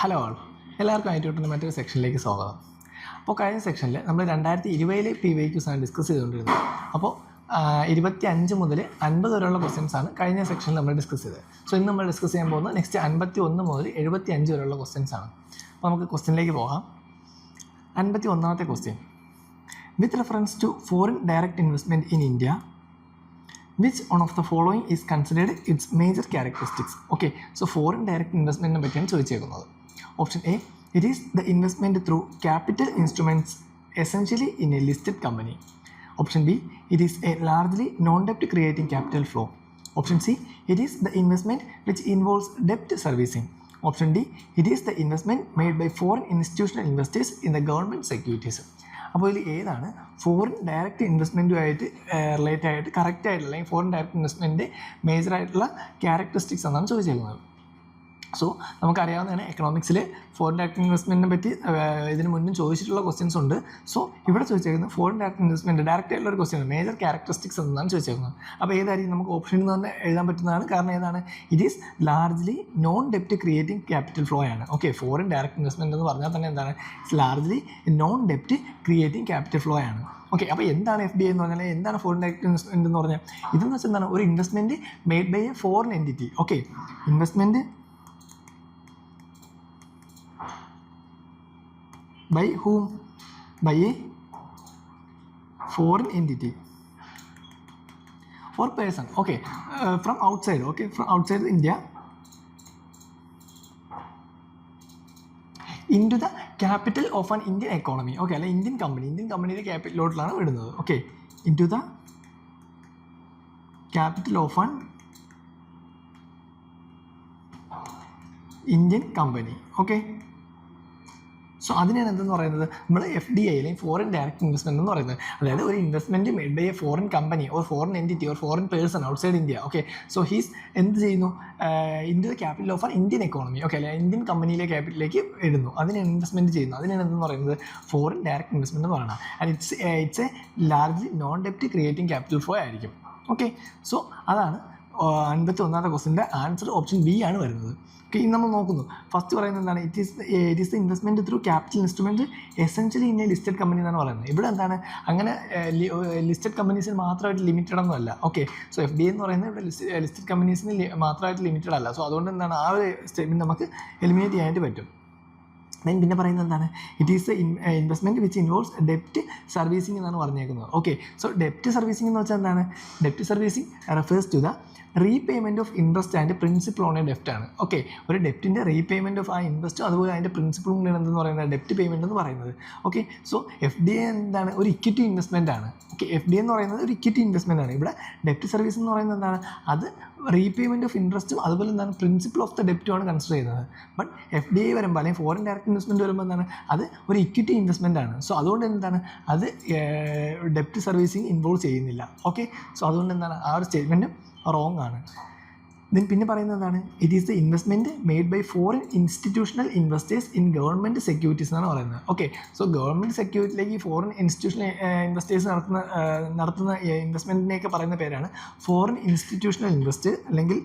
Hello ആൾ എല്ലാവർക്കും ആയിട്ട് മറ്റൊരു സെക്ഷനിലേക്ക് സ്വാഗതം. അപ്പോൾ കഴിഞ്ഞ സെക്ഷനിൽ നമ്മൾ 2020 PYQs ആണ് ഡിസ്കസ് ചെയ്തുകൊണ്ടിരുന്നത്. അപ്പോൾ 25 മുതൽ 50 വരെയുള്ള ക്വസ്റ്റ്യൻസ് ആണ് കഴിഞ്ഞ സെക്ഷനിൽ നമ്മൾ ഡിസ്കസ് ചെയ്തത്. സോ ഇന്ന് നമ്മൾ ഡിസ്കസ് ചെയ്യാൻ പോകുന്നത് നെക്സ്റ്റ് 51 മുതൽ 75 വരെയുള്ള ക്വസ്റ്റ്യൻസ് ആണ്. അപ്പോൾ നമുക്ക് ക്വസ്റ്റ്യനിലേക്ക് പോകാം. 51ാമത്തെ question, with reference to foreign direct investment in India, which one of the following is considered its major characteristics? Okay, so foreign direct investment പറ്റിയാണ് ചോദിച്ചേക്കുന്നത്. Option A, it is the investment through capital instruments essentially in a listed company. Option B, it is a largely non-debt creating capital flow. Option C, it is the investment which involves debt servicing. Option D, it is the investment made by foreign institutional investors in the government securities. അപ്പോൾ ഇതിൽ ഏതാണ് foreign direct ഇൻവെസ്റ്റ്മെൻറ്റുമായിട്ട് relate ആയിട്ട് correct ആയിട്ടുള്ള അല്ലെങ്കിൽ foreign direct investment മേജറായിട്ടുള്ള characteristics എന്നാണ് ചോദിച്ചിരിക്കുന്നത്. So നമുക്കറിയാവുന്നതാണ് എക്കണോമിക്സിൽ foreign direct ഇൻവെസ്റ്റ്മെൻറ്റിനെ പറ്റി ഇതിന് മുന്നും ചോദിച്ചിട്ടുള്ള ക്വസ്റ്റ്യൻസ് ഉണ്ട്. സോ ഇവിടെ ചോദിച്ചിരിക്കുന്നത് ഫോറിൻ ഡയറക്റ്റ് ഇൻവെസ്റ്റ്മെൻറ്റ് ഡയറക്റ്റ് ആയിട്ടുള്ള ഒരു ക്വസ്റ്റ്യൻ മേജർ ക്യാരക്ടറിസ്റ്റിക്സ് എന്നാണ് ചോദിച്ചിരിക്കുന്നത്. അപ്പോൾ ഏതായിരിക്കും നമുക്ക് ഓപ്ഷനിൽ നിന്ന് തന്നെ എഴുതാൻ പറ്റുന്നതാണ്. കാരണം ഏതാണ്, ഇറ്റ് ഈസ് ലാർജ്ലി നോൺ ഡെപ്റ്റ് ക്രിയേറ്റിംഗ് ക്യാപിറ്റൽ ഫ്ലോ ആണ്. ഓക്കെ, ഫോറിൻ ഡയറക്റ്റ് ഇൻവെസ്റ്റ്മെൻറ്റ് എന്ന് പറഞ്ഞാൽ തന്നെ എന്താണ്, ഇറ്റ്സ് ലാർജ്ലി നോൺ ഡെപ്റ്റ് ക്രിയേറ്റിംഗ് ക്യാപിറ്റൽ ഫ്ലോ ആണ്. ഓക്കെ, അപ്പോൾ എന്താണ് FDI എന്ന് പറഞ്ഞാൽ, എന്താണ് ഫോറിൻ ഡയറക്റ്റ് ഇൻവെസ്റ്റ്മെൻറ്റ് എന്ന് പറഞ്ഞാൽ, ഇതെന്ന് വെച്ചാൽ എന്താണ്, ഒരു investment made by a foreign entity. Okay, investment by whom? By a foreign entity or person. Okay, from outside. Okay, from outside India into the capital of an Indian economy. Okay, അല്ല Indian കമ്പനിയുടെ ക്യാപിറ്റലോട്ടിലാണ് വിടുന്നത്. Okay, into the capital of an Indian company. Okay, so അതിനാണ് എന്തെന്ന് പറയുന്നത്, നമ്മൾ FDI അല്ലെങ്കിൽ foreign direct investment എന്ന് പറയുന്നത്. അതായത് ഒരു investment made by a foreign company or foreign entity or foreign person outside India. Okay, so he's എന്ത് ചെയ്യുന്നു, India capital of an Indian economy. Okay, അല്ലെ ഇന്ത്യൻ കമ്പനിയിലെ ക്യാപിറ്റലിലേക്ക് ഇടുന്നു, അതിനെ ഇൻവെസ്റ്റ്മെൻറ്റ് ചെയ്യുന്നു. അതിനാണ് എന്തെന്ന് പറയുന്നത്, ഫോറിൻ ഡയറക്റ്റ് ഇൻവെസ്റ്റ്മെൻറ്റ് എന്ന് പറയുന്നത്. And it's a largely non ഡെപ്റ്റ് ക്രിയേറ്റിംഗ് ക്യാപിറ്റൽ ഫ്ലോ ആയിരിക്കും. ഓക്കെ, സോ അതാണ് 51ാമത്തെ ക്വസ്റ്റിൻ്റെ ആൻസർ. ഓപ്ഷൻ ബി ആണ് വരുന്നത്. ഓക്കെ, ഇനി നമ്മൾ നോക്കുന്നു. ഫസ്റ്റ് പറയുന്നത് എന്താണ്, it is the investment through capital instrument essentially in a listed company എന്നാണ് പറയുന്നത്. ഇവിടെ എന്താണ്, അങ്ങനെ ലിസ്റ്റഡ് കമ്പനീസിന് മാത്രമായിട്ട് ലിമിറ്റഡ് ഒന്നുമല്ല. ഓക്കെ, സോ FDI എന്ന് പറയുന്നത് ഇവിടെ ലിസ്റ്റഡ് കമ്പനീസിന് മാത്രമായിട്ട് ലിമിറ്റഡ് അല്ല. സോ അതുകൊണ്ട് എന്താണ്, ആ ഒരു സ്റ്റേറ്റ്മെൻറ്റ് നമുക്ക് എലിമിനേറ്റ് ചെയ്യാനായിട്ട് പറ്റും. പിന്നെ പറയുന്നത് എന്താണ്, it is the investment which involves ഡെപ്റ്റ് servicing എന്നാണ് പറഞ്ഞേക്കുന്നത്. ഓക്കെ, സോ ഡെപ്റ്റ് സർവീസിംഗ് എന്ന് വെച്ചാൽ എന്താണ്, ഡെപ്റ്റ് servicing refers to the repayment of interest and principal on A ഡെപ്റ്റ് ആണ്. ഓക്കെ, ഒരു ഡെപ്റ്റിൻ്റെ റീപേയ്മെൻറ്റ് ഓഫ് ആ ഇൻട്രസ്റ്റും അതുപോലെ അതിൻ്റെ പ്രിൻസിപ്പളും കൂടിയാണ് എന്തെന്ന് പറയുന്നത്, ഡെപ്റ്റ് പേയ്മെൻറ്റ് എന്ന് പറയുന്നത്. ഓക്കെ, സോ FDI എന്താണ്, ഒരു ഇക്വിറ്റി ഇൻവെസ്റ്റ്മെൻറ്റ് ആണ്. ഓക്കെ, FDI എന്ന് പറയുന്നത് ഒരു ഇക്വിറ്റി ഇൻവെസ്റ്റ്മെൻറ്റ് ആണ്. ഇവിടെ ഡെപ്റ്റ് സർവീസ് എന്ന് പറയുന്നത് എന്താണ്, അത് റീപേയ്മെൻറ്റ് ഓഫ് ഇൻട്രസ്റ്റും അതുപോലെ എന്താണ് പ്രിൻസിപ്പൾ ഓഫ് ദ ഡെപ്റ്റുമാണ് കൺസിഡർ ചെയ്യുന്നത്. ബട്ട് FDI വരുമ്പോൾ അല്ലെങ്കിൽ ഫോറിൻ ഡയറക്റ്റ് ഇൻവെസ്റ്റ്മെൻറ്റ് വരുമ്പോൾ എന്താണ്, അത് ഒരു ഇക്വിറ്റി ഇൻവെസ്റ്റ്മെൻറ്റ് ആണ്. സോ അതുകൊണ്ട് എന്താണ്, അത് ഡെപ്റ്റ് സർവീസിങ് ഇൻവോൾവ് ചെയ്യുന്നില്ല. ഓക്കെ, സോ അതുകൊണ്ട് എന്താണ്, ആ ഒരു സ്റ്റേറ്റ്മെൻറ്റ് റോങ് ആണ്. പിന്നെ പറയുന്നത് എന്താണ്, it is the investment made by foreign institutional investors in government securities എന്നാണ് പറയുന്നത്. ഓക്കെ, സോ ഗവൺമെൻറ് സെക്യൂരിറ്റിയിലേക്ക് ഫോറിൻ ഇൻസ്റ്റിറ്റ്യൂഷണൽ ഇൻവെസ്റ്റേഴ്സ് നടത്തുന്ന ഇൻവെസ്റ്റ്മെൻറ്റിനെയൊക്കെ പറയുന്ന പേരാണ് ഫോറിൻ ഇൻസ്റ്റിറ്റ്യൂഷണൽ ഇൻവെസ്റ്റ് അല്ലെങ്കിൽ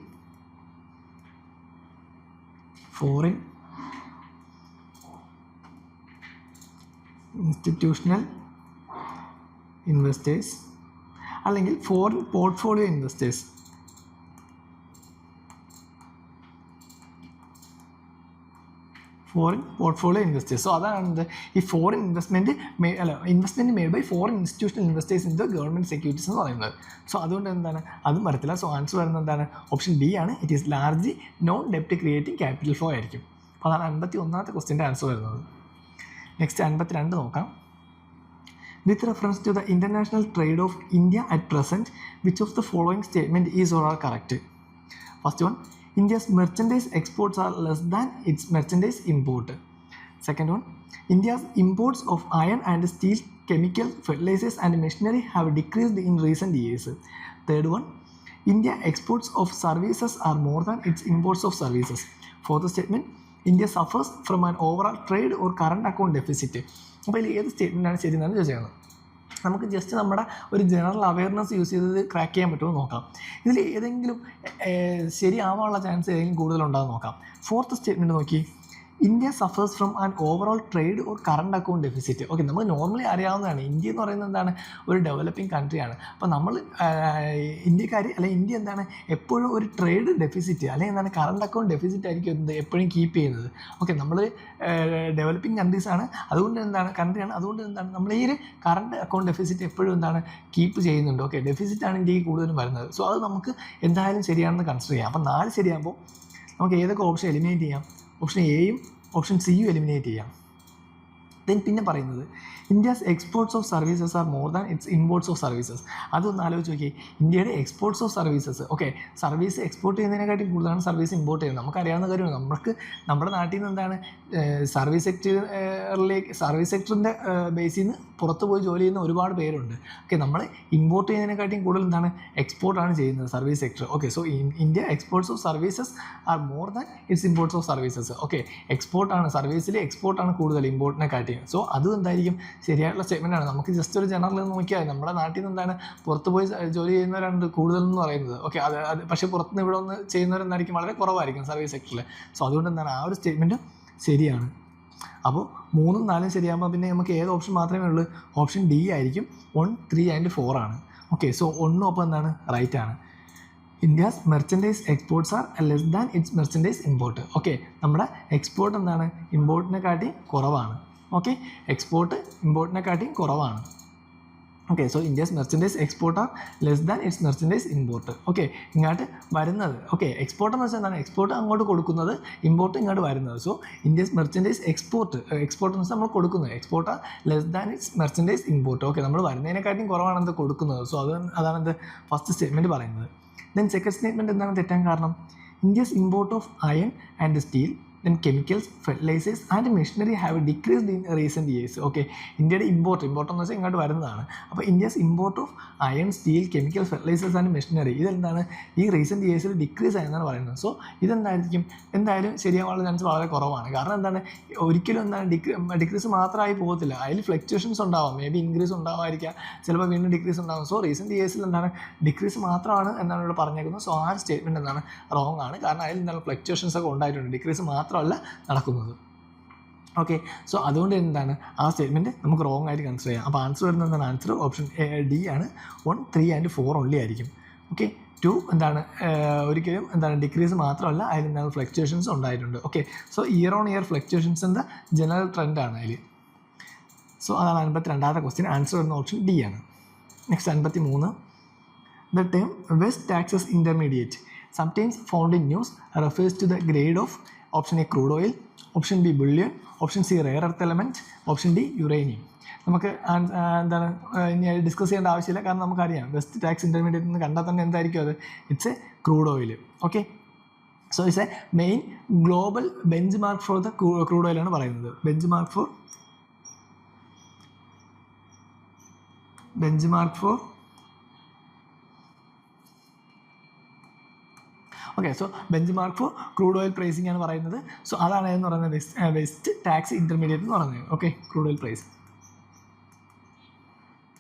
ഫോറിൻ ഇൻസ്റ്റിറ്റ്യൂഷണൽ ഇൻവെസ്റ്റേഴ്സ് അല്ലെങ്കിൽ foreign portfolio investors. Foreign portfolio investors. So അതാണ് ഈ foreign investment made by foreign institutional investors in the government securities എന്ന് പറയുന്നത്. സോ അതുകൊണ്ട് എന്താണ്, അതും വരത്തില്ല. സോ ആൻസർ വരുന്നത് എന്താണ്, ഓപ്ഷൻ ബി ആണ്. ഇറ്റ് ഈസ് ലാർജ്ലി നോൺ ഡെപ്റ്റ് ക്രിയേറ്റിംഗ് ക്യാപിറ്റൽ ഫ്ലോ ആയിരിക്കും. അപ്പോൾ അതാണ് 51ാമത്തെ ക്വസ്റ്റ്യൻ്റെ ആൻസർ വരുന്നത്. നെക്സ്റ്റ് 52 നോക്കാം. With reference to the international trade of India at present, which of the following statement is or are correct? First one, India's merchandise exports are less than its merchandise import. Second one, India's imports of iron and steel, chemical, fertilizers and machinery have decreased in recent years. Third one, India exports of services are more than its imports of services. Fourth statement, India suffers from an overall trade or current account deficit. അപ്പോൾ ഇതിൽ ഏത് സ്റ്റേറ്റ്മെൻറ്റാണ് ശരി എന്നാണ് ചോദിച്ചത്. നമുക്ക് just നമ്മുടെ ഒരു general awareness use ചെയ്തത് ക്രാക്ക് ചെയ്യാൻ പറ്റുമോ നോക്കാം. ഇതിൽ ഏതെങ്കിലും ശരിയാവാനുള്ള ചാൻസ് ഏതെങ്കിലും കൂടുതലുണ്ടാകും നോക്കാം. ഫോർത്ത് സ്റ്റേറ്റ്മെൻറ്റ് നോക്കി, India സഫേഴ്സ് from an overall trade or current account deficit. Okay, നമുക്ക് നോർമലി അറിയാവുന്നതാണ് ഇന്ത്യ എന്ന് പറയുന്നത് എന്താണ്, ഒരു ഡെവലപ്പിംഗ് കൺട്രിയാണ്. അപ്പോൾ നമ്മൾ ഇന്ത്യക്കാർ അല്ലെങ്കിൽ ഇന്ത്യ എന്താണ് എപ്പോഴും ഒരു ട്രേഡ് ഡെഫിസിറ്റ് അല്ലെങ്കിൽ എന്താണ് കറണ്ട് അക്കൗണ്ട് ഡെഫിസിറ്റ് ആയിരിക്കും എന്ത് എപ്പോഴും കീപ്പ് ചെയ്യുന്നത്. ഓക്കെ, നമ്മൾ ഡെവലപ്പിംഗ് കൺട്രീസാണ്, അതുകൊണ്ട് എന്താണ് കൺട്രിയാണ്, അതുകൊണ്ട് എന്താണ് നമ്മൾ ഈ ഒരു കറണ്ട് അക്കൗണ്ട് ഡെഫിസിറ്റ് എപ്പോഴും എന്താണ് കീപ്പ് ചെയ്യുന്നുണ്ട്. ഓക്കെ, ഡെഫിസിറ്റാണ് ഇന്ത്യക്ക് കൂടുതലും വരുന്നത്. സോ അത് നമുക്ക് എന്തായാലും ശരിയാണെന്ന് കൺസിഡർ ചെയ്യാം. അപ്പോൾ 4 ശരിയാകുമ്പോൾ നമുക്ക് ഏതൊക്കെ ഓപ്ഷൻ എലിമിനേറ്റ് ചെയ്യാം? ഓപ്ഷൻ എയും ഓപ്ഷൻ സിയും എലിമിനേറ്റ് ചെയ്യാം. പിന്നെ പറയുന്നത് India's exports of services are more than its imports of services. അതൊന്ന് ആലോചിച്ച് നോക്കി. ഇന്ത്യയുടെ exports of services, okay, service export ചെയ്യുന്നതിനെക്കാട്ടി കൂടുതലാണ് സർവീസ് ഇമ്പോർട്ട് ചെയ്യുന്നത്. നമുക്കറിയാവുന്ന കാര്യമാണ്. നമ്മുടെ നാട്ടിൽ നിന്ന് എന്താണ് സർവീസ് സെക്ടറിൻ്റെ ബേസിൽ നിന്ന് പുറത്ത് പോയി ജോലി ചെയ്യുന്ന ഒരുപാട് പേരുണ്ട്. ഓക്കെ, നമ്മൾ ഇമ്പോർട്ട് ചെയ്യുന്നതിനെക്കാട്ടിയും കൂടുതൽ എന്താണ് എക്സ്പോർട്ടാണ് ചെയ്യുന്നത് service sector. Okay, so India exports of services are more than its imports of services. Okay, എക്സ്പോർട്ടാണ്, സർവീസിൽ എക്സ്പോർട്ടാണ് കൂടുതൽ ഇമ്പോർട്ടിനെ കാട്ടിയും. സോ അതും എന്തായിരിക്കും ശരിയായിട്ടുള്ള സ്റ്റേറ്റ്മെൻറ്റാണ്. നമുക്ക് ജസ്റ്റ് ഒരു ജനറൽ നോക്കിയാൽ നമ്മുടെ നാട്ടിൽ നിന്ന് എന്താണ് പുറത്ത് പോയി ജോലി ചെയ്യുന്നവരാണ് കൂടുതലെന്ന് പറയുന്നത്. ഓക്കെ, അത് പക്ഷേ പുറത്തുനിന്ന് ഇവിടെ ഒന്ന് ചെയ്യുന്നവരെന്നായിരിക്കും വളരെ കുറവായിരിക്കും സർവീസ് സെക്ടറിൽ. സോ അതുകൊണ്ട് എന്താണ് ആ ഒരു സ്റ്റേറ്റ്മെൻറ്റ് ശരിയാണ്. അപ്പോൾ 3ഉം 4ഉം ശരിയാകുമ്പോൾ പിന്നെ നമുക്ക് ഏത് ഓപ്ഷൻ മാത്രമേ ഉള്ളൂ? ഓപ്ഷൻ ഡി ആയിരിക്കും. 1, 3 and 4 ആണ്. ഓക്കെ, സോ 1 ഒപ്പം എന്താണ് റൈറ്റ് ആണ്. India's merchandise exports are less than its merchandise import. Okay, നമ്മുടെ എക്സ്പോർട്ട് എന്താണ് ഇമ്പോർട്ടിനെക്കാട്ടി കുറവാണ്. ഓക്കെ, എക്സ്പോർട്ട് ഇമ്പോർട്ടിനെക്കാട്ടി കുറവാണ്. Okay, so India's merchandise export are less than its merchandise import. Okay, ഇങ്ങോട്ട് വരുന്നത്, ഓക്കെ, എക്സ്പോർട്ട് എന്ന് വെച്ചാൽ എന്താണ് എക്സ്പോർട്ട് അങ്ങോട്ട് കൊടുക്കുന്നത്, ഇമ്പോർട്ട് ഇങ്ങോട്ട് വരുന്നത്. സോ ഇന്ത്യസ് മെർച്ചൻഡൈസ് എക്സ്പോർട്ട് എന്ന് വെച്ചാൽ നമ്മൾ കൊടുക്കുന്നത്, export are less than its merchandise import. Okay, നമ്മൾ വരുന്നതിനെക്കാട്ടിയും കുറവാണ് എന്ത് കൊടുക്കുന്നത്. സോ അതാണ് എന്ത് ഫസ്റ്റ് സ്റ്റേറ്റ്മെൻറ്റ് പറയുന്നത്. ദെൻ സെക്കൻഡ് സ്റ്റേറ്റ്മെൻറ്റ് എന്താണ് തെറ്റാൻ കാരണം? India's import of iron and steel then chemicals, fertilizers and machinery have decreased in recent years. Okay, ഇന്ത്യയുടെ ഇമ്പോർട്ട് എന്ന് വെച്ചാൽ ഇങ്ങോട്ട് വരുന്നതാണ്. അപ്പോൾ India's import of iron, steel, chemical, fertilizers and machinery ഇതെന്താണ് ഈ റീസെൻറ്റ് ഇയേഴ്സിൽ ഡിക്രീസ് ആയെന്നാണ് പറയുന്നത്. സോ ഇതെന്തായിരിക്കും എന്തായാലും ശരിയാവാനുള്ള ചാൻസ് വളരെ കുറവാണ്. കാരണം എന്താണ് ഒരിക്കലും എന്താണ് ഡിക്രീസ് മാത്രമായി പോകത്തില്ല, അതിൽ ഫ്ലക്ച്വേഷൻസ് ഉണ്ടാവാം, മേ ബി ഇൻക്രീസ് ഉണ്ടാവാതിരിക്കാം, ചിലപ്പോൾ വീണ്ടും ഡിക്രീസ് ഉണ്ടാകും. സോ റീസെൻറ്റ് ഇയേഴ്സിൽ എന്താണ് ഡിക്രീസ് മാത്രമാണ് എന്നാണ് ഇവിടെ പറഞ്ഞേക്കുന്നത്. സോ ആ സ്റ്റേറ്റ്മെൻറ്റ് എന്താണ് റോങ് ആണ്. കാരണം അതിൽ എന്താണ് ഫ്ലക്ച്വേഷൻസ് ഒക്കെ ഉണ്ടായിട്ടുണ്ട്, ഡിക്രീസ് മാത്രമല്ല നടക്കുന്നത്. ഓക്കെ, സോ അതുകൊണ്ട് എന്താണ് ആ സ്റ്റേറ്റ്മെൻറ്റ് നമുക്ക് റോങ് ആയിട്ട് കൺസിഡർ ചെയ്യാം. അപ്പോൾ ആൻസർ വരുന്നത് എന്താണ്? ആൻസർ ഓപ്ഷൻ ഡി ആണ്. 1, 3 and 4 ഓൺലി ആയിരിക്കും. ഓക്കെ, 2 എന്താണ് ഒരിക്കലും എന്താണ് ഡിക്രീസ് മാത്രമല്ല, അതിൽ എന്താണ് ഫ്ലക്ച്വേഷൻസ് ഉണ്ടായിട്ടുണ്ട്. Okay, so year on year ഫ്ലക്ച്വേഷൻസിൻ്റെ ജനറൽ ട്രെൻഡാണ് അതിൽ. സോ അതാണ് 52ാമത്തെ ക്വസ്റ്റ്യൻ. ആൻസർ വരുന്ന ഓപ്ഷൻ ഡി ആണ്. Next 53. The term West Texas Intermediate sometimes found in news refers to the grade of option A crude oil, option B bullion, option C rare earth element, option D uranium. നമുക്ക് എന്താണ് ഇനി discuss ചെയ്യേണ്ട ആവശ്യമില്ല, കാരണം നമുക്കറിയാം west Texas intermediate എന്ന് കണ്ടാൽ തന്നെ എന്തായിരിക്കും അത്? It's a crude oil. Okay, so it's a main global benchmark for the crude ഓയിലാണ് പറയുന്നത്. Benchmark for okay, so benchmark for crude oil pricing ആണ് പറയുന്നത്. സോ അതാണ് എന്ന് പറയുന്നത് വെസ്റ്റ് ടാക്സ് ഇൻ്റർമീഡിയറ്റ് എന്ന് പറയുന്നത്. Okay, crude oil price.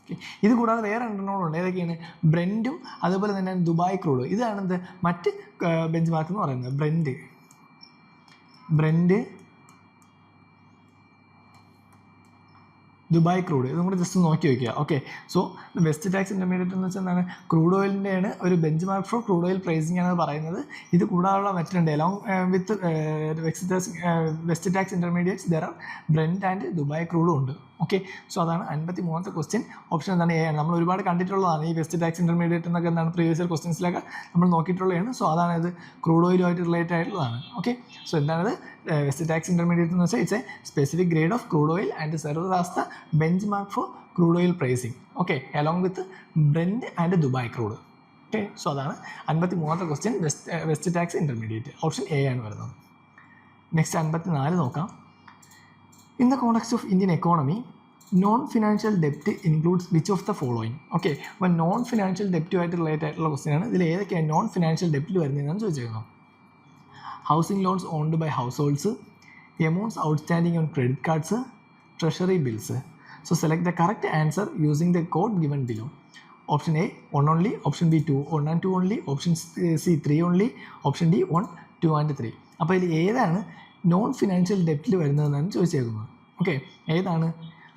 Okay, ഇത് കൂടാതെ വേറെ രണ്ടെണ്ണോടുണ്ട്. ഏതൊക്കെയാണ്? ബ്രെൻഡും അതുപോലെ തന്നെ ദുബായ് ക്രൂഡ്. ഇതാണ് എന്ത് മറ്റ് ബെഞ്ച് മാർക്ക് എന്ന് പറയുന്നത്. ബ്രെൻഡ് ദുബായ് ക്രൂഡ്, ഇതും കൂടെ ജസ്റ്റ് നോക്കി വയ്ക്കുക. Okay, so West Texas intermediate എന്ന് വെച്ചാൽ എന്താണ് ക്രൂഡ് ഓയിലിൻ്റെയാണ് ഒരു benchmark for crude oil pricing ആണ് പറയുന്നത്. ഇത് കൂടാനുള്ള മറ്റുണ്ട് along with West Texas Intermediates there are Brent and Dubai ക്രൂഡും ഉണ്ട്. ഓക്കെ, സോ അതാണ് 53ാമത്തെ ക്വസ്റ്റ്യൻ. ഓപ്ഷൻ എന്താണ്? എ ആണ്. നമ്മൾ ഒരുപാട് കണ്ടിട്ടുള്ളതാണ് ഈ വെസ്റ്റ് ടാക്സ് ഇൻ്റർമീഡിയറ്റ് എന്നൊക്കെ എന്താണ് പ്രീവിയസ് ഇയർ ക്വസ്റ്റ്യൻസിലൊക്കെ നമ്മൾ നോക്കിയിട്ടുള്ളതാണ്. സോ അതാണ് ഇത് ക്രൂഡ് ഓയിലുമായിട്ട് റിലേറ്റഡ് ആയിട്ടുള്ളതാണ്. ഓക്കെ, സോ എന്താണത്? വെസ്റ്റ് ടാക്സ് ഇൻ്റർമീഡിയറ്റ് എന്ന് വെച്ചാൽ it's a specific grade of crude oil and serve as the benchmark for crude oil pricing. Okay, along with Brent and Dubai crude. Okay, so അതാണ് 53ാമത്തെ question. West Texas Intermediate option A ആണ് വരുന്നത്. Next 54 നോക്കാം. In the context of Indian economy, non-financial debt includes which of the following? Okay, അപ്പോൾ non financial ഡെപ്റ്റുമായിട്ട് related ആയിട്ടുള്ള question ആണ്. ഇതിൽ ഏതൊക്കെയാണ് നോൺ ഫിനാൻഷ്യൽ ഡെപ്റ്റിൽ വരുന്നതെന്നാണ് ചോദിച്ചേക്കുന്നത്. Housing loans owned by households, amounts outstanding on credit cards, treasury bills. So select the correct answer using the code given below. Option A 1 only, option B 1 and 2 only, option C 3 only, option D 1, 2 and 3. അപ്പോൾ ഇതിൽ ഏതാണ് non financial ഡെപ്റ്റിൽ വരുന്നതെന്നാണ് ചോദിച്ചേക്കുന്നത്. Okay, ഏതാണ്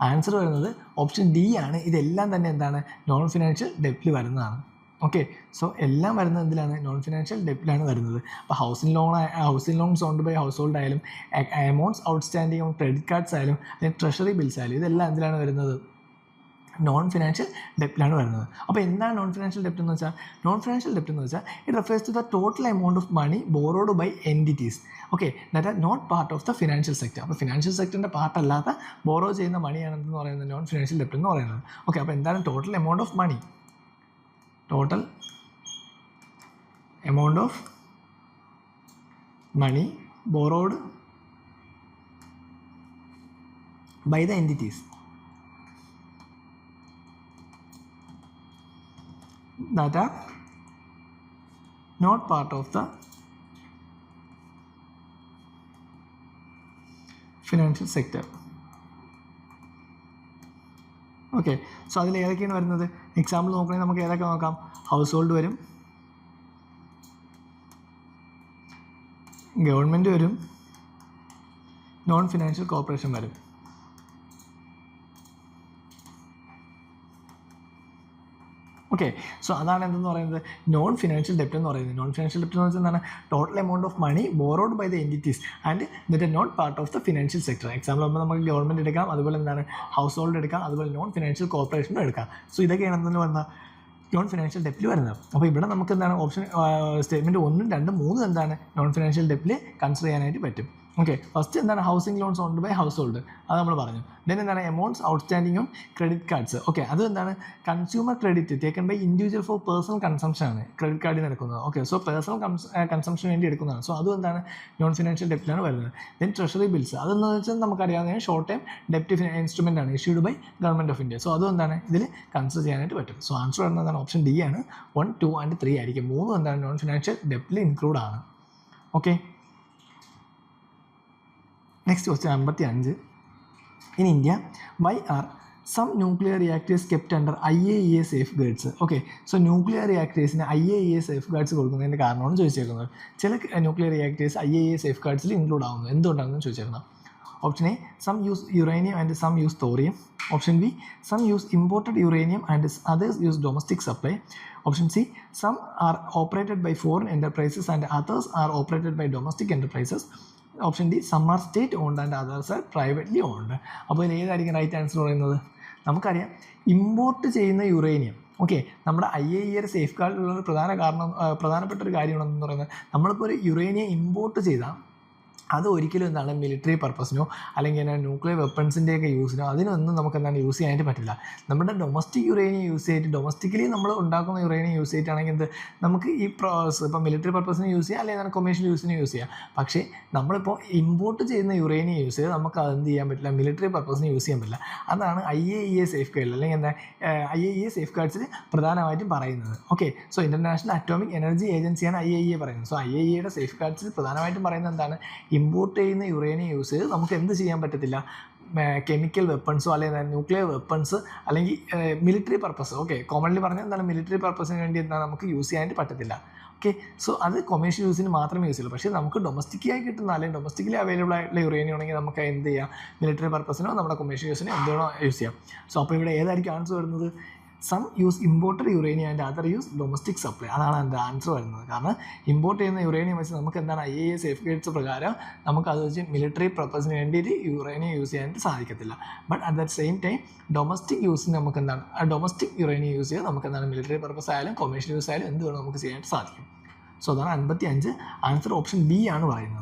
answer വരുന്നത്? Option D ആണ്. ഇതെല്ലാം തന്നെ എന്താണ്? നോൺ ഫിനാൻഷ്യൽ ഡെപ്റ്റിൽ വരുന്നതാണ്. ഓക്കെ, സോ എല്ലാം വരുന്നത് എന്തിലാണ്? നോൺ ഫിനാൻഷ്യൽ ഡെപ്റ്റിലാണ് വരുന്നത്. അപ്പോൾ housing loans owned by household ആയാലും, amounts outstanding on credit cards ആയാലും, അല്ലെങ്കിൽ ട്രഷറി ബിൽസ് ആയാലും, ഇതെല്ലാം എന്തിലാണ് വരുന്നത്? നോൺ ഫിനാൻഷ്യൽ ഡെപ്റ്റിലാണ് വരുന്നത്. അപ്പോൾ എന്താണ് നോൺ ഫിനാൻഷ്യൽ ഡെപ്റ്റ് എന്ന് വെച്ചാൽ? നോൺ ഫിനാൻഷ്യൽ ഡെപ്റ്റ് എന്ന് വെച്ചാൽ it refers to the total amount of money borrowed by entities, okay, that are not part of the financial sector. അപ്പോൾ ഫിനാൻഷ്യൽ സെക്ടറിൻ്റെ പാർട്ടല്ലാത്ത ബോറോ ചെയ്യുന്ന മണിയാണെന്ന് പറയുന്നത് നോൺ ഫിനാൻഷ്യൽ ഡെപ്റ്റ് എന്ന് പറയുന്നത്. ഓക്കെ, അപ്പോൾ എന്താണ് total amount of money? Total amount of money borrowed by the entities that are not part of the financial sector. Okay, so അതിൽ ഏതൊക്കെയാണ് വരുന്നത്? എക്സാമ്പിൾ നോക്കണമെങ്കിൽ നമുക്ക് ഏതൊക്കെ നോക്കാം? ഹൗസ് ഹോൾഡ് വരും, ഗവൺമെൻറ് വരും, നോൺ ഫിനാൻഷ്യൽ കോർപ്പറേഷൻ വരും. ഓക്കെ, സോ അതാണ് എന്തെന്ന് പറയുന്നത്? നോൺ ഫിനാൻഷ്യൽ ഡെപ്റ്റ് എന്ന് പറയുന്നത്. നോൺ ഫിനാൻഷ്യൽ ഡെപ്റ്റ് എന്ന് വെച്ചാൽ എന്താണ്? Total amount of money borrowed by the entities and that are not part of the financial sector. Example ആകുമ്പോൾ നമുക്ക് ഗവൺമെൻറ് എടുക്കാം, അതുപോലെ എന്താണ് ഹൗസ് ഹോൾഡ് എടുക്കാം, അതുപോലെ നോൺ ഫിനാൻഷ്യൽ കോർപ്പറേഷനും എടുക്കാം. സോ ഇതൊക്കെയാണ് എന്തെന്ന് പറഞ്ഞാൽ നോൺ ഫിനാൻഷ്യൽ ഡെപ്റ്റിൽ വരുന്നത്. അപ്പോൾ ഇവിടെ നമുക്ക് എന്താണ് ഓപ്ഷൻ സ്റ്റേറ്റ്മെൻറ്റ് 1, 2, 3 എന്താണ് നോൺ ഫിനാൻഷ്യൽ ഡെപ്റ്റിൽ കൺസിഡർ ചെയ്യാനായിട്ട് പറ്റും. ഓക്കെ, ഫസ്റ്റ് എന്താണ്? Housing loans owned by household, അത് നമ്മൾ പറഞ്ഞു. ദെൻ എന്താണ്? Amounts outstanding on credit cards. Okay, അത് എന്താണ്? Consumer credit taken by individual for personal consumption ആണ് ക്രെഡിറ്റ് കാർഡിൽ നിന്ന് എടുക്കുന്നത്. ഓക്കെ, സോ പേഴ്സണൽ കൺസംഷന് വേണ്ടി എടുക്കുന്നതാണ്. സോ അതും എന്താണ്? നോൺ ഫിനാൻഷ്യൽ ഡെപ്റ്റിലാണ് വരുന്നത്. ദെൻ ട്രഷറി ബിൽസ്, അതെന്ന് വെച്ചാൽ നമുക്കറിയാവുന്ന ഷോർട്ട് ടൈം ഡെപ്റ്റ് ഇൻസ്ട്രുമെൻ്റ് ആണ് issued by government of India. So അതും എന്താണ്? ഇതിൽ കൺസിഡർ ചെയ്യാനായിട്ട് പറ്റും. സോ ആൻസർ വരുന്നതാണ് ഓപ്ഷൻ ഡി ആണ്. 1, 2 and 3 ആയിരിക്കും. 3 എന്താണ്? നോൺ ഫിനാൻഷ്യൽ ഡെപ്റ്റിൽ ഇൻക്ലൂഡ് ആണ്. Okay, next question 55. In India why are some nuclear reactors kept under IAEA safeguards? Okay, so nuclear റിയാക്ടേഴ്സിന് IAEA സേഫ് ഗാർഡ്സ് കൊടുക്കുന്നതിൻ്റെ കാരണമാണ് ചോദിച്ചേക്കുന്നത്. ചില nuclear reactors IAEA safe ഗാർഡ്സിൽ include ആവുന്നത് എന്തുകൊണ്ടാണെന്ന് ചോദിച്ചേക്കുന്നത്. Option A, some use uranium and some use thorium. Option B, some use imported uranium and others use domestic supply. Option C, some are operated by foreign enterprises and others are operated by domestic enterprises. Option D, some are state owned and others are privately owned. അപ്പോൾ ഇതിൽ ഏതായിരിക്കും right answer പറയുന്നത്? നമുക്കറിയാം import ചെയ്യുന്ന uranium, okay, നമ്മുടെ IAEA സേഫ് ഗാർഡിലുള്ള പ്രധാനപ്പെട്ട ഒരു കാര്യമാണെന്ന് പറയുന്നത്, നമ്മളിപ്പോൾ ഒരു യുറേനിയം ഇമ്പോർട്ട് ചെയ്താൽ അത് ഒരിക്കലും എന്താണ് മിലിറ്ററി പർപ്പസിനോ അല്ലെങ്കിൽ ന്യൂക്ലിയർ വെപ്പൺസിൻ്റെയൊക്കെ യൂസിനോ അതിനൊന്നും നമുക്ക് എന്താണ് യൂസ് ചെയ്യാനായിട്ട് പറ്റില്ല. നമ്മുടെ ഡൊമസ്റ്റിക് യുറേനിയം യൂസ് ചെയ്തിട്ട് ഡൊമസ്റ്റിക്കലി നമ്മൾ ഉണ്ടാക്കുന്ന യുറേനിയം യൂസ് ചെയ്തിട്ടാണെങ്കിൽ എന്ത് നമുക്ക് ഈ ഇപ്പം മിലിറ്ററി പർപ്പസിന് യൂസ് ചെയ്യാം, അല്ലെങ്കിൽ കൊമേഴ്ഷ്യൽ യൂസിന് യൂസ് ചെയ്യാം. പക്ഷേ നമ്മളിപ്പോൾ ഇമ്പോർട്ട് ചെയ്യുന്ന യുറേനിയം യൂസ് ചെയ്ത് നമുക്ക് അതെന്ത് ചെയ്യാൻ പറ്റില്ല? മിലിറ്ററി പർപ്പസിന് യൂസ് ചെയ്യാൻ പറ്റില്ല. അതാണ് IAEA സേഫ് ഗാർഡിൽ അല്ലെങ്കിൽ എന്താ IAEA സേഫ് ഗാർഡ്സിൽ പ്രധാനമായിട്ടും പറയുന്നത്. Okay, so international atomic energy ഏജൻസിയാണ് IAEA പറയുന്നത്. സോ IAEAയുടെ സേഫ് ഗാർഡ്സിൽ പ്രധാനമായിട്ടും പറയുന്നത് എന്താണ്? ഇമ്പോർട്ട് ചെയ്യുന്ന യുറേനിയം യൂസ് ചെയ്ത് നമുക്ക് എന്ത് ചെയ്യാൻ പറ്റത്തില്ല? കെമിക്കൽ വെപ്പൺസോ അല്ലെങ്കിൽ ന്യൂക്ലിയർ വെപ്പൺസ് അല്ലെങ്കിൽ മിലിറ്ററി പർപ്പസ്, ഓക്കെ, കോമൺലി പറഞ്ഞാൽ എന്താണ് മിലിറ്ററി പർപ്പസിന് വേണ്ടി എന്താണ് നമുക്ക് യൂസ് ചെയ്യാനായിട്ട് പറ്റത്തില്ല. ഓക്കെ, സോ അത് കൊമേഴ്ഷ്യൽ യൂസിന് മാത്രമേ യൂസ് ചെയ്യുള്ളൂ. പക്ഷേ നമുക്ക് ഡൊമസ്റ്റിക്കായി കിട്ടുന്ന അല്ലെങ്കിൽ ഡൊമസ്റ്റിക്കലി അവൈലബിൾ ആയിട്ടുള്ള യുറേനിയം ആണെങ്കിൽ നമുക്ക് എന്ത് ചെയ്യാം? മിലിറ്ററി പർപ്പസിനോ നമ്മുടെ കൊമേഴ്ഷ്യൽ യൂസിനോ എന്തിനോ യൂസ് ചെയ്യാം. സോ അപ്പോൾ ഇവിടെ ഏതായിരിക്കും ആൻസർ വരുന്നത്? Some use imported uranium and other use domestic supply. അതാണ് എൻ്റെ ആൻസർ വരുന്നത്. കാരണം ഇമ്പോർട്ട് ചെയ്യുന്ന യുറേനിയം വെച്ച് നമുക്ക് എന്താണ് IAEA സേഫ് ഗാർഡ്സ് പ്രകാരം നമുക്ക് അത് വെച്ച് മിലിറ്ററി പർപ്പസിന് വേണ്ടിയിട്ട് യുറേനിയം യൂസ് ചെയ്യാനായിട്ട് സാധിക്കത്തില്ല. But at the same time domestic യൂസിന് നമുക്ക് എന്താണ് ഡൊമസ്റ്റിക് യുറേനിയം യൂസ് ചെയ്ത് നമുക്ക് എന്താണ് മിലിറ്ററി പർപ്പസ് ആയാലും കൊമേഴ്ഷ്യൽ യൂസ് ആയാലും എന്ത് വേണം നമുക്ക് ചെയ്യാനായിട്ട് സാധിക്കും. സോ അതാണ് 55. ആൻസർ ഓപ്ഷൻ ബി ആണ് പറയുന്നത്.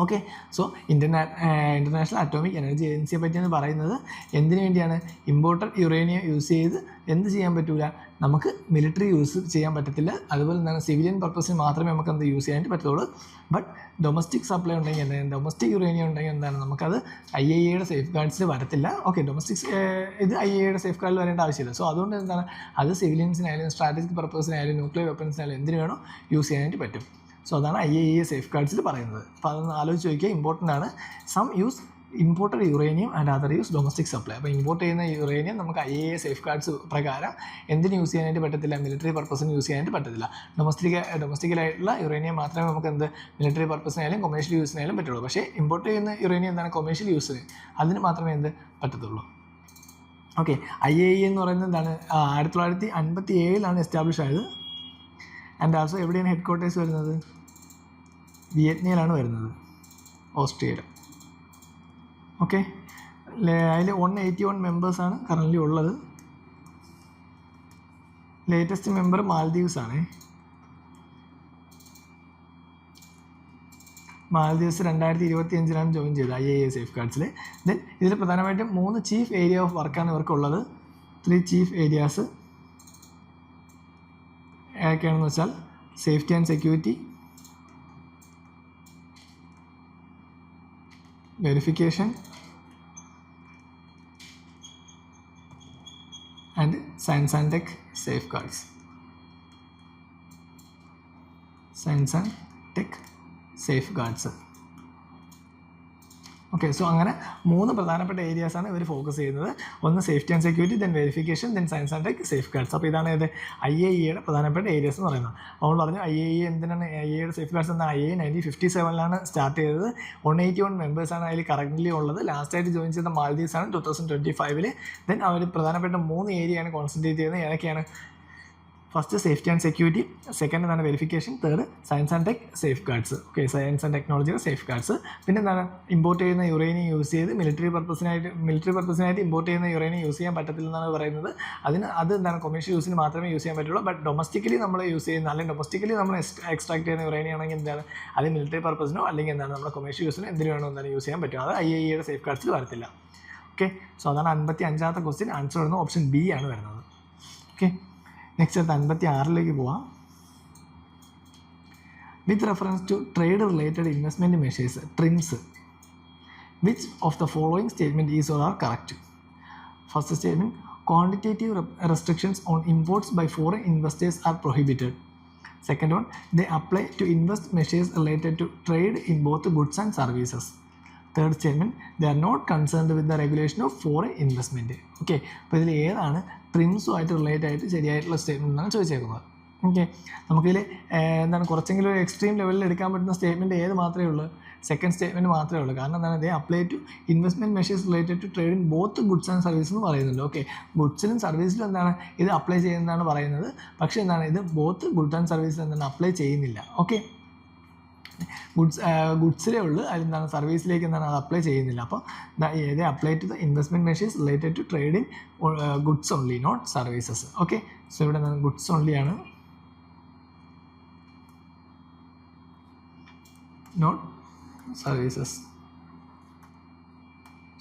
Okay, so international atomic energy ഏജൻസിയെ പറ്റിയാണ് പറയുന്നത്. എന്തിനു വേണ്ടിയാണ്? ഇമ്പോർട്ടഡ് യുറേനിയം യൂസ് ചെയ്ത് എന്ത് ചെയ്യാൻ പറ്റില്ല? നമുക്ക് മിലിറ്ററി യൂസ് ചെയ്യാൻ പറ്റത്തില്ല. അതുപോലെ എന്താണ് സിവിലിയൻ പർപ്പസിന് മാത്രമേ നമുക്ക് എന്ത് യൂസ് ചെയ്യാനായിട്ട് പറ്റുള്ളൂ. ബട്ട് ഡൊമസ്റ്റിക് സപ്ലൈ ഉണ്ടെങ്കിൽ എന്താണ് ഡൊമസ്റ്റിക് യുറേനിയം ഉണ്ടെങ്കിൽ എന്താണ് നമുക്കത് IAEAയുടെ സേഫ് ഗാർഡ്സിൽ വരത്തില്ല. ഓക്കെ, ഡൊമസ്റ്റിക് ഇത് IAEAയുടെ സേഫ് ഗാർഡിൽ വരേണ്ട ആവശ്യമില്ല. സോ അതുകൊണ്ട് എന്താണ് അത് സിവിലിയൻസിനായാലും സ്ട്രാറ്റജിക് പർപ്പസിനായാലും ന്യൂക്ലിയർ വെപ്പൺസിനായാലും എന്തിനു വേണോ യൂസ് ചെയ്യാനായിട്ട് പറ്റും. സോ അതാണ് IAEA സേഫ് ഗാർഡ്സിൽ പറയുന്നത്. അപ്പോൾ അതൊന്ന് ആലോചിച്ച് ചോദിക്കുക, ഇമ്പോർട്ടൻ്റ് ആണ്. Some use imported uranium and other use domestic supply. അപ്പോൾ ഇമ്പോർട്ട് ചെയ്യുന്ന യുറേനിയം നമുക്ക് IAEA സേഫ് ഗാർഡ്സ് പ്രകാരം എന്തിന് യൂസ് ചെയ്യാനായിട്ട് പറ്റത്തില്ല, മിലിറ്ററി പർപ്പസിന് യൂസ് ചെയ്യാനായിട്ട് പറ്റത്തില്ല. ഡൊമസ്റ്റിക്കലായിട്ടുള്ള യുറേനിയം മാത്രമേ നമുക്ക് എന്ത് മിലിറ്ററി പർപ്പസിനായാലും കൊമേഴ്ഷ്യൽ യൂസിനായാലും പറ്റുള്ളൂ. പക്ഷേ ഇമ്പോർട്ട് ചെയ്യുന്ന യുറേനിയം എന്താണ് കൊമേഴ്ഷ്യൽ യൂസിന്, അതിന് മാത്രമേ എന്ത് പറ്റത്തുള്ളൂ. ഓക്കെ, IAEA എന്ന് പറയുന്നത് എന്താണ് 1957 എസ്റ്റാബ്ലിഷ് ആയത്. ആൻഡ് ആൾസോ എവിടെയാണ് ഹെഡ് ക്വാർട്ടേഴ്സ് വരുന്നത്, വിയറ്റ്നാമിലാണ് വരുന്നത്, ഓസ്ട്രിയയിൽ. ഓക്കെ, അതിൽ 181 മെമ്പേഴ്സാണ് കറൻ്റ്ലി ഉള്ളത്. ലേറ്റസ്റ്റ് മെമ്പർ മാൽദീവ്സ് ആണ്. മാൽദീവ്സ് 2025 ജോയിൻ ചെയ്തത് IAEA സേഫ് ഗാർഡ്സിൽ. ദെൻ ഇതിൽ പ്രധാനമായിട്ടും 3 ചീഫ് ഏരിയ ഓഫ് വർക്കാണ് ഇവർക്കുള്ളത്. 3 ചീഫ് ഏരിയാസ് ഏതൊക്കെയാണെന്ന് വെച്ചാൽ safety and security, verification and science and tech safe guards. Science and tech safeguards. Okay, so അങ്ങനെ 3 പ്രധാനപ്പെട്ട ഏരിയാസാണ് ഇവർ ഫോക്കസ് ചെയ്യുന്നത്. ഒന്ന് safety and security, then verification, then science and tech safe guards. അപ്പോൾ ഇതാണ് ഇത് IAEA പ്രധാനപ്പെട്ട ഏരിയാസ് എന്ന് പറയുന്നത്. നമ്മൾ പറഞ്ഞു IAEA എന്തിനാണ് IAEA സേഫ് ഗാർഡ്സ് എന്നാൽ IAEA 1957 സ്റ്റാർട്ട് ചെയ്തത്. 181 മെമ്പേഴ്സാണ് അതിൽ കറൻ്റ്ലി ഉള്ളത്. ലാസ്റ്റായിട്ട് ജോയിൻ ചെയ്ത മാൽദീവ്സ് ആണ് 2025. ദെൻ അവർ പ്രധാനപ്പെട്ട 3 ഏരിയയാണ് കോൺസെൻട്രേറ്റ് ചെയ്യുന്നത്. ഏതൊക്കെയാണ്? First safety and security, second എന്താണ് verification, third science and tech safeguards. Okay, science and ടെക്നോളജിയുടെ സേഫ് ഗാർഡ്സ്. പിന്നെ എന്താണ് ഇമ്പോർട്ട് ചെയ്യുന്ന യുറേനിയം യൂസ് ചെയ്ത് മിലിറ്ററി പർപ്പസിനായിട്ട് ഇമ്പോർട്ട് ചെയ്യുന്ന യുറേനിയം യൂസ് ചെയ്യാൻ പറ്റത്തില്ലെന്നാണ് പറയുന്നത്. അത് എന്താണ് കൊമേഴ്ഷ്യൽ യൂസിന് മാത്രമേ യൂസ് ചെയ്യാൻ പറ്റുള്ളൂ. ബട്ട് ഡൊമസ്റ്റിക്കലി നമ്മൾ യൂസ് ചെയ്യുന്ന അല്ലെങ്കിൽ ഡൊമസ്റ്റിക്കലി നമ്മൾ എക്സ്ട്രാക്ട് ചെയ്യുന്ന യുറേനിയം ആണെങ്കിൽ എന്താണ് അത് മിലിറ്ററി പർപ്പസിനോ അല്ലെങ്കിൽ എന്താണ് നമ്മുടെ കൊമേഴ്ഷ്യൽ യൂസിനോ എന്തിനു വേണോ എന്താണ് യൂസ് ചെയ്യാൻ പറ്റും. അത് IAEA സേഫ് ഗാർഡ്സിൽ വരത്തില്ല. ഓക്കെ, സോ അതാണ് 55ാമത്തെ ക്വസ്റ്റ്യൻ. ആൻസർ വരുന്നത് ഓപ്ഷൻ ബി ആണ് വരുന്നത്. ഓക്കെ, നെക്സ്റ്റ് 56 പോവാം. With reference to trade related investment measures TRIMS, which of the following statement is or are correct? First statement, quantitative restrictions on imports by foreign investors are prohibited. Second one, they apply to invest measures related to trade in both goods and services. Third statement, they are not concerned with the regulation of foreign investment. Okay, അപ്പോൾ ഇതിൽ ഏതാണ് ട്രിംസുമായിട്ട് relate ആയിട്ട് ശരിയായിട്ടുള്ള statement എന്നാണ് ചോദിച്ചേക്കുന്നത്. Okay, നമുക്കിതിൽ എന്താണ് കുറച്ചെങ്കിലും ഒരു എക്സ്ട്രീം ലെവലിൽ എടുക്കാൻ പറ്റുന്ന സ്റ്റേറ്റ്മെൻറ്റ് ഏത് മാത്രമേ ഉള്ളൂ? സെക്കൻഡ് സ്റ്റേറ്റ്മെൻറ്റ് മാത്രമേ ഉള്ളൂ. കാരണം എന്താണ്, they apply to investment measures related to trade in both goods and service എന്ന് പറയുന്നുണ്ട്. ഓക്കെ, ഗുഡ്സിലും സർവീസിലും എന്താണ് ഇത് അപ്ലൈ ചെയ്യുന്നതാണ് പറയുന്നത്. പക്ഷേ എന്താണ് ഇത് ബോത്ത് ഗുഡ് ആൻഡ് സർവീസിൽ എന്താണ് അപ്ലൈ ചെയ്യുന്നില്ല. ഓക്കെ, ഗുഡ്സിലേ ഉള്ളൂ, അതെന്താണ് സർവീസിലേക്ക് എന്താണ് അത് അപ്ലൈ ചെയ്യുന്നില്ല. അപ്പോൾ ഇത് apply to the investment measures related to trade in goods only, not services. Okay, so ഇവിടെ എന്താണ് ഗുഡ്സ് ഓൺലിയാണ്, നോട്ട് സർവീസസ്.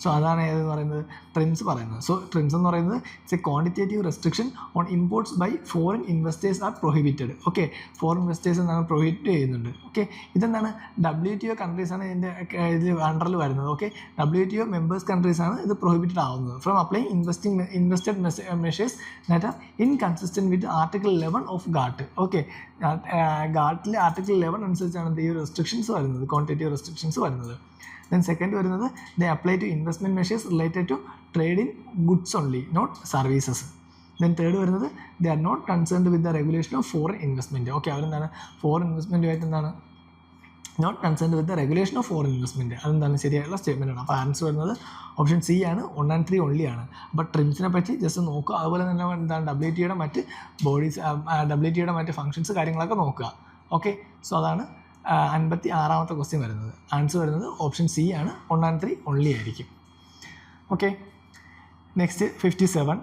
സോ അതാണ് ഏതെന്ന് പറയുന്നത് ട്രിംസ് പറയുന്നത്. സോ ട്രിംസ് എന്ന് പറയുന്നത് it's a quantitative restriction on imports by foreign investors are prohibited. Okay, foreign investors എന്താണ് പ്രൊഹിബിറ്റ് ചെയ്യുന്നുണ്ട്. ഓക്കെ, ഇതെന്താണ് WTO കൺട്രീസാണ് ഇതിൻ്റെ ഇതിൽ അണ്ടറിൽ വരുന്നത്. ഓക്കെ, WTO മെമ്പേഴ്സ് കൺട്രീസാണ് ഇത് പ്രൊഹിബിറ്റഡ് ആവുന്നത് from applying invested measures that are inconsistent with article 11 of GATT. Okay, GATTിലെ ആർട്ടിക്കിൾ 11 അനുസരിച്ചാണ് ഈ റെസ്ട്രിക്ഷൻസ് വരുന്നത്, ക്വാണ്ടിറ്റേറ്റീവ് റെസ്ട്രിക്ഷൻസ് വരുന്നത്. Then second വരുന്നത് they apply to investment measures related to trade in goods only, not services. Then third വരുന്നത് they are not concerned with the regulation of foreign investment. Okay, അവരെന്താണ് foreign ഇൻവെസ്റ്റ്മെൻറ്റുമായിട്ട് എന്താണ് not concerned with the regulation of foreign investment. അതെന്താണ് ശരിയായിട്ടുള്ള statement ആണ്. അപ്പോൾ answer വരുന്നത് option C ആണ്, 1 and 3 ഓൺലി ആണ്. അപ്പോൾ ട്രിംസിനെ പറ്റി ജസ്റ്റ് നോക്കുക. അതുപോലെ തന്നെ എന്താണ് WTOയുടെ മറ്റ് ബോഡീസ്, WTOയുടെ മറ്റ് ഫംഗ്ഷൻസ് കാര്യങ്ങളൊക്കെ നോക്കുക. ഓക്കെ, സോ അതാണ് 56ാമത്തെ ക്വസ്റ്റ്യൻ വരുന്നത്. ആൻസർ വരുന്നത് ഓപ്ഷൻ സി ആണ്, 1 and 3 ഓൺലി ആയിരിക്കും. Okay, next 57.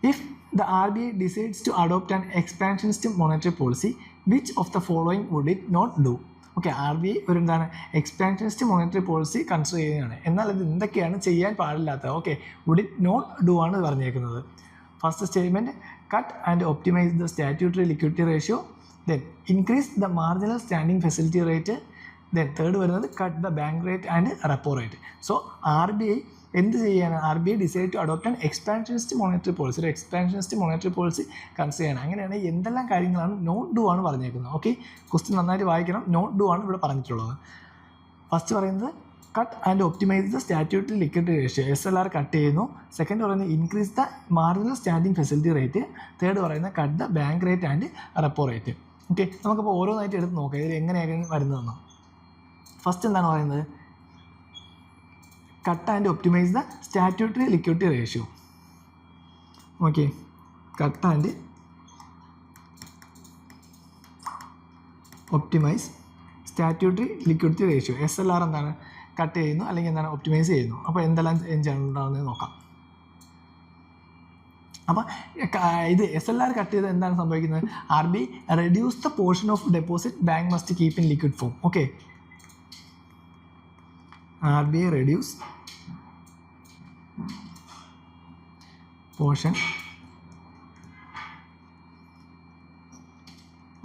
If the RBI decides to adopt an expansionist monetary policy, which of the following would it not do? Okay, RBI ഒരു എന്താണ് expansionist monetary policy consider ചെയ്യുകയാണ്. എന്നാൽ ഇത് എന്തൊക്കെയാണ് ചെയ്യാൻ പാടില്ലാത്തത്? Okay, would it not do ആണ് പറഞ്ഞേക്കുന്നത്. First statement, cut and optimise the statutory liquidity ratio. Then increase the marginal standing facility rate. Then third വരുന്നത് cut the bank rate and repo rate. So RBI എന്ത് ചെയ്യാണ്? RBI decide to adopt an expansionist monetary policy. ഒരു expansionist monetary policy consider ചെയ്യണം. അങ്ങനെയാണെങ്കിൽ എന്തെല്ലാം കാര്യങ്ങളാണ് not do ആണ് പറഞ്ഞേക്കുന്നത്. ഓക്കെ, ക്വസ്റ്റ്യൻ നന്നായിട്ട് വായിക്കണം. നോട്ട് ഡു ആണ് ഇവിടെ പറഞ്ഞിട്ടുള്ളത്. ഫസ്റ്റ് പറയുന്നത് cut and optimise the statutory liquidity ratio, SLR cut ചെയ്യുന്നു. സെക്കൻഡ് പറയുന്നത് increase the marginal standing facility rate. Third പറയുന്നത് cut the bank rate and repo rate. Okay, നമുക്കിപ്പോൾ ഓരോന്നായിട്ട് എടുത്ത് നോക്കാം ഇതിൽ എങ്ങനെയാണ് വരുന്നതെന്ന്. ഫസ്റ്റ് എന്താണ് പറയുന്നത്? Cut and optimise the statutory liquidity ratio. Okay, cut and optimise statutory liquidity ratio. SLR എന്താണ്? കട്ട് ചെയ്യുന്നു, അല്ലെങ്കിൽ എന്താണ്? ഒപ്റ്റിമൈസ് ചെയ്യുന്നു. അപ്പോൾ എന്തെല്ലാം ഉണ്ടാകുന്നത് നോക്കാം. അപ്പോൾ ഇത് SLR കട്ട് ചെയ്ത് എന്താണ് സംഭവിക്കുന്നത്? RBI reduce the portion of deposit bank must keep in liquid form. Okay, RBI reduce portion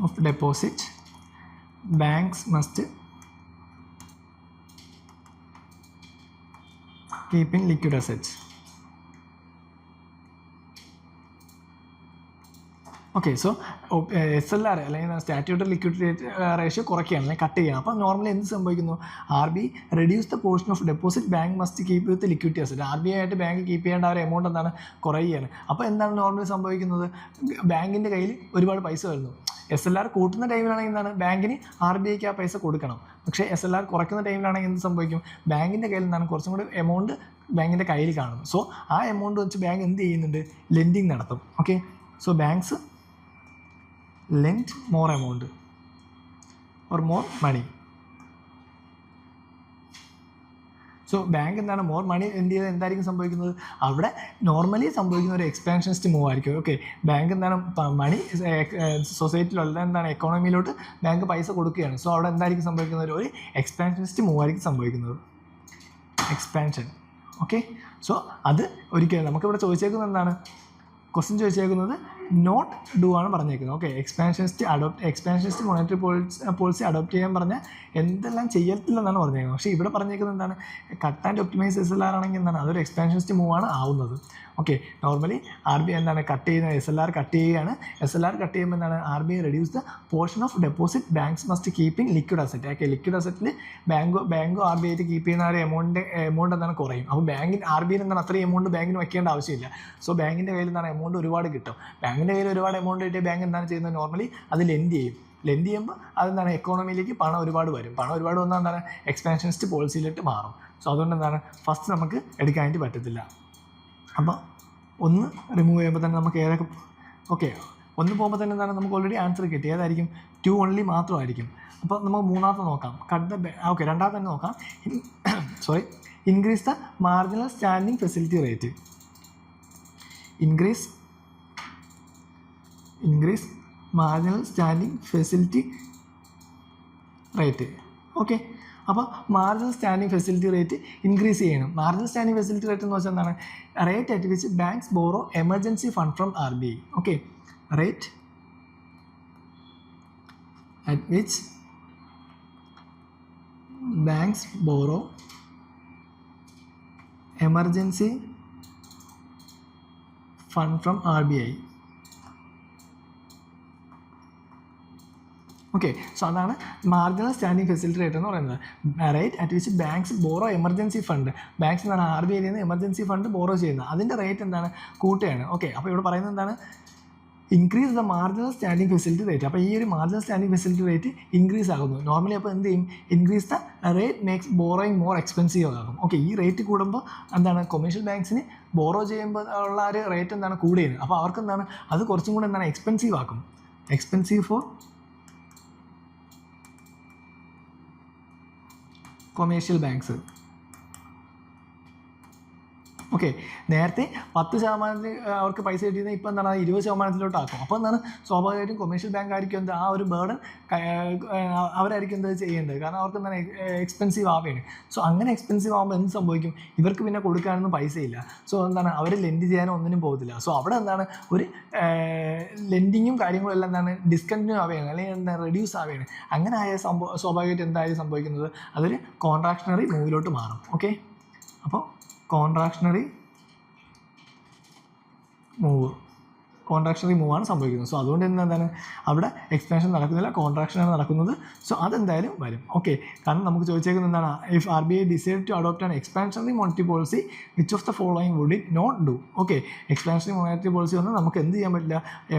of deposit banks must keep in liquid assets. Okay, so SLR അല്ലെങ്കിൽ സ്റ്റാറ്റ്യൂട്ടറി ലിക്വിഡിറ്റി റേഷ്യോ കുറയ്ക്കുകയാണ്, അല്ലെങ്കിൽ cut ചെയ്യണം. അപ്പോൾ normally എന്ത് സംഭവിക്കുന്നു? RBI reduce the portion of deposit bank must keep with liquidity asset. RBI ആയിട്ട് bank keep ചെയ്യേണ്ട ആ ഒരു എമൗണ്ട് എന്താണ്? കുറയുകയാണ്. അപ്പോൾ എന്താണ് നോർമലി സംഭവിക്കുന്നത്? ബാങ്കിൻ്റെ കയ്യിൽ ഒരുപാട് പൈസ വരുന്നു. SLR കൂട്ടുന്ന ടൈമിലാണെങ്കിൽ എന്താണ്? ബാങ്കിന് RBIക്ക് ആ പൈസ കൊടുക്കണം. പക്ഷേ SLR കുറയ്ക്കുന്ന ടൈമിലാണെങ്കിൽ എന്ത് സംഭവിക്കും? ബാങ്കിൻ്റെ കയ്യിൽ നിന്നാണ് കുറച്ചും കൂടി എമൗണ്ട് ബാങ്കിൻ്റെ കയ്യിൽ കാണും. സോ ആ എമൗണ്ട് വെച്ച് ബാങ്ക് എന്ത് ചെയ്യുന്നുണ്ട്? ലെൻഡിങ് നടത്തും. Okay, so banks lend more amount or more money. So bank എന്താണ്? മോർ മണി ലെൻഡ് ചെയ്ത് എന്തായിരിക്കും സംഭവിക്കുന്നത്? അവിടെ നോർമലി സംഭവിക്കുന്ന ഒരു എക്സ്പാൻഷനിസ്റ്റ് മൂവ് ആയിരിക്കും. ഓക്കെ, ബാങ്ക് എന്താണ്? മണി സൊസൈറ്റിയിലുള്ള എന്താണ്? എക്കോണമിയിലോട്ട് ബാങ്ക് പൈസ കൊടുക്കുകയാണ്. സോ അവിടെ എന്തായിരിക്കും സംഭവിക്കുന്നത്? ഒരു എക്സ്പാൻഷനിസ്റ്റ് മൂവ് ആയിരിക്കും സംഭവിക്കുന്നത്. എക്സ്പാൻഷൻ. ഓക്കെ, സോ അത് ഒരിക്കലും നമുക്കിവിടെ ചോദിച്ചേക്കുന്നത് എന്താണ്? ക്വസ്റ്റ്യൻ ചോദിച്ചേക്കുന്നത് നോട്ട് ഡു ആണ് പറഞ്ഞേക്കുന്നത്. Okay, expansionist monetary policy adopt ചെയ്യാൻ പറഞ്ഞാൽ എന്തെല്ലാം ചെയ്യത്തില്ലെന്നാണ് പറഞ്ഞേക്കുന്നത്. പക്ഷേ ഇവിടെ പറഞ്ഞേക്കുന്നത് എന്താണ്? കട്ട് ആൻഡ് ഒപ്റ്റിമൈസ് SLR ആണെങ്കിൽ എന്താണ്? അതൊരു എക്സ്പാൻഷനിസ്റ്റ് മൂവ് ആണ് ആവുന്നത്. ഓക്കെ, നോർമലി RBI എന്താണ്? കട്ട് ചെയ്യുന്നത്? SLR കട്ട് ചെയ്യുകയാണ്. SLR കട്ട് ചെയ്യുമ്പോൾ എന്താണ്? RBI reduce the portion of deposit banks must keep in liquid asset. Okay, liquid അസറ്റിൽ ബാങ്കോ RBI ആയിട്ട് കീപ്പ് ചെയ്യുന്ന ആ ഒരു എമൗണ്ട് എന്താണ്? കുറയും. അപ്പോൾ RBI എന്താണ്? അത്രയും എമൗണ്ട് ബാങ്കിന് വയ്ക്കേണ്ട ആവശ്യമില്ല. സോ ബാങ്കിൻ്റെ കയ്യിൽ എന്താണ്? എമൗണ്ട് ഒരുപാട് കിട്ടും. ബാങ്കിൻ്റെ കയ്യിൽ ഒരുപാട് എമൗണ്ട് കിട്ടിയ ബാങ്ക് എന്താണ് ചെയ്യുന്നത്? നോർമലി അത് ലെൻഡ് ചെയ്യും. ലെൻഡ് ചെയ്യുമ്പോൾ അതെന്താണ്? എക്കോണമിയിലേക്ക് പണം ഒരുപാട് വരും. പണം ഒരുപാട് വന്നാൽ എന്താണ്? എക്സ്പാൻഷനിസ്റ്റ് പോളിസിയിലോട്ട് മാറും. സോ അതുകൊണ്ട് എന്താണ്? ഫസ്റ്റ് നമുക്ക് എടുക്കാനായിട്ട് പറ്റത്തില്ല. അപ്പോൾ ഒന്ന് റിമൂവ് ചെയ്യുമ്പോൾ തന്നെ നമുക്ക് ഏതൊക്കെ? ഓക്കെ, ഒന്ന് പോകുമ്പോൾ തന്നെ എന്താണ്? നമുക്ക് ഓൾറെഡി ആൻസർ കിട്ടി. ഏതായിരിക്കും? 2 ഓൺലി മാത്രമായിരിക്കും. അപ്പോൾ നമുക്ക് മൂന്നാമത്തെ നോക്കാം. ഓക്കെ, രണ്ടാമത്തെ തന്നെ നോക്കാം. Sorry, increase the marginal standing facility rate. Increase marginal standing facility rate. Okay, അപ്പോൾ marginal standing facility rate increase ചെയ്യണം. മാർജിനൽ സ്റ്റാൻഡിംഗ് ഫെസിലിറ്റി റേറ്റ് എന്ന് വെച്ചാൽ എന്താണ്? Rate at which banks borrow emergency fund from RBI. Okay, rate at which banks borrow emergency fund from RBI. Okay, so അതാണ് marginal standing facility rate എന്ന് പറയുന്നത്. Rate at which banks borrow emergency fund. Banks എന്താണ്? RBIയിൽ നിന്ന് emergency fund borrow ചെയ്യുന്നത്. അതിൻ്റെ rate എന്താണ്? കൂട്ടുകയാണ്. ഓക്കെ, അപ്പോൾ ഇവിടെ പറയുന്നത് എന്താണ്? Increase the marginal standing facility rate. അപ്പോൾ ഈ ഒരു marginal standing facility rate increase ആകുന്നു. നോർമലി അപ്പോൾ എന്ത് ചെയ്യും? Increase the rate makes borrowing more expensive ആകും. ഓക്കെ, ഈ റേറ്റ് കൂടുമ്പോൾ എന്താണ്? കൊമേഴ്ഷ്യൽ ബാങ്ക്സിന് ബോറോ ചെയ്യുമ്പോൾ ഉള്ള ഒരു റേറ്റ് എന്താണ്? കൂടുകയാണ്. അപ്പോൾ അവർക്ക് എന്താണ്? അത് കുറച്ചും കൂടെ എന്താണ്? എക്സ്പെൻസീവ് ആക്കും. Expensive four commercial banks. Okay, നേരത്തെ 10% അവർക്ക് പൈസ കിട്ടിയിരുന്നത് ഇപ്പോൾ എന്താണ്? 20% ആക്കും. അപ്പോൾ എന്താണ്? സ്വാഭാവികമായിട്ടും കൊമേഴ്ഷ്യൽ ബാങ്ക് ആയിരിക്കും എന്താ? ആ ഒരു ബേർഡൻ അവരായിരിക്കും എന്താ ചെയ്യേണ്ടത്? കാരണം അവർക്ക് എന്താണ്? എക്സ്പെൻസീവ് ആവുകയാണ്. സോ അങ്ങനെ എക്സ്പെൻസീവ് ആകുമ്പോൾ എന്ത് സംഭവിക്കും? ഇവർക്ക് പിന്നെ കൊടുക്കാനൊന്നും പൈസയില്ല. സോ എന്താണ്? അവർ ലെൻഡ് ചെയ്യാനോ ഒന്നിനും പോകത്തില്ല. സോ അവിടെ എന്താണ്? ഒരു ലെൻഡിങ്ങും കാര്യങ്ങളും എല്ലാം എന്താണ്? ഡിസ്കണ്ടിന്യൂ ആവുകയാണ്, അല്ലെങ്കിൽ എന്താണ്? റെഡ്യൂസ് ആവുകയാണ്. അങ്ങനെ ആയ സ്വാഭാവികമായിട്ട് എന്തായാലും സംഭവിക്കുന്നത്? അതൊരു കോൺട്രാക്ഷണറി മൂവിലോട്ട് മാറും. ഓക്കെ, അപ്പോൾ കോൺട്രാക്ഷണറി മൂവ്. കോൺട്രാക്ഷണറി മൂവ് ആണ് സംഭവിക്കുന്നത്. സോ അതുകൊണ്ട് തന്നെ എന്താണ് അവിടെ എക്സ്പാൻഷൻ നടക്കുന്നില്ല, കോൺട്രാക്ഷനാണ് നടക്കുന്നത്. സോ അതെന്തായാലും വരും. ഓക്കെ, കാരണം നമുക്ക് ചോദിച്ചേക്കുന്നത് എന്താണ്, if RBI decide to adopt an expansionary monetary policy which of the following would it not do. Okay, expansionary monetary policy വന്നാൽ നമുക്ക് എന്ത് ചെയ്യാൻ പറ്റില്ല,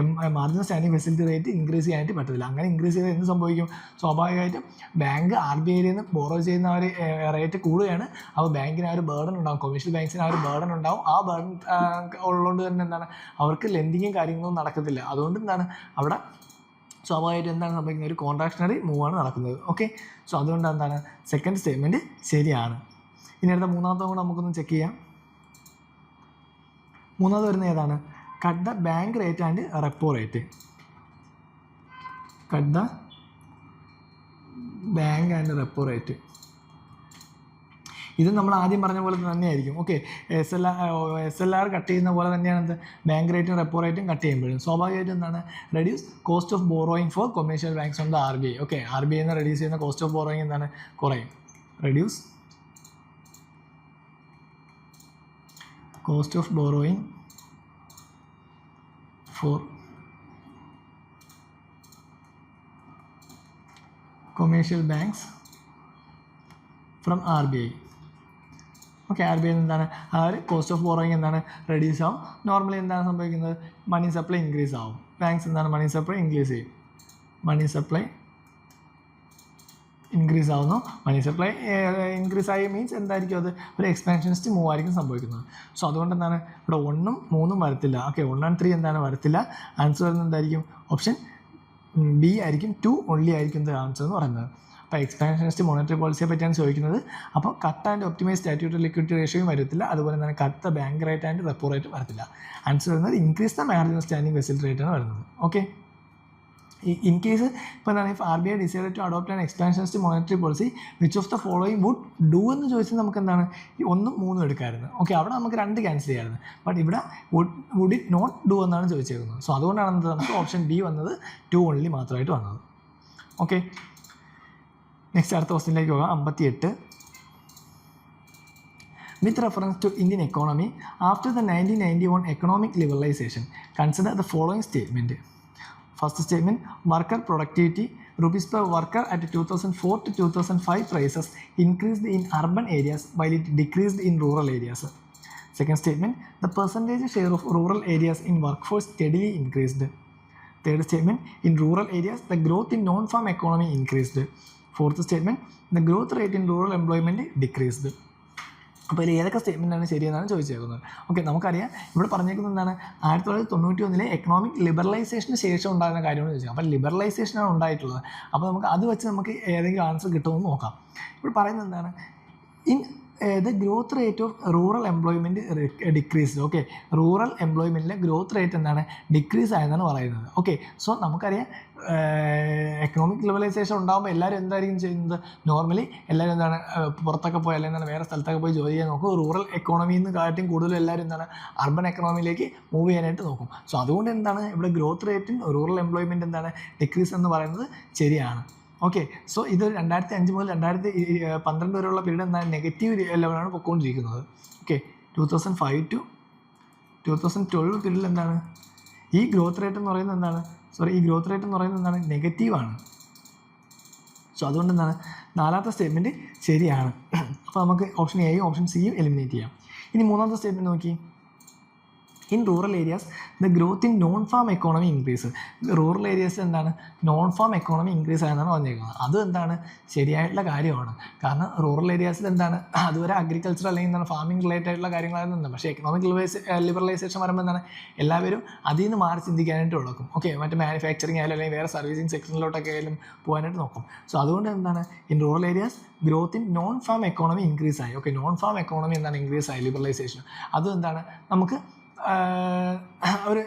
marginal standing facility rate increase ചെയ്യാനായിട്ട് പറ്റത്തില്ല. അങ്ങനെ ഇൻക്രീസ് ചെയ്താൽ എന്ത് സംഭവിക്കും, സ്വാഭാവികമായിട്ടും ബാങ്ക് RBIയിൽ നിന്ന് ബോറോ ചെയ്യുന്ന ഒരു റേറ്റ് കൂടുകയാണ്. അപ്പോൾ ബാങ്കിന് ആ ഒരു ബേർഡൻ ഉണ്ടാകും, കൊമേഴ്ഷ്യൽ ബാങ്ക്സിന് ആ ഒരു ബേർഡൻ ഉണ്ടാവും. ആ ബേർഡൻ ഉള്ളതുകൊണ്ട് തന്നെ എന്താണ് അവർക്ക് ലെൻഡിങ്ങും കാര്യങ്ങളൊന്നും നടക്കത്തില്ല. അതുകൊണ്ട് എന്താണ് അവിടെ സ്വാഭാവികമായിട്ടും എന്താണ് സംഭവിക്കുന്നത്, ഒരു കോൺട്രാക്ഷണറി മൂവാണ് നടക്കുന്നത്. ഓക്കെ, സോ അതുകൊണ്ട് എന്താണ് സെക്കൻഡ് സ്റ്റേറ്റ്മെൻറ്റ് ശരിയാണ്. ഇനി അടുത്ത മൂന്നാമത്തെ കൂടെ നമുക്കൊന്ന് ചെക്ക് ചെയ്യാം. മൂന്നാമത് വരുന്നത് ഏതാണ്, cut the bank rate and repo rate. Cut the bank and repo rate. ഇത് നമ്മൾ ആദ്യം പറഞ്ഞ പോലെ തന്നെയായിരിക്കും. ഓക്കെ, SLR കട്ട് ചെയ്യുന്ന പോലെ തന്നെയാണ് എന്ത്, ബാങ്ക് റേറ്റും റെപ്പോ റേറ്റും കട്ട് ചെയ്യുമ്പോഴും സ്വാഭാവികമായിട്ടും എന്താണ് reduce cost of borrowing four commercial banks on the RBI. Okay, RBI നിന്ന് റെഡ്യൂസ് ചെയ്യുന്ന കോസ്റ്റ് ഓഫ് ബോറോയിങ് എന്താണ് കുറയും. Reduce cost of borrowing four commercial banks from RBI. Okay, RBI എന്താണ് ആ ഒരു കോസ്റ്റ് ഓഫ് ബോറോയിങ് എന്താണ് റെഡ്യൂസ് ആവും. Normally എന്താണ് സംഭവിക്കുന്നത്, മണി സപ്ലൈ ഇൻക്രീസ് ആവും. ബാങ്ക്സ് എന്താണ് മണി സപ്ലൈ ഇൻക്രീസ് ചെയ്യും. മണി സപ്ലൈ ഇൻക്രീസ് ആവുന്നു. മണി സപ്ലൈ ഇൻക്രീസ് ആയി മീൻസ് എന്തായിരിക്കും, അത് ഒരു എക്സ്പാൻഷനിസ്റ്റ് മൂവ് ആയിരിക്കും സംഭവിക്കുന്നത്. സോ അതുകൊണ്ട് എന്താണ് ഇവിടെ 1ഉം 3ഉം വരത്തില്ല. ഓക്കെ, 1 and 3 എന്താണ് വരത്തില്ല. ആൻസർ വരുന്നത് എന്തായിരിക്കും, ഓപ്ഷൻ B ആയിരിക്കും. 2 only ആയിരിക്കും ആൻസർ എന്ന് പറയുന്നത്. അപ്പോൾ എക്സ്പാൻഷനിസ്റ്റ് മോണിറ്ററി പോളിസിയെ പറ്റിയാണ് ചോദിക്കുന്നത്. അപ്പോൾ cut and optimise statutory liquidity റേഷ്യോയും വരത്തില്ല. അതുപോലെ തന്നെ cut the bank rate and repo rate വരത്തില്ല. ആൻസർ വരുന്നത് increase the marginal standing facility rate ആണ് വരുന്നത്. ഓക്കെ, ഇൻ കേസ് ഇപ്പോൾ എന്താണ്, if RBI decide to adopt an expansionist monetary policy which of the following would do എന്ന് ചോദിച്ചാൽ നമുക്ക് എന്താണ് ഈ 1ഉം 3ഉം എടുക്കാമായിരുന്നു. ഓക്കെ, അവിടെ നമുക്ക് 2 ക്യാൻസൽ ചെയ്യാമായിരുന്നു. ബട്ട് ഇവിടെ വുഡ് ഇറ്റ് നോട്ട് ഡു എന്നാണ് ചോദിച്ചേക്കുന്നത്. സോ അതുകൊണ്ടാണ് നമുക്ക് ഓപ്ഷൻ B വന്നത്, 2 only മാത്രമായിട്ട് വന്നത്. ഓക്കെ, നെക്സ്റ്റ് അടുത്ത ക്വസ്റ്റ്യനിലേക്ക് പോകാം. 58. With reference to Indian economy, after the 1991 economic liberalization, consider the following statement. First statement, worker productivity rupees per worker at 2004 to 2005 prices increased in urban areas while it decreased in rural areas. Second statement, the percentage share of rural areas in workforce steadily increased. Third statement, in rural areas, the growth in non-farm economy increased. Fourth statement, the growth rate in rural employment decreased. അപ്പോൾ ഇതിൽ ഏതൊക്കെ സ്റ്റേറ്റ്മെൻറ്റാണ് ശരിയെന്നാണ് ചോദിച്ചേക്കുന്നത്. Okay, നമുക്കറിയാം ഇവിടെ പറഞ്ഞേക്കുന്നത് എന്താണ്, 1991 economic ലിബറലൈസേഷന് ശേഷം ഉണ്ടാകുന്ന കാര്യമാണ് ചോദിച്ചത്. അപ്പോൾ ലിബറലൈസേഷനാണ് ഉണ്ടായിട്ടുള്ളത്. അപ്പോൾ നമുക്ക് അത് വെച്ച് നമുക്ക് ഏതെങ്കിലും ആൻസർ കിട്ടുമെന്ന് നോക്കാം. ഇവിടെ പറയുന്നത് എന്താണ്, in the growth rate of rural employment decreased. Okay, rural എംപ്ലോയ്മെൻറ്റിലെ ഗ്രോത്ത് റേറ്റ് എന്താണ് ഡിക്രീസ് ആയെന്നാണ് പറയുന്നത്. ഓക്കെ, സോ നമുക്കറിയാം എക്കണോമിക് ലിബറലൈസേഷൻ ഉണ്ടാകുമ്പോൾ എല്ലാവരും എന്തായിരിക്കും ചെയ്യുന്നത്, നോർമലി എല്ലാവരും എന്താണ് പുറത്തൊക്കെ പോയി അല്ലെങ്കിൽ എന്താണ് വേറെ സ്ഥലത്തൊക്കെ പോയി ജോലി ചെയ്യാൻ നോക്കും. റൂറൽ എക്കോണമിയിൽ നിന്ന് കാട്ടിയും കൂടുതലും എല്ലാവരും എന്താണ് അർബൻ എക്കണോമിയിലേക്ക് മൂവ് ചെയ്യാനായിട്ട് നോക്കും. സോ അതുകൊണ്ട് എന്താണ് ഇവിടെ ഗ്രോത്ത് റേറ്റും റൂറൽ എംപ്ലോയ്മെൻറ്റ് എന്താണ് ഡിക്രീസ് എന്ന് പറയുന്നത് ശരിയാണ്. ഓക്കെ, സോ ഇത് 2005 മുതൽ 2012 വരെയുള്ള പീരീഡ് എന്താണ് നെഗറ്റീവ് ലെവലാണ് പൊയ്ക്കൊണ്ടിരിക്കുന്നത്. ഓക്കെ, 2005 to 2012 പീരീഡിൽ എന്താണ് ഈ ഗ്രോത്ത് റേറ്റ് എന്ന് പറയുന്നത് എന്താണ് നെഗറ്റീവാണ്. സോ അതുകൊണ്ട് എന്താണ് നാലാമത്തെ സ്റ്റേറ്റ്മെൻറ്റ് ശരിയാണ്. അപ്പോൾ നമുക്ക് ഓപ്ഷൻ എയും ഓപ്ഷൻ സിയും എലിമിനേറ്റ് ചെയ്യാം. ഇനി മൂന്നാമത്തെ സ്റ്റേറ്റ്മെൻറ്റ് നോക്കി, in rural areas the growth in non farm economy increase. Rural ഏരിയാസിൽ എന്താണ് നോൺ ഫാം എക്കോണമി ഇൻക്രീസ് ആയെന്നാണ് പറഞ്ഞിരിക്കുന്നത്. അത് എന്താണ് ശരിയായിട്ടുള്ള കാര്യമാണ്. കാരണം റൂറൽ ഏരിയാസിൽ എന്താണ് അതുവരെ അഗ്രികൾച്ചർ അല്ലെങ്കിൽ എന്താണ് ഫാമിംഗ് റിലേറ്റഡ് ആയിട്ടുള്ള കാര്യങ്ങളായിരുന്നു. പക്ഷേ എക്കണോമിക് ലിബറലൈസേഷൻ വരുമ്പോൾ എന്താണ് എല്ലാവരും അതിൽ നിന്ന് മാറി ചിന്തിക്കാനായിട്ട് തുടക്കും. ഓക്കെ, മറ്റേ മാനുഫാക്ചറിങ് ആയാലും അല്ലെങ്കിൽ വേറെ സർവീസിങ് സെക്ടറിലോട്ടൊക്കെ ആയാലും പോകാനായിട്ട് നോക്കും. സോ അതുകൊണ്ട് എന്താണ് in rural areas growth in non farm economy increase ആയി. ഓക്കെ, നോൺ ഫാം എക്കോണമി എന്താണ് ഇൻക്രീസ് ആയി ലിബറലൈസേഷൻ. അതും എന്താണ് നമുക്ക് ഒരു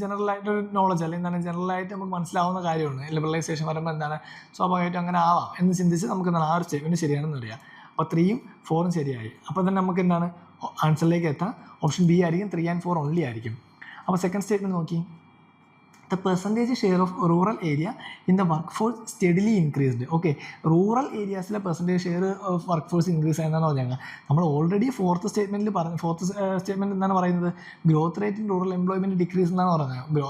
ജനറലായിട്ടൊരു നോളജ് അല്ലെങ്കിൽ എന്താണ് ജനറലായിട്ട് നമുക്ക് മനസ്സിലാവുന്ന കാര്യമാണ്. ലിബറലൈസേഷൻ വരുമ്പോൾ എന്താണ് സ്വാഭാവികമായിട്ടും അങ്ങനെ ആവാം എന്ന് ചിന്തിച്ച് നമുക്ക് എന്താണ് ആ ഒരു സ്റ്റേറ്റ്മെൻറ്റ് ശരിയാണെന്ന് അറിയാം. അപ്പോൾ 3ഉം 4ഉം ശരിയായി. അപ്പോൾ തന്നെ നമുക്ക് എന്താണ് ആൻസറിലേക്ക് എത്താം. ഓപ്ഷൻ B ആയിരിക്കും. 3 and 4 only ആയിരിക്കും. അപ്പോൾ സെക്കൻഡ് സ്റ്റേറ്റ്മെൻറ്റ് നോക്കി, the percentage share of rural area in the workforce steadily increased. Okay, rural ഏരിയാസിലെ percentage share of workforce increase ആയെന്നാണ് പറഞ്ഞാൽ നമ്മൾ ഓൾറെഡി ഫോർത്ത് സ്റ്റേറ്റ്മെൻറ്റ് എന്താണ് പറയുന്നത്, growth rate in rural employment decrease എന്നാണ് പറയുന്നത്.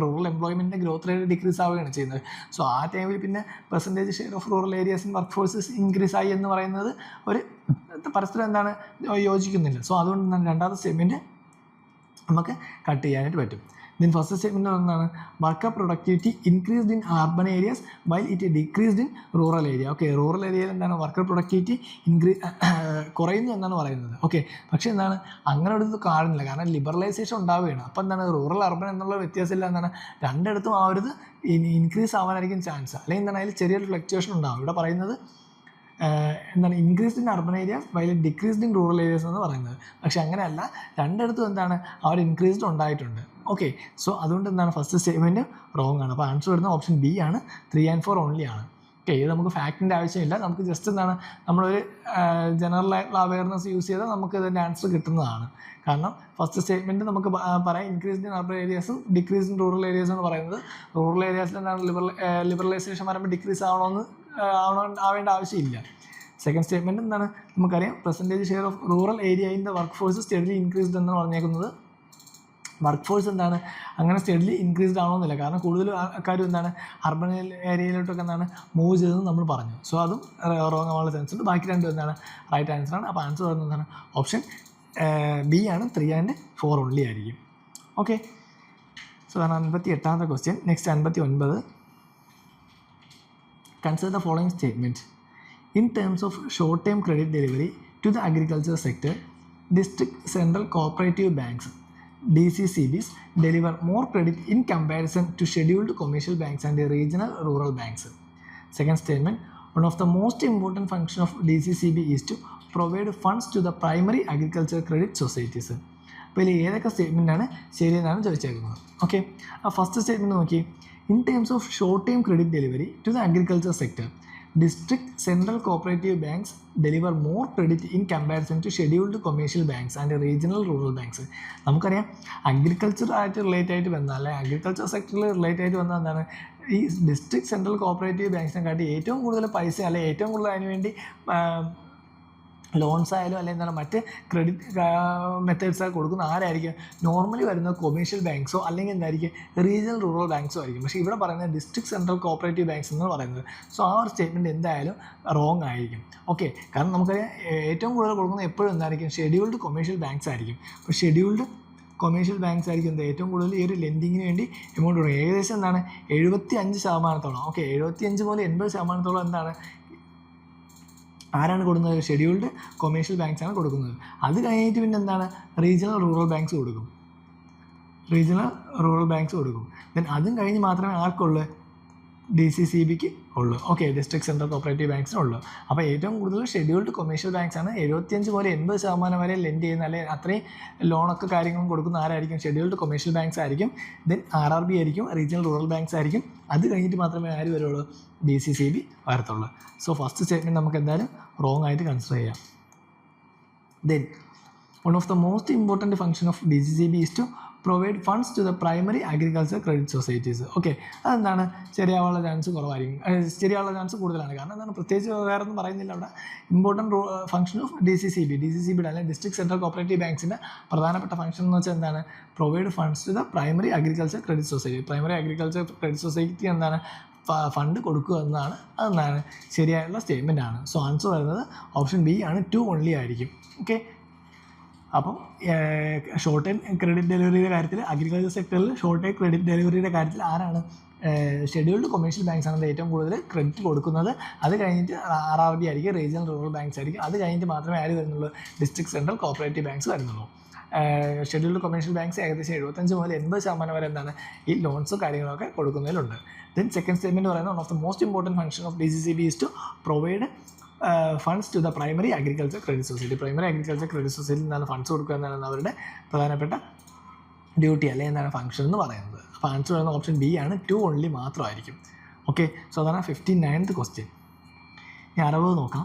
റൂറൽ എംപ്ലോയ്മെൻറ്റിൻ്റെ ഗ്രോത്ത് റേറ്റ് ഡിക്രീസ് ആവുകയാണ് ചെയ്യുന്നത്. സോ ആ ടൈമിൽ പിന്നെ percentage share of rural areas in workforces increase ആയി എന്ന് പറയുന്നത് ഒരു പരസ്പരം എന്താണ് യോജിക്കുന്നില്ല. സോ അതുകൊണ്ട് രണ്ടാമത്തെ സ്റ്റേറ്റ്മെൻറ്റ് നമുക്ക് കട്ട് ചെയ്യാനായിട്ട് പറ്റും. ദെൻ ഫസ്റ്റ് സ്റ്റേറ്റ്മെൻറ്റ് എന്താണ്, worker productivity increased in urban areas while it decreased in rural area. Okay, rural ഏരിയയിൽ എന്താണ് വർക്കർ പ്രൊഡക്ടിവിറ്റി കുറയുന്നു എന്നാണ് പറയുന്നത്. ഓക്കെ, പക്ഷേ എന്താണ് അങ്ങനെ ഒരു ഇത് കാണുന്നില്ല, കാരണം ലിബറലൈസേഷൻ ഉണ്ടാവുകയാണ്. അപ്പോൾ എന്താണ് റൂറൽ അർബൻ എന്നുള്ള വ്യത്യാസമില്ല, എന്താണ് രണ്ടിടത്തും ആ ഒരു ഇൻക്രീസ് ആവാനായിരിക്കും ചാൻസ്, അല്ലെങ്കിൽ എന്താണ് അതിൽ ചെറിയൊരു ഫ്ലക്ച്വേഷൻ ഉണ്ടാവും. ഇവിടെ പറയുന്നത് എന്താണ് increased in urban areas while decreased in rural areas എന്ന് പറയുന്നത്. പക്ഷേ അങ്ങനെയല്ല, രണ്ടിടത്തും എന്താണ് ആ ഒരു ഇൻക്രീസ്ഡ് ഉണ്ടായിട്ടുണ്ട്. ഓക്കെ, സോ അതുകൊണ്ട് എന്താണ് ഫസ്റ്റ് സ്റ്റേറ്റ്മെൻറ്റ് റോങ് ആണ്. അപ്പോൾ ആൻസർ വരുന്ന ഓപ്ഷൻ ബി ആണ്, 3 and 4 ഓൺലി ആണ്. ഓക്കെ, ഇത് നമുക്ക് ഫാക്റ്റിൻ്റെ ആവശ്യമില്ല, നമുക്ക് ജസ്റ്റ് എന്താണ് നമ്മളൊരു ജനറൽ ആയിട്ടുള്ള അവയർനെസ് യൂസ് ചെയ്താൽ നമുക്ക് ഇതിൻ്റെ ആൻസർ കിട്ടുന്നതാണ്. കാരണം ഫസ്റ്റ് സ്റ്റേറ്റ്മെൻറ്റ് നമുക്ക് പറയാം ഇൻക്രീസ്ഡ് ഇൻ അർബൻ ഏരിയാസും ഡിക്രീസ് ഇൻ റൂറൽ ഏരിയാസ് എന്ന് പറയുന്നത്. റൂറൽ ഏരിയാസിൽ എന്താണ് ലിബറലൈസേഷൻ വരുമ്പോൾ ഡിക്രീസ് ആവേണ്ട ആവശ്യമില്ല. സെക്കൻഡ് സ്റ്റേറ്റ്മെൻറ്റ് എന്താണ് നമുക്കറിയാം, percentage share of rural area in the workforce steadily increased എന്ന് പറഞ്ഞേക്കുന്നത്. വർക്ക് ഫോഴ്സ് എന്താണ് അങ്ങനെ സ്റ്റെഡിലി ഇൻക്രീസ്ഡ് ആവണമെന്നില്ല, കാരണം കൂടുതൽ ആൾക്കാരും എന്താണ് അർബൻ ഏരിയയിലോട്ടൊക്കെ എന്താണ് മൂവ് ചെയ്തതെന്ന് നമ്മൾ പറഞ്ഞു. സോ അതും റോങ് ആവാനുള്ള ചാൻസ് ഉണ്ട്. ബാക്കി രണ്ടും എന്താണ് റൈറ്റ് ആൻസറാണ്. അപ്പോൾ ആൻസർ വരുന്നത് എന്താണ് ഓപ്ഷൻ ബി ആണ്, 3 and 4 ഓൺലി ആയിരിക്കും. ഓക്കെ, സോ അതാണ് 58ാമത്തെ question. Next 59. Consider the following statement. In terms of short-term credit delivery to the agriculture sector, district central cooperative banks (DCCBs) deliver more credit in comparison to scheduled commercial banks and regional rural banks. Second statement, one of the most important functions of DCCB is to provide funds to the primary agriculture credit societies. അപ്പോൾ ഇതിൽ ഏതൊക്കെ സ്റ്റേറ്റ്മെൻറ്റാണ് ശരിയെന്നാണ് ചോദിച്ചേക്കുന്നത്. Okay, ആ first statement നോക്കി. In terms of short-term credit delivery to the agriculture sector, district central cooperative banks deliver more credit in comparison to scheduled commercial banks and regional rural banks. നമുക്കറിയാം agriculture ആയിട്ട് relate ആയിട്ട് വന്നാൽ, അല്ലെങ്കിൽ agriculture സെക്ടറിൽ relate ആയിട്ട് വന്നാൽ എന്താണ് ഈ ഡിസ്ട്രിക്ട് സെൻട്രൽ കോപ്പറേറ്റീവ് ബാങ്ക്സിനെ കാട്ടി ഏറ്റവും കൂടുതൽ പൈസ, അല്ലെങ്കിൽ ഏറ്റവും കൂടുതൽ അതിനുവേണ്ടി ലോൺസ് ആയാലും അല്ലെങ്കിൽ എന്താണ് മറ്റ് ക്രെഡിറ്റ് മെത്തേഡ്സൊക്കെ കൊടുക്കുന്ന ആരായിരിക്കും? നോർമലി വരുന്ന കൊമേഴ്ഷ്യൽ ബാങ്ക്സോ അല്ലെങ്കിൽ എന്തായിരിക്കും റീജിയണൽ റൂറൽ ബാങ്ക്സോ ആയിരിക്കും. പക്ഷേ ഇവിടെ പറയുന്നത് ഡിസ്ട്രിക്ട് സെൻട്രൽ കോപ്പറേറ്റീവ് ബാങ്ക്സ് എന്ന് പറയുന്നത്. സോ ആ ഒരു സ്റ്റേറ്റ്മെൻറ്റ് എന്തായാലും റോങ് ആയിരിക്കും. ഓക്കെ, കാരണം നമുക്കറിയാം ഏറ്റവും കൂടുതൽ കൊടുക്കുന്നത് എപ്പോഴും എന്തായിരിക്കും ഷെഡ്യൂൾഡ് കൊമേഴ്ഷ്യൽ ബാങ്ക്സ് ആയിരിക്കും. അപ്പോൾ ഷെഡ്യൂൾഡ് കൊമേഴ്ഷ്യൽ ബാങ്ക്സ് ആയിരിക്കും എന്താ ഏറ്റവും കൂടുതൽ ഈ ഒരു ലെൻഡിങ്ങിന് വേണ്ടി എമൗണ്ട് കൊടുക്കും. ഏകദേശം എന്താണ് 75%. ഓക്കെ, 75 മുതൽ 80% എന്താണ് ആരാണ് കൊടുക്കുന്നത്? ഷെഡ്യൂൾഡ് കൊമേഴ്ഷ്യൽ ബാങ്ക്സാണ് കൊടുക്കുന്നത്. അത് കഴിഞ്ഞിട്ട് പിന്നെ എന്താണ് റീജിയണൽ റൂറൽ ബാങ്ക്സ് കൊടുക്കും. ദെൻ അതും കഴിഞ്ഞ് മാത്രമേ ആർക്കുള്ളൂ? DCCBക്ക് ഉള്ളൂ. ഓക്കെ, ഡിസ്ട്രിക്ട് സെൻട്രൽ കോപ്പറേറ്റീവ് ബാങ്ക്സിനുള്ളൂ. അപ്പോൾ ഏറ്റവും കൂടുതൽ ഷെഡ്യൂൾഡ് കൊമേഴ്ഷ്യൽ ബാങ്ക്സാണ്. 75 മുതൽ 80% വരെ ലെൻഡ് ചെയ്യുന്ന, അല്ലെങ്കിൽ അത്രയും ലോണൊക്കെ കാര്യങ്ങളും കൊടുക്കുന്ന ആരായിരിക്കും? ഷെഡ്യൂൾഡ് കൊമേഴ്ഷ്യൽ ബാങ്ക്സ് ആയിരിക്കും. ദെൻ RRB ആയിരിക്കും, റീജിയണൽ റൂറൽ ബാങ്ക്സ് ആയിരിക്കും. അത് കഴിഞ്ഞിട്ട് മാത്രമേ ആര് വരുള്ളൂ? DCCB വരത്തുള്ളൂ. സോ ഫസ്റ്റ് സ്റ്റേറ്റ്മെൻറ്റ് നമുക്ക് എന്തായാലും റോങ് ആയിട്ട് കൺസിഡർ ചെയ്യാം. Then one of the most important function of DCCB is to provide funds to the primary agriculture credit societies. Okay, അതെന്താണ് ശരിയാവാനുള്ള ചാൻസ് കുറവായിരിക്കും, ശരിയാവാനുള്ള ചാൻസ് കൂടുതലാണ്. കാരണം എന്താണ് പ്രത്യേകിച്ച് വേറെ ഒന്നും പറയുന്നില്ല. അവിടെ ഇമ്പോർട്ടൻറ്റ് ഫംഗ്ഷൻ ഓഫ് DCCBയുടെ അല്ലെങ്കിൽ ഡിസ്ട്രിക്ട് സെൻട്രൽ കോപ്പറേറ്റീവ് ബാങ്ക്സിൻ്റെ പ്രധാനപ്പെട്ട ഫംഗ്ഷൻ എന്ന് വെച്ചാൽ എന്താണ്? Provide funds to the primary agriculture credit society. Primary agriculture credit society എന്താണ് ഫണ്ട് കൊടുക്കുക എന്നതാണ്. അതെന്താണ് ശരിയായുള്ള സ്റ്റേറ്റ്മെൻ്റ് ആണ്. സോ ആൻസർ വരുന്നത് ഓപ്ഷൻ ബി ആണ്, 2 ഓൺലി ആയിരിക്കും. ഓക്കെ, അപ്പം ഷോർട്ട് ടൈം ക്രെഡിറ്റ് ഡെലിവറിയുടെ കാര്യത്തിൽ അഗ്രികൾച്ചർ സെക്ടറിൽ ഷോർട്ട് ടൈം ക്രെഡിറ്റ് ഡെലിവറിയുടെ കാര്യത്തിൽ ആരാണ്? ഷെഡ്യൂൾഡ് കൊമേഴ്ഷ്യൽ ബാങ്ക്സ് ആണ് ഏറ്റവും കൂടുതൽ ക്രെഡിറ്റ് കൊടുക്കുന്നത്. അത് കഴിഞ്ഞിട്ട് RRB ആയിരിക്കും, റീജിയണൽ റൂറൽ ബാങ്ക്സ് ആയിരിക്കും. അത് കഴിഞ്ഞിട്ട് മാത്രമേ ആര് വരുന്നുള്ളൂ? ഡിസ്ട്രിക്ട് സെൻട്രൽ കോപ്പറേറ്റീവ് ബാങ്ക്സ് വരുന്നുള്ളൂ. ഷെഡ്യൂൾഡ് കൊമേഴ്ഷ്യൽ ബാങ്ക്സ് ഏകദേശം 75 മുതൽ 80% വരെ എന്താണ് ഈ ലോൺസും കാര്യങ്ങളൊക്കെ കൊടുക്കുന്നതിലുണ്ട്. ദെൻ സെക്കൻഡ് സ്റ്റേറ്റ്മെൻറ്റ് പറയുന്നത് one of the most important function of DCCB is to provide funds to the primary agriculture credit society. Primary agriculture credit സൊസൈറ്റിയിൽ നിന്നാണ് ഫണ്ട്സ് കൊടുക്കുക എന്നാണ് അവരുടെ പ്രധാനപ്പെട്ട ഡ്യൂട്ടി, അല്ലെങ്കിൽ എന്താണ് ഫംഗ്ഷൻ എന്ന് പറയുന്നത്. അപ്പോൾ ആൻസർ വരുന്ന ഓപ്ഷൻ ബി ആണ്, 2 ഓൺലി മാത്രമായിരിക്കും. ഓക്കെ, സോ അതാണ് 59th ക്വസ്റ്റ്യൻ. ഇനി 60 നോക്കാം.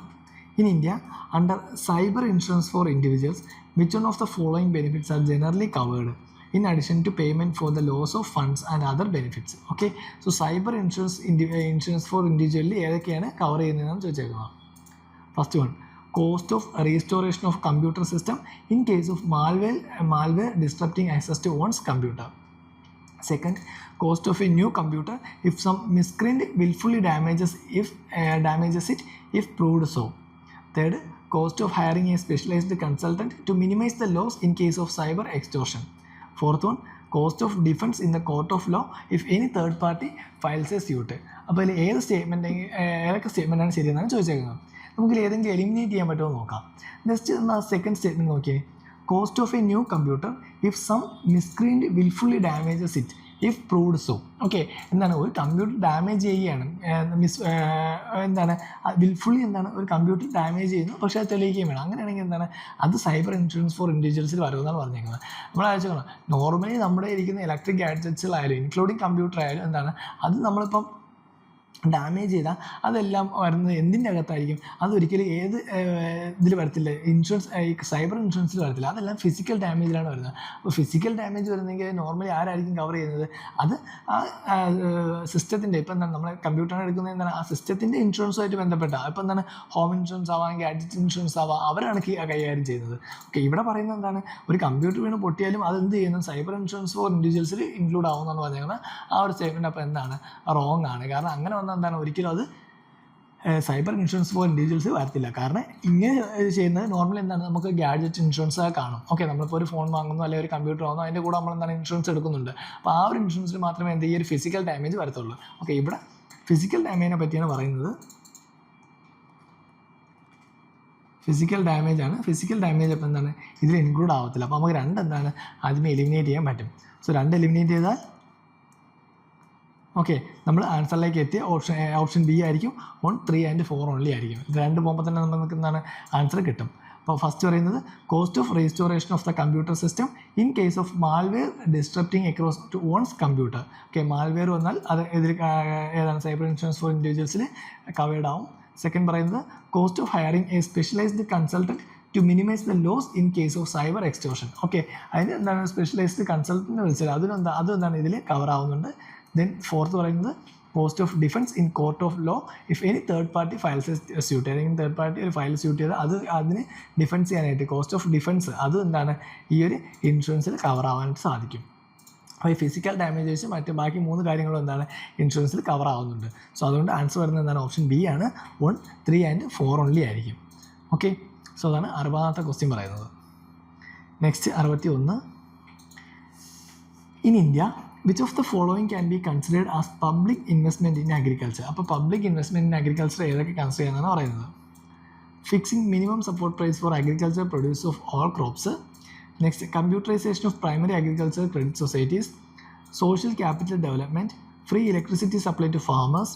In India under cyber insurance for individuals which one of the following benefits are generally covered in addition to payment for the loss of funds and other benefits. Okay, so cyber insurance for individually ഏതൊക്കെയാണ് cover ചെയ്യുന്നതെന്ന് ചോദിച്ചേക്കുന്നത്. First one, cost of restoration of computer system in case of malware disrupting access to one's computer. Second, cost of a new computer if some miscreant willfully damages it if proved so. Third, cost of hiring a specialized consultant to minimize the loss in case of cyber extortion. Fourth one, cost of defense in the court of law if any third party files a suit. അപ്പോൾ ഇതിൽ ഏതൊക്കെ സ്റ്റേറ്റ്മെൻറ്റാണ് ശരിയെന്നാണ് ചോദിച്ചേക്കുന്നത്. നമുക്കിൽ ഏതെങ്കിലും eliminate ചെയ്യാൻ പറ്റുമോ നോക്കാം. Next second statement നോക്കിയേ. Cost of a new computer if some miscreant wilfully damages it if proved so. Okay, എന്താണ് ഒരു കമ്പ്യൂട്ടർ ഡാമേജ് ചെയ്യുകയാണ്, വിൽഫുള്ളി ഒരു കമ്പ്യൂട്ടർ ഡാമേജ് ചെയ്യുന്നു, പക്ഷേ അത് തെളിയിക്കുകയും വേണം. അങ്ങനെയാണെങ്കിൽ എന്താണ് അത് സൈബർ ഇൻഷുറൻസ് ഫോർ ഇൻഡിവിജ്വൽസിൽ വരുമെന്നാണ് പറഞ്ഞേക്കുന്നത്. നമ്മൾ ആലോചിക്കണം, നോർമലി നമ്മുടെ ഇരിക്കുന്ന ഇലക്ട്രിക് ഗാഡ്ജറ്റ്സിലായാലും ഇൻക്ലൂഡിങ് കമ്പ്യൂട്ടർ ആയാലും അത് നമ്മളിപ്പം ഡാമേജ് ചെയ്താൽ അതെല്ലാം വരുന്നത് എന്തിൻ്റെ അകത്തായിരിക്കും? അതൊരിക്കലും ഏത് ഇതിൽ വരത്തില്ല, ഇൻഷുറൻസ് സൈബർ ഇൻഷുറൻസിൽ വരത്തില്ല. അതെല്ലാം ഫിസിക്കൽ ഡാമേജിലാണ് വരുന്നത്. അപ്പോൾ ഫിസിക്കൽ ഡാമേജ് വരുന്നെങ്കിൽ നോർമലി ആരായിരിക്കും കവർ ചെയ്യുന്നത്? അത് ആ സിസ്റ്റത്തിൻ്റെ, ഇപ്പം നമ്മളെ കമ്പ്യൂട്ടറിന് എടുക്കുന്നത് ആ സിസ്റ്റത്തിൻ്റെ ഇൻഷുറൻസുമായിട്ട് ബന്ധപ്പെട്ട, ഇപ്പം ഹോം ഇൻഷുറൻസ് ആവാം, ഗാഡ്ജറ്റ് ഇൻഷുറൻസ് ആവാം, അവരാണ് കൈകാര്യം ചെയ്യുന്നത്. ഓക്കെ, ഇവിടെ പറയുന്നത് ഒരു കമ്പ്യൂട്ടർ വീണ് പൊട്ടിയാലും അതെന്ത് ചെയ്യുന്നു? സൈബർ ഇൻഷുറൻസ് ഫോർ ഇൻഡിവിജ്വൽസിൽ ഇൻക്ലൂഡ് ആവുമെന്നാണ് പറഞ്ഞേക്കുന്നത്. ആ ഒരു സ്റ്റേറ്റ്മെൻറ്റ് അപ്പോൾ റോങ് ആണ്. കാരണം അങ്ങനെ ഒരിക്കലും അത് സൈബർ ഇൻഷുറൻസ് ഫോർ ഇൻഡിവിജ്വൽസ് വരത്തില്ല. കാരണം ഇങ്ങനെ ചെയ്യുന്നത് നോർമലി നമുക്ക് ഗാഡ്ജറ്റ് ഇൻഷുറൻസ് കാണും. ഓക്കെ, നമ്മളിപ്പോൾ ഒരു ഫോൺ വാങ്ങുന്നു അല്ലെങ്കിൽ ഒരു കമ്പ്യൂട്ടർ വാങ്ങുന്നു, അതിൻ്റെ കൂടെ നമ്മൾ ഇൻഷുറൻസ് എടുക്കുന്നുണ്ട്. അപ്പോൾ ആ ഒരു ഇൻഷുറൻസിൽ മാത്രമേ ഈ ഒരു ഫിസിക്കൽ ഡാമേജ് വരത്തുള്ളൂ. ഓക്കെ, ഇവിടെ ഫിസിക്കൽ ഡാമേജിനെ പറ്റിയാണ് പറയുന്നത്. ഫിസിക്കൽ ഡാമേജ് ആണ്. ഫിസിക്കൽ ഡാമേജ് അപ്പോൾ ഇതിൽ ഇൻക്ലൂഡ് ആവത്തില്ല. അപ്പോൾ നമുക്ക് ആദ്യമേ എലിമിനേറ്റ് ചെയ്യാൻ പറ്റും. സോ 2 എലിമിനേറ്റ് ചെയ്താൽ ഓക്കെ, നമ്മൾ ആൻസറിലേക്ക് എത്തിയ ഓപ്ഷൻ ബി ആയിരിക്കും. 1, 3 and 4 ഓൺലി ആയിരിക്കും. ഇത് 2 പോകുമ്പോൾ തന്നെ നമുക്ക് ആൻസർ കിട്ടും. അപ്പോൾ ഫസ്റ്റ് പറയുന്നത് cost of restoration of the computer system in case of malware disrupting across to one's computer. Okay, malware വന്നാൽ അത് ഇതിൽ ഏതാണ് സൈബർ ഇൻഷുറൻസ് ഫോർ ഇൻഡിവിജ്വൽസിൽ കവേർഡ് ആവും. സെക്കൻഡ് പറയുന്നത് cost of hiring a specialised consultant to minimise the loss in case of cyber extortion. Okay, അതിന് specialised consultant വിളിച്ചത് അതെന്താണ് ഇതിൽ കവർ ആവുന്നുണ്ട്. ദെൻ ഫോർത്ത് പറയുന്നത് cost of defence in court of law if any third party files suit. ഏതെങ്കിലും third party ഒരു file suit ചെയ്താൽ അതിന് ഡിഫൻസ് ചെയ്യാനായിട്ട് കോസ്റ്റ് ഓഫ് ഡിഫൻസ് ഈ ഒരു ഇൻഷുറൻസിൽ കവർ ആവാനായിട്ട് സാധിക്കും. അപ്പോൾ ഈ ഫിസിക്കൽ ഡാമേജസ് ബാക്കി 3 കാര്യങ്ങളും ഇൻഷുറൻസിൽ കവർ ആവുന്നുണ്ട്. സോ അതുകൊണ്ട് ആൻസർ വരുന്നത് ഓപ്ഷൻ ബി ആണ്. 1, 3 and 4 ഓൺലി ആയിരിക്കും. ഓക്കെ, സോ അതാണ് 60ാമത്തെ ക്വസ്റ്റ്യൻ പറയുന്നത്. Next 61. In India which of the following can be considered as public investment in agriculture? അപ്പോൾ പബ്ലിക് ഇൻവെസ്റ്റ്മെൻറ്റ് ഇൻ അഗ്രികൾച്ചർ ഏതൊക്കെ കൺസിഡർ ചെയ്യുന്നതാണ് പറയുന്നത്. Fixing minimum support price for agriculture produce of all crops. Next, computerisation of primary agriculture credit societies. Social capital development. Free electricity supply to farmers.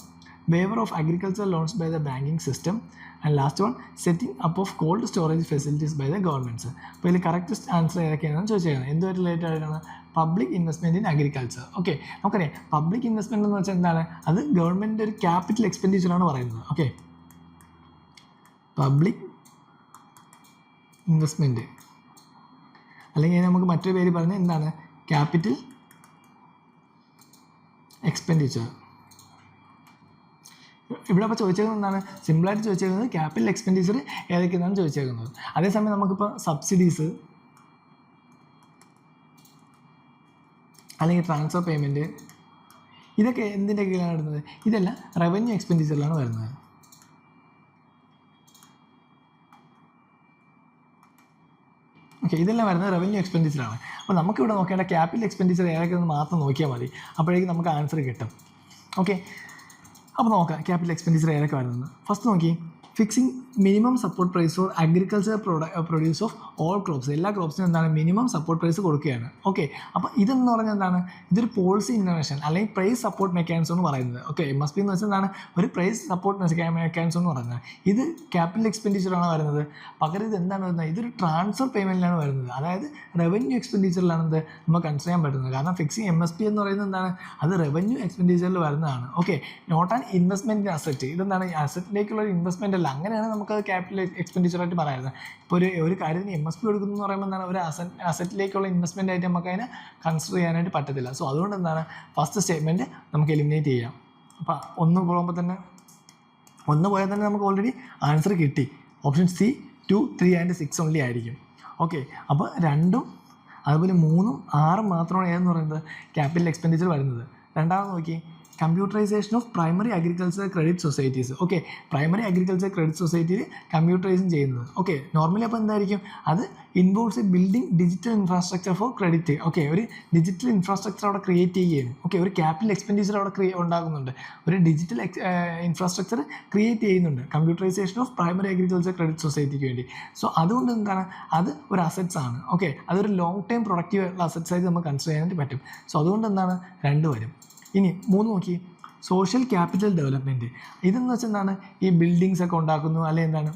waiver of agricultural loans by the banking system. And last one, setting up of cold storage facilities by the governments. അപ്പോൾ ഇതിൽ correct answer ഏതൊക്കെയാണെന്ന് ചോദിച്ചേക്കുന്നത്. എന്തുമായിട്ട് related ആയിട്ടാണ്? Public investment in agriculture. Okay, നമുക്കറിയാം public investment എന്ന് വെച്ചാൽ എന്താണ്? അത് ഗവൺമെൻറ്റിൻ്റെ ഒരു ക്യാപിറ്റൽ എക്സ്പെൻഡിച്ചറാണ് പറയുന്നത്. ഓക്കെ, പബ്ലിക് ഇൻവെസ്റ്റ്മെൻറ്റ് അല്ലെങ്കിൽ നമുക്ക് മറ്റൊരു പേര് പറഞ്ഞാൽ എന്താണ്? Capital expenditure. ഇവിടെ അപ്പോൾ ചോദിച്ചേക്കുന്നത് എന്താണ്? സിമ്പിളായിട്ട് ചോദിച്ചേക്കുന്നത് ക്യാപിറ്റൽ എക്സ്പെൻഡിച്ചർ ഏതൊക്കെയാണെന്ന് ചോദിച്ചേക്കുന്നത്. അതേസമയം നമുക്കിപ്പോൾ സബ്സിഡീസ് അല്ലെങ്കിൽ ട്രാൻസ്ഫർ പേയ്മെൻറ്റ് ഇതൊക്കെ എന്തിൻ്റെ കീഴിലാണ് വരുന്നത്? ഇതെല്ലാം റവന്യൂ എക്സ്പെൻഡിച്ചറിലാണ് വരുന്നത്. ഓക്കെ, ഇതെല്ലാം വരുന്നത് റവന്യൂ എക്സ്പെൻഡിച്ചറാണ്. അപ്പോൾ നമുക്കിവിടെ നോക്കേണ്ട ക്യാപിറ്റൽ എക്സ്പെൻഡിച്ചർ ഏതൊക്കെയെന്ന് മാത്രം നോക്കിയാൽ മതി. അപ്പോഴേക്കും നമുക്ക് ആൻസർ കിട്ടും. ഓക്കെ, അപ്പോൾ നോക്കാം ക്യാപിറ്റൽ എക്സ്പെൻഡിച്ചർ ഏതൊക്കെ വരുന്നത്. ഫസ്റ്റ് നോക്കി, fixing minimum support price for agriculture produce of all crops. എല്ലാ ക്രോപ്സിനും എന്താണ്? മിനിമം സപ്പോർട്ട് പ്രൈസ് കൊടുക്കുകയാണ്. ഓക്കെ, അപ്പോൾ ഇതെന്ന് പറഞ്ഞാൽ എന്താണ്? ഇതൊരു പോളിസി ഇന്നോവേഷൻ അല്ലെങ്കിൽ പ്രൈസ് സപ്പോർട്ട് മെക്കാനിസം എന്ന് പറയുന്നത്. ഓക്കെ, MSP എന്ന് വെച്ചാൽ എന്താണ്? ഒരു പ്രൈസ് സപ്പോർട്ട് മെക്കാനിസം എന്ന് പറയുന്നത്. ഇത് ക്യാപിറ്റൽ എക്സ്പെൻഡിച്ചറാണ് വരുന്നത്. പകരം ഇത് എന്താണ് വരുന്നത്? ഇതൊരു ട്രാൻസ്ഫർ പേയ്മെൻറ്റിലാണ് വരുന്നത്. അതായത് റവന്യൂ എക്സ്പെൻഡിച്ചറിലാണ് ഇത് നമുക്ക് കൺസിഡർ ചെയ്യാൻ പറ്റുന്നത്. കാരണം ഫിക്സിംഗ് MSP എന്ന് പറയുന്നത് എന്താണ്? അത് റവന്യൂ എക്സ്പെൻഡിച്ചറിൽ വരുന്നതാണ്. Okay, not an investment asset. ഇതെന്താണ്? അസറ്റിലേക്കുള്ള ഒരു ഇൻവെസ്റ്റ്മെൻ്റ് അല്ല. അങ്ങനെയാണ് നമുക്കത് ക്യാപിറ്റൽ എക്സ്പെൻഡിച്ചറായിട്ട് പറയാമായിരുന്നു. ഇപ്പോൾ ഒരു കാര്യത്തിന് MSP കൊടുക്കുന്നു എന്ന് പറയുമ്പോൾ എന്താണ് ഒരു അസറ്റിലേക്കുള്ള ഇൻവെസ്റ്റ്മെൻ്റ് ആയിട്ട് നമുക്ക് അതിനെ കൺസിഡർ ചെയ്യാനായിട്ട് പറ്റത്തില്ല. സോ അതുകൊണ്ട് എന്താണ് ഫസ്റ്റ് സ്റ്റേറ്റ്മെൻറ്റ് നമുക്ക് എലിമിനേറ്റ് ചെയ്യാം. അപ്പോൾ ഒന്ന് പോകുമ്പോൾ തന്നെ പോയാൽ തന്നെ നമുക്ക് ഓൾറെഡി ആൻസർ കിട്ടി. ഓപ്ഷൻ C 2, 3 and 6 ഓൺലി ആയിരിക്കും. ഓക്കെ, അപ്പോൾ 2ഉം അതുപോലെ 3ഉം 6ഉം മാത്രമാണ് ഏതെന്ന് പറയുന്നത് ക്യാപിറ്റൽ എക്സ്പെൻഡിച്ചർ വരുന്നത്. രണ്ടാമത് നോക്കി, computerisation of primary agriculture credit societies. Okay, primary agriculture credit സൊസൈറ്റിയിൽ കമ്പ്യൂട്ടറൈസും ചെയ്യുന്നത്. ഓക്കെ, നോർമലി അപ്പോൾ എന്തായിരിക്കും, അത് involves building digital infrastructure for credit. Okay, ഒരു ഡിജിറ്റൽ ഇൻഫ്രാസ്ട്രക്ചർ അവിടെ ക്രിയേറ്റ് ചെയ്യുകയാണ്. ഓക്കെ, ഒരു ക്യാപിറ്റൽ എക്സ്പെൻഡിച്ചർ അവിടെ ഉണ്ടാകുന്നുണ്ട്, ഒരു ഡിജിറ്റൽ ഇൻഫ്രാസ്ട്രക്ചർ ക്രിയേറ്റ് ചെയ്യുന്നുണ്ട് computerisation of primary agriculture credit സൊസൈറ്റിക്ക് വേണ്ടി. സോ അതുകൊണ്ട് എന്താണ്, അത് ഒരു അസറ്റ്സ് ആണ്. ഓക്കെ, അതൊരു ലോങ് ടൈം പ്രൊഡക്റ്റീവ് ആയിട്ടുള്ള അസറ്റ്സ് ആയിട്ട് നമുക്ക് കൺസിഡർ ചെയ്യാനായിട്ട് പറ്റും. സോ അതുകൊണ്ട് എന്താണ് 2 വരും. ഇനി 3 നോക്കി, സോഷ്യൽ ക്യാപിറ്റൽ ഡെവലപ്മെൻറ്റ്. ഇതെന്ന് വെച്ചാൽ എന്താണ്, ഈ ബിൽഡിങ്സ് ഒക്കെ ഉണ്ടാക്കുന്നു, അല്ലെങ്കിൽ എന്താണ്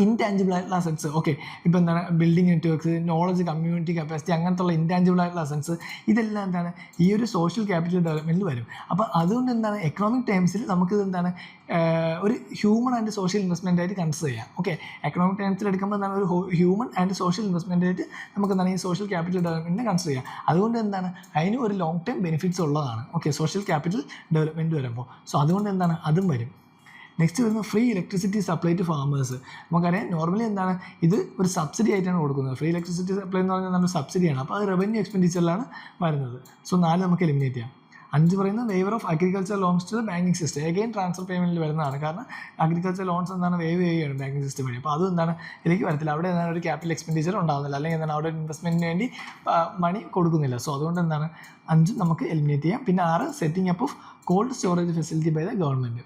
ഇൻടാഞ്ചിബിൾ ആയിട്ടുള്ള അസറ്റ്സ്. ഓക്കെ, ഇപ്പോൾ എന്താണ് building networks, knowledge, community capacity, അങ്ങനത്തുള്ള ഇൻടാഞ്ചിബിൾ ആയിട്ടുള്ള അസറ്റ്സ്, ഇതെല്ലാം എന്താണ് ഈ ഒരു സോഷ്യൽ ക്യാപിറ്റൽ ഡെവലപ്മെൻറ്റിൽ വരും. അപ്പോൾ അതുകൊണ്ട് എന്താണ് എക്കണോമിക് ടേംസിൽ നമുക്കിത് എന്താണ് ഒരു ഹ്യൂമൻ ആൻഡ് സോഷ്യൽ ഇൻവെസ്റ്റ്മെൻ്റ് ആയിട്ട് കൺസിഡർ ചെയ്യാം. ഓക്കെ, എക്കണോമിക് ടേംസിൽ എടുക്കുമ്പോൾ എന്താണ് ഒരു ഹ്യൂമൻ ആൻഡ് സോഷ്യൽ ഇൻവെസ്റ്റ്മെൻ്റ് ആയിട്ട് നമുക്ക് എന്താണ് ഈ സോഷ്യൽ ക്യാപിറ്റൽ ഡെവലപ്മെൻറ്റിനെ കൺസിഡർ ചെയ്യാം. അതുകൊണ്ട് എന്താണ് അതിന് ഒരു ലോങ് ടൈം ബെനിഫിറ്റ്സ് ഉള്ളതാണ്. ഓക്കെ, സോഷ്യൽ ക്യാപിറ്റൽ ഡെവലപ്മെൻറ്റ് വരുമ്പോൾ. സോ അതുകൊണ്ട് എന്താണ് അതും വരും. നെക്സ്റ്റ് വരുന്നത് free electricity supply to farmers. നമുക്കറിയാം നോർമലി എന്താണ് ഇത് ഒരു സബ്സിഡി ആയിട്ടാണ് കൊടുക്കുന്നത്. ഫ്രീ ഇലക്ട്രിസിറ്റി സപ്ലൈ എന്ന് പറഞ്ഞാൽ നമ്മുടെ സബ്സിഡിയാണ്. അപ്പോൾ അത് റവന്യൂ എക്സ്പെൻഡിച്ചറിലാണ് വരുന്നത്. സോ 4 നമുക്ക് എലിമിനേറ്റ് ചെയ്യാം. 5 പറയുന്നത് waiver of agriculture loans to the banking system. Again transfer പേയ്മെൻറ്റിൽ വരുന്നതാണ്. കാരണം അഗ്രികൾച്ചർ ലോൺസ് എന്താണ് വേവ് ചെയ്യുകയാണ് ബാങ്കിങ് സിസ്റ്റം വഴി. അപ്പോൾ അതും എന്താണ് ഇതിലേക്ക് വരത്തില്ല. അവിടെ എന്താണ് ഒരു ക്യാപിറ്റൽ എക്സ്പെൻഡിച്ചർ ഉണ്ടാകുന്നില്ല, അല്ലെങ്കിൽ എന്താണ് അവിടെ ഇൻവെസ്റ്റ്മെൻറ്റിന് വേണ്ടി മണി കൊടുക്കുന്നില്ല. സോ അതുകൊണ്ട് എന്താണ് 5 നമുക്ക് എലിമിനേറ്റ് ചെയ്യാം. പിന്നെ 6 setting up of cold storage facility by the government.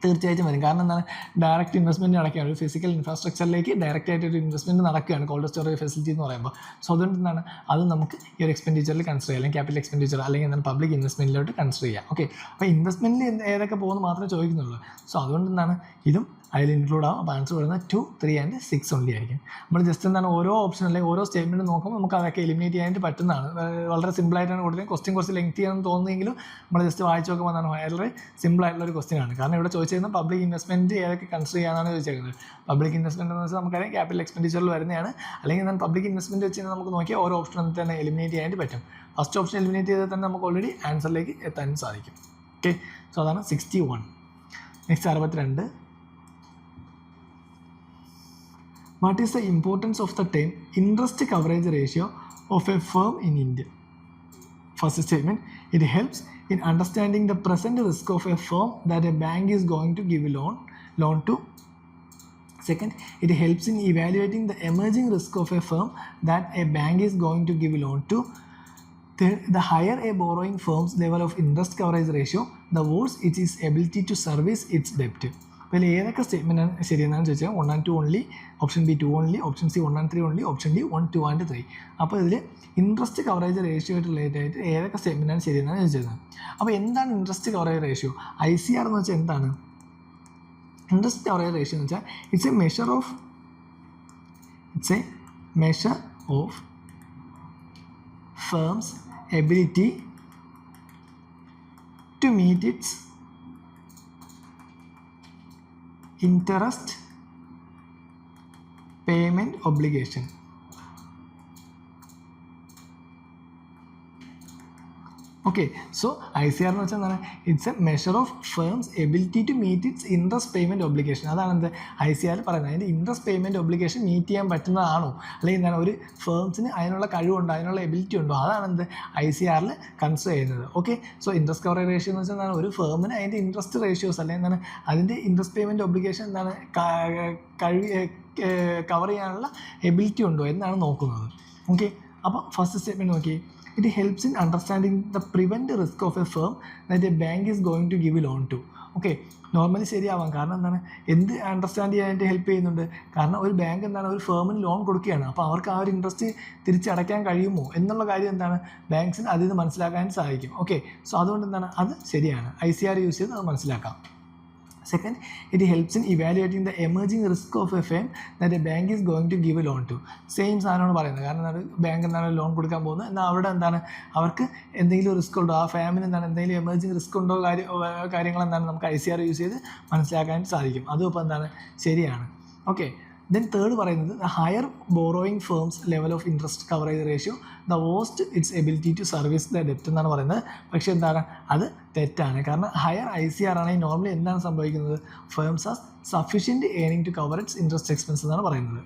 തീർച്ചയായിട്ടും വരും. കാരണം എന്താണ് ഡയറക്റ്റ് ഇൻവെസ്റ്റ്മെൻറ്റ് നടക്കുകയാണ്, ഒരു ഫിസിക്കൽ ഇൻഫ്രാസ്ട്രക്ചറിലേക്ക് ഡയറക്റ്റ് ആയിട്ട് ഒരു ഇൻവെസ്റ്റ്മെൻറ്റ് നടക്കുകയാണ് കോൾഡ് സ്റ്റോറേജ് ഫെസിലിറ്റി എന്ന് പറയുമ്പോൾ. സോ അതുകൊണ്ട് എന്താണ് അത് നമുക്ക് ഈ ഒരു എക്സ്പെൻഡിച്ചറിൽ കൺസിഡർ ചെയ്യാം, അല്ലെങ്കിൽ ക്യാപിറ്റൽ എക്സ്പെൻഡിച്ചർ, അല്ലെങ്കിൽ എന്താണ് പബ്ലിക് ഇൻവെസ്റ്റ്മെൻറ്റിലോട്ട് കൺസിഡർ ചെയ്യാം. ഓക്കെ, അപ്പോൾ ഇൻവെസ്റ്റ്മെൻറ്റിൽ ഏതൊക്കെ പോകുന്നു മാത്രമേ ചോദിക്കുന്നുള്ളൂ. സോ അതുകൊണ്ട് എന്താണ് ഇതും അതിൽ ഇൻക്ലൂഡ് ആവും. അപ്പോൾ ആൻസർ വരുന്നത് 2, 3 and 6 ഓൺലി ആയിരിക്കും. നമ്മൾ ജസ്റ്റ് എന്താണ് ഓരോ ഓപ്ഷൻ അല്ലെങ്കിൽ ഓരോ സ്റ്റേറ്റ്മെൻറ്റ് നോക്കുമ്പോൾ നമുക്ക് അതൊക്കെ എലിമിനേറ്റ് ചെയ്യാനായിട്ട് പറ്റുന്നതാണ്. വളരെ സിമ്പിളായിട്ടാണ് കൊടുത്തത്. ക്വസ്റ്റ്യൻ കുറച്ച് ലെങ്തി ആണെന്ന് തോന്നുന്നെങ്കിലും നമ്മൾ ജസ്റ്റ് വായിച്ച് നോക്കുമ്പോൾ എന്താണ് വളരെ സിമ്പിൾ ആയിട്ടുള്ള ഒരു ക്വസ്റ്റ്യൻ ആണ്. കാരണം ഇവിടെ ചോദിച്ചിരുന്നത് പബ്ലിക് ഇൻവെസ്റ്റ്മെൻറ്റ് ഏതൊക്കെ കൺസിഡർ ചെയ്യാനാണ് ചോദിച്ചിരിക്കുന്നത്. പബ്ലിക് ഇൻവെസ്റ്റ്മെൻറ്റ് എന്ന് വെച്ചാൽ നമുക്കറിയാം ക്യാപിറ്റൽ എക്സ്പെൻഡിച്ചറിൽ വരുന്നതാണ്. അല്ലെങ്കിൽ എന്താണ് പബ്ലിക് ഇൻവെസ്റ്റ്മെൻറ്റ് വെച്ച് നമുക്ക് നോക്കിയാൽ ഓരോ ഓപ്ഷൻ തന്നെ എലിമിനേറ്റ് ചെയ്യാനായിട്ട് പറ്റും. ഫസ്റ്റ് ഓപ്ഷൻ എലിമിനേറ്റ് ചെയ്താൽ തന്നെ നമുക്ക് ഓൾറെഡി ആൻസറിലേക്ക് എത്താൻ സാധിക്കും. ഓക്കെ, സോ അതാണ് 61. Next 62. What is the importance of the term interest coverage ratio of a firm in India? First statement, it helps in understanding the present risk of a firm that a bank is going to give a loan to. Second, it helps in evaluating the emerging risk of a firm that a bank is going to give a loan to. Third, the higher a borrowing firm's level of interest coverage ratio, the worse its ability to service its debt. അപ്പോൾ ഏതൊക്കെ സ്റ്റേറ്റ്മെൻറ്റാണ് ശരിയെന്നാണ് ചോദിച്ചാൽ 1 and 2 only, option B 2 only, option C 1 and 3 only, option D 1, 2 and 3. അപ്പോൾ ഇതിൽ interest coverage ratio ആയിട്ട് related ആയിട്ട് ഏതൊക്കെ സ്റ്റേറ്റ്മെൻറ്റാണ് ശരിയെന്നാണ് ചോദിച്ചത്. അപ്പോൾ എന്താണ് ഇൻട്രസ്റ്റ് കവറേജ് റേഷ്യോ? ICR എന്ന് വെച്ചാൽ എന്താണ്? ഇൻട്രസ്റ്റ് കവറേജ് റേഷ്യോ എന്ന് വെച്ചാൽ it's a measure of firm's ability to meet its interest payment obligation. Okay, so ICR എന്ന് വെച്ചാൽ എന്താണ്? It's a measure of firm's ability to meet its interest payment obligation. അതാണ് എന്ത് ICR പറയുന്നത്. അതിൻ്റെ interest payment obligation meet ചെയ്യാൻ പറ്റുന്നതാണോ, അല്ലെങ്കിൽ എന്താണ് ഒരു ഫേംസിന് അതിനുള്ള കഴിവുണ്ടോ, അതിനുള്ള എബിലിറ്റി ഉണ്ടോ, അതാണ് എന്ത് ICR കൺസിഡർ ചെയ്യുന്നത്. Okay, so interest coverage ratio എന്ന് വെച്ചാൽ എന്താണ് ഒരു ഫേമിന് അതിൻ്റെ ഇൻട്രസ്റ്റ് റേഷ്യോസ് അല്ലെങ്കിൽ എന്താണ് അതിൻ്റെ ഇൻട്രസ്റ്റ് പേയ്മെൻറ്റ് ഒബ്ലിഗേഷൻ എന്താണ് കവർ ചെയ്യാനുള്ള എബിലിറ്റി ഉണ്ടോ എന്നാണ് നോക്കുന്നത്. ഓക്കെ, അപ്പോൾ ഫസ്റ്റ് സ്റ്റേറ്റ്മെൻറ്റ് നോക്കി, it helps in understanding the prevent risk of a firm that a bank is going to give a loan to. Okay, normally ശരിയാവാം. കാരണം എന്താണ് എന്ത് അണ്ടർസ്റ്റാൻഡ് ചെയ്യാനായിട്ട് ഹെൽപ്പ് ചെയ്യുന്നുണ്ട്? കാരണം ഒരു ബാങ്ക് എന്താണ് ഒരു ഫേമിന് ലോൺ കൊടുക്കുകയാണ്. അപ്പോൾ അവർക്ക് ആ ഒരു ഇൻട്രസ്റ്റ് തിരിച്ചടയ്ക്കാൻ കഴിയുമോ എന്നുള്ള കാര്യം എന്താണ് ബാങ്ക്സിന് അതിൽ നിന്ന് മനസ്സിലാക്കാൻ സാധിക്കും. ഓക്കെ, സോ അതുകൊണ്ട് എന്താണ് അത് ശരിയാണ്. ICR യൂസ് ചെയ്ത് അത് മനസ്സിലാക്കാം. Second, it helps in evaluating the emerging risk of a firm that a bank is going to give a loan to. Same സാധനമാണ് പറയുന്നത്. കാരണം എന്താണ്, ബാങ്ക് എന്താണ് ലോൺ കൊടുക്കാൻ പോകുന്നത്, എന്നാൽ അവിടെ എന്താണ് അവർക്ക് എന്തെങ്കിലും റിസ്ക് ഉണ്ടോ, ആ ഫാമിന് എന്താണ് എന്തെങ്കിലും എമർജിങ് റിസ്ക് ഉണ്ടോ കാര്യങ്ങൾ എന്താണ് നമുക്ക് ICR യൂസ് ചെയ്ത് മനസ്സിലാക്കാൻ സാധിക്കും. അതും ഇപ്പോൾ എന്താണ് ശരിയാണ്. ഓക്കെ. ദെൻ തേർഡ് പറയുന്നത്, the higher borrowing firms level of interest coverage ratio the worst its ability to service the ഡെപ്റ്റ് എന്നാണ് പറയുന്നത്. പക്ഷേ എന്താണ് അത് തെറ്റാണ്. കാരണം ഹയർ ICR ആണെങ്കിൽ നോർമലി എന്താണ് സംഭവിക്കുന്നത്, firms are sufficient earning to cover its interest expense എന്നാണ് പറയുന്നത്.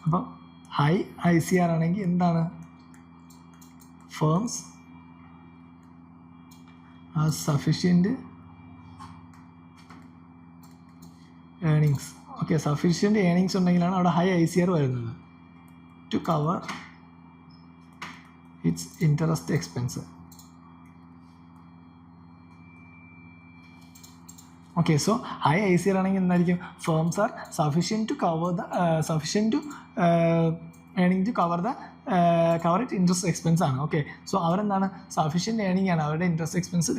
അപ്പം ഹൈ ICR ആണെങ്കിൽ എന്താണ്, firms are sufficient earnings. Okay, sufficient earnings ഉണ്ടെങ്കിലാണ് അവിടെ ഹൈ ICR വരുന്നത് to cover its interest expense. Okay, so high ICR ആണെങ്കിൽ എന്തായിരിക്കും, firms are sufficient to cover the sufficient to earning to cover it interest expense ആണ്. Okay, so അവരെന്താണ് sufficient earning ആണ്, അവരുടെ interest expense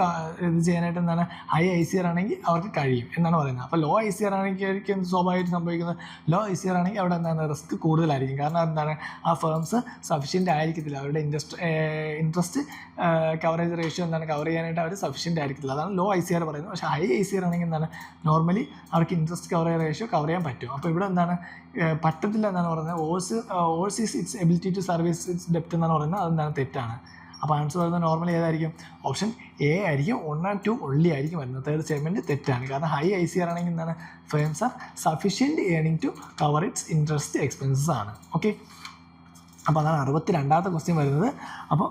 ഇത് ചെയ്യാനായിട്ട് എന്താണ് ഹൈ ICR ആണെങ്കിൽ അവർക്ക് കഴിയും എന്നാണ് പറയുന്നത്. അപ്പോൾ ലോ ICR ആണെങ്കിൽ സ്വാഭാവികമായിട്ട് സംഭവിക്കുന്നത്, ലോ ICR ആണെങ്കിൽ അവിടെ എന്താണ് റിസ്ക് കൂടുതലായിരിക്കും. കാരണം എന്താണ് ആ ഫേംസ് സഫിഷ്യൻ്റ് ആയിരിക്കത്തില്ല, അവരുടെ ഇൻട്രസ്റ്റ് കവറേജ് റേഷ്യോ എന്താണ് കവർ ചെയ്യാനായിട്ട് അവർ സഫിഷ്യൻ്റ് ആയിരിക്കത്തില്ല. അതാണ് ലോ ICR പറയുന്നത്. പക്ഷേ ഹൈ ICR ആണെങ്കിൽ എന്താണ് നോർമലി അവർക്ക് ഇൻട്രസ്റ്റ് കവറേജ് റേഷ്യോ കവർ ചെയ്യാൻ പറ്റും. അപ്പോൾ ഇവിടെ എന്താണ് പറ്റത്തില്ല എന്നാണ് പറയുന്നത്. Overseas its ability to service its ഡെപ്റ്റ് എന്നാണ് പറയുന്നത്. അതെന്താണ് തെറ്റാണ്. അപ്പോൾ ആൻസർ വരുന്നത് നോർമലി ഏതായിരിക്കും, ഓപ്ഷൻ A ആയിരിക്കും. 1 and 2 ഒള്ളി ആയിരിക്കും വരുന്നത്. തേർഡ് സ്റ്റേറ്റ്മെൻറ്റ് തെറ്റാണ്. കാരണം ഹൈ ICR ആണെങ്കിൽ എന്താണ് firms are sufficient earning to cover its interest expenses ആണ്. ഓക്കെ, അപ്പോൾ അതാണ് 62ാമത്തെ ക്വസ്റ്റ്യൻ വരുന്നത്. അപ്പോൾ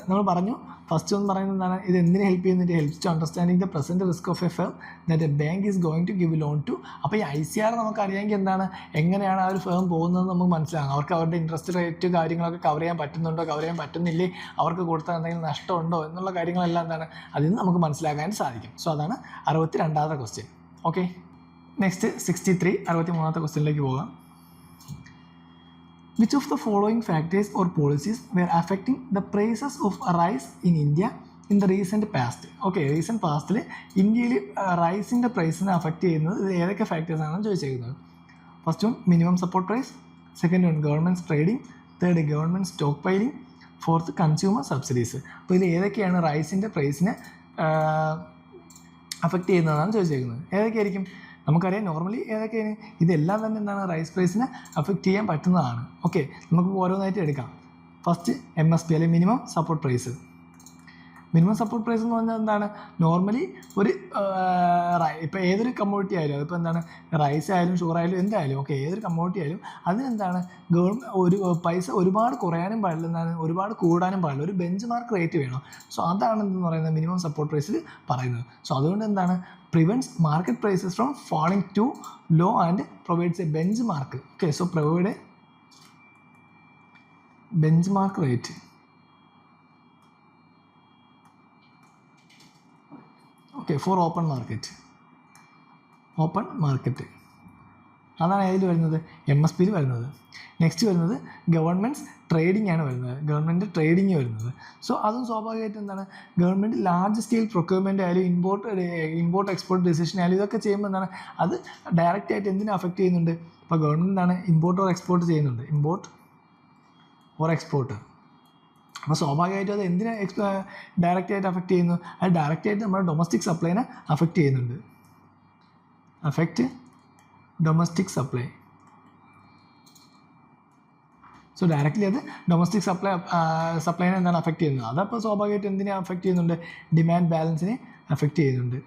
നമ്മൾ പറഞ്ഞു ഫസ്റ്റ് ഒന്ന് പറയുന്നത് എന്താണ്, ഇത് എന്തിനെ ഹെൽപ്പ് ചെയ്യുന്നത്, helps to understanding the present risk of a firm that a bank is going to give loan to. അപ്പോൾ ഈ ICR നമുക്ക് അറിയാമെങ്കിൽ എന്താണ് എങ്ങനെയാണ് ആ ഒരു ഫേം പോകുന്നത് നമുക്ക് മനസ്സിലാകും. അവർക്ക് അവരുടെ ഇൻട്രസ്റ്റ് റേറ്റ് കാര്യങ്ങളൊക്കെ കവർ ചെയ്യാൻ പറ്റുന്നുണ്ടോ, കവർ ചെയ്യാൻ പറ്റുന്നില്ലേ, അവർക്ക് കൊടുത്താൽ എന്തെങ്കിലും നഷ്ടമുണ്ടോ എന്നുള്ള കാര്യങ്ങളെല്ലാം എന്താണ് അതിൽ നിന്ന് നമുക്ക് മനസ്സിലാക്കാൻ സാധിക്കും. സോ അതാണ് 62ാമത്തെ ക്വസ്റ്റ്യൻ. ഓക്കെ, നെക്സ്റ്റ് 63, 63ാമത്തെ ക്വസ്റ്റ്യനിലേക്ക് പോകാം. Which of the following factors or policies were affecting the prices of rice in India in the recent past? Okay, recent പാസ്റ്റിൽ ഇന്ത്യയിൽ റൈസിൻ്റെ പ്രൈസിനെ അഫക്റ്റ് ചെയ്യുന്നത് ഏതൊക്കെ ഫാക്ടേഴ്സാണെന്ന് ചോദിച്ചേക്കുന്നത്. First one minimum support price, second one government trading, third government stockpiling, fourth consumer subsidies. അപ്പോൾ ഇതിൽ ഏതൊക്കെയാണ് റൈസിൻ്റെ പ്രൈസിനെ അഫക്റ്റ് ചെയ്യുന്നതെന്നാണ് ചോദിച്ചേക്കുന്നത്. ഏതൊക്കെയായിരിക്കും നമുക്കറിയാം. നോർമലി ഏതൊക്കെയാണ് ഇതെല്ലാം തന്നെ എന്താണ് റൈസ് പ്രൈസിനെ അഫക്റ്റ് ചെയ്യാൻ പറ്റുന്നതാണ്. ഓക്കെ, നമുക്ക് ഓരോന്നായിട്ട് എടുക്കാം. ഫസ്റ്റ് MSP അല്ലെങ്കിൽ minimum support price. Minimum support price എന്ന് പറഞ്ഞാൽ എന്താണ്, നോർമലി ഒരു ഇപ്പോൾ ഏതൊരു കമ്മോഡിറ്റി ആയാലും, അതിപ്പോൾ എന്താണ് റൈസ് ആയാലും ഷുഗർ ആയാലും എന്തായാലും ഓക്കെ, ഏതൊരു കമ്മോഡിറ്റി ആയാലും അതിനെന്താണ് ഒരു പൈസ ഒരുപാട് കുറയാനും പാടില്ല, എന്താണ് ഒരുപാട് കൂടാനും പാടില്ല, ഒരു ബെഞ്ച് മാർക്ക് റേറ്റ് വേണം. സോ അതാണ് എന്തെന്ന് പറയുന്നത് മിനിമം സപ്പോർട്ട് പ്രൈസിൽ പറയുന്നത്. സോ അതുകൊണ്ട് എന്താണ് prevents market prices from falling too low and provides a benchmark. Okay, so provide a benchmark rate. Okay, for open market. അതാണ് ഏതിൽ വരുന്നത്, MSPയിൽ വരുന്നത്. നെക്സ്റ്റ് വരുന്നത് ഗവൺമെൻറ് ട്രേഡിംഗ് ആണ് വരുന്നത്, ഗവൺമെൻറ് ട്രേഡിങ് വരുന്നത്. സോ അതും സ്വാഭാവികമായിട്ട് എന്താണ് ഗവൺമെൻറ് ലാർജ് സ്കെയിൽ പ്രൊക്യൂർമെൻ്റ് ആയാലും ഇമ്പോർട്ട് എക്സ്പോർട്ട് ഡിസിഷൻ ആയാലും ഇതൊക്കെ ചെയ്യുമ്പോൾ എന്താണ് അത് ഡയറക്റ്റ് ആയിട്ട് എന്തിനെ അഫക്റ്റ് ചെയ്യുന്നുണ്ട്. ഇപ്പോൾ ഗവൺമെൻറ് എന്താണ് ഇമ്പോർട്ട് ഓർ എക്സ്പോർട്ട് ചെയ്യുന്നുണ്ട്, ഇമ്പോർട്ട് ഓർ എക്സ്പോർട്ട്. അപ്പോൾ സ്വാഭാവികമായിട്ടും അത് എന്തിനെ ഡയറക്റ്റ് ആയിട്ട് അഫക്റ്റ് ചെയ്യുന്നു, അത് ഡയറക്റ്റ് ആയിട്ട് നമ്മുടെ ഡൊമസ്റ്റിക് സപ്ലൈനെ അഫക്റ്റ് ചെയ്യുന്നുണ്ട്. Affect domestic supply. So directly അത് ഡൊമസ്റ്റിക് സപ്ലൈനെ എന്താണ് അഫക്റ്റ് ചെയ്യുന്നത്. അതപ്പോൾ സ്വാഭാവികമായിട്ട് എന്തിനെ അഫക്റ്റ് ചെയ്യുന്നുണ്ട്, ഡിമാൻഡ് ബാലൻസിനെ അഫക്റ്റ് ചെയ്യുന്നുണ്ട്.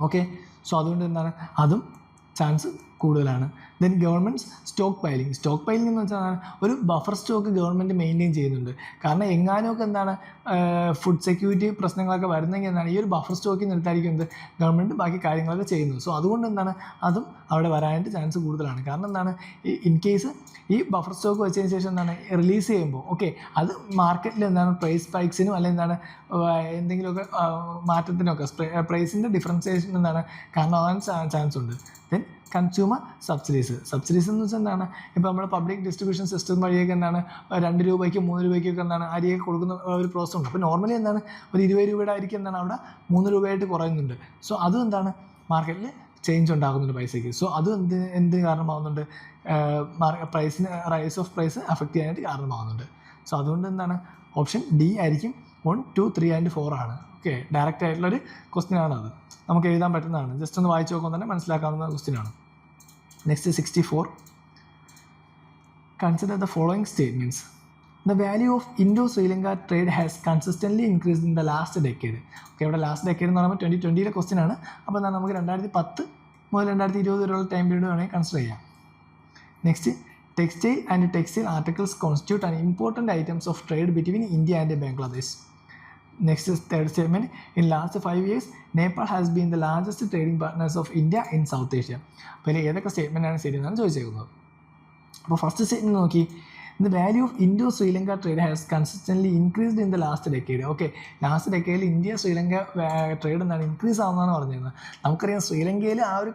ഓക്കെ, സോ അതുകൊണ്ട് എന്താണ് അതും ചാൻസ് കൂടുതലാണ്. ദെൻ ഗവൺമെൻറ് സ്റ്റോക്ക് പൈലിംഗ് എന്ന് വെച്ചാൽ ഒരു ബഫർ സ്റ്റോക്ക് ഗവൺമെൻറ് മെയിൻറ്റെയിൻ ചെയ്യുന്നുണ്ട്. കാരണം എങ്ങാനൊക്കെ എന്താണ് ഫുഡ് സെക്യൂരിറ്റി പ്രശ്നങ്ങളൊക്കെ വരുന്നെങ്കിൽ എന്താണ് ഈ ഒരു ബഫർ സ്റ്റോക്കിൽ നിർത്തായിരിക്കുന്നത് ഗവൺമെൻറ് ബാക്കി കാര്യങ്ങളൊക്കെ ചെയ്യുന്നത്. സോ അതുകൊണ്ട് എന്താണ് അതും അവിടെ വരാനായിട്ട് ചാൻസ് കൂടുതലാണ്. കാരണം എന്താണ് ഇൻ കേസ് ഈ ബഫർ സ്റ്റോക്ക് വെച്ചതിന് ശേഷം എന്താണ് റിലീസ് ചെയ്യുമ്പോൾ ഓക്കെ അത് മാർക്കറ്റിൽ എന്താണ് പ്രൈസ് സ്പൈക്സിനും അല്ലെങ്കിൽ എന്താണ് എന്തെങ്കിലുമൊക്കെ മാറ്റത്തിനൊക്കെ പ്രൈസിൻ്റെ ഡിഫറൻസിയേഷൻ എന്താണ് കാരണം ആവാൻ ചാൻസ് ഉണ്ട്. ദെൻ കൺസ്യൂമർ സബ്സിഡീസ് എന്ന് വെച്ചാൽ എന്താണ്, ഇപ്പോൾ നമ്മൾ പബ്ലിക് ഡിസ്ട്രിബ്യൂഷൻ സിസ്റ്റം വഴിയൊക്കെ എന്താണ് 2 രൂപയ്ക്ക് 3 രൂപയ്ക്കൊക്കെ എന്താണ് അരിയൊക്കെ കൊടുക്കുന്ന ഒരു പ്രോസസ് ഉണ്ട്. അപ്പോൾ നോർമലി എന്താണ് ഒരു 20 രൂപയുടെ അരിക്ക് എന്താണ് അവിടെ 3 രൂപയായിട്ട് കുറയുന്നുണ്ട്. സോ അതും എന്താണ് മാർക്കറ്റിൽ ചേഞ്ച് ഉണ്ടാകുന്നുണ്ട് പൈസയ്ക്ക്. സോ അതും എന്ത് കാരണമാകുന്നുണ്ട്, റൈസ് ഓഫ് പ്രൈസ് അഫക്റ്റ് ചെയ്യാനായിട്ട് കാരണമാകുന്നുണ്ട്. സോ അതുകൊണ്ട് എന്താണ് ഓപ്ഷൻ ഡി ആയിരിക്കും 1, 2, 3 and 4 ആണ്. ഓക്കെ, ഡയറക്റ്റ് ആയിട്ടുള്ളൊരു ക്വസ്റ്റ്യൻ ആണ് അത്, നമുക്ക് എഴുതാൻ പറ്റുന്നതാണ്. ജസ്റ്റ് ഒന്ന് വായിച്ച് നോക്കുമ്പോൾ തന്നെ മനസ്സിലാക്കാവുന്ന ക്വസ്റ്റ്യൻ ആണ്. Next 64. Consider the following statements. The value of Indo-Sri Lanka trade has consistently increased in the last decade. Okay, ഇവിടെ ലാസ്റ്റ് ഡെക്കേഡ് എന്ന് പറയുമ്പോൾ 2020 ക്വസ്റ്റ്യൻ ആണ്. അപ്പോൾ എന്നാൽ നമുക്ക് 2010 മുതൽ 2020 വരെയുള്ള ടൈം പീരീഡ് വേണമെങ്കിൽ കൺസിഡർ ചെയ്യാം. Next, textile and textile articles constitute an important items of trade between India and Bangladesh. Next is third statement. In last 5 years, Nepal has been the largest trading partners of India in South Asia. അപ്പോൾ ഇതിൽ ഏതൊക്കെ statement ആണ് ശരിയെന്നാണ് ചോദിച്ചേക്കുന്നത്. അപ്പോൾ first statement നോക്കി, the value of Indo-Sri Lanka trade has consistently increased in the last decade. Okay, last ഡെക്കേഡിൽ India Sri Lanka trade എന്താണ് increase ആവുന്നതാണ് പറഞ്ഞിരുന്നത്. നമുക്കറിയാം ശ്രീലങ്കയിൽ ആ ഒരു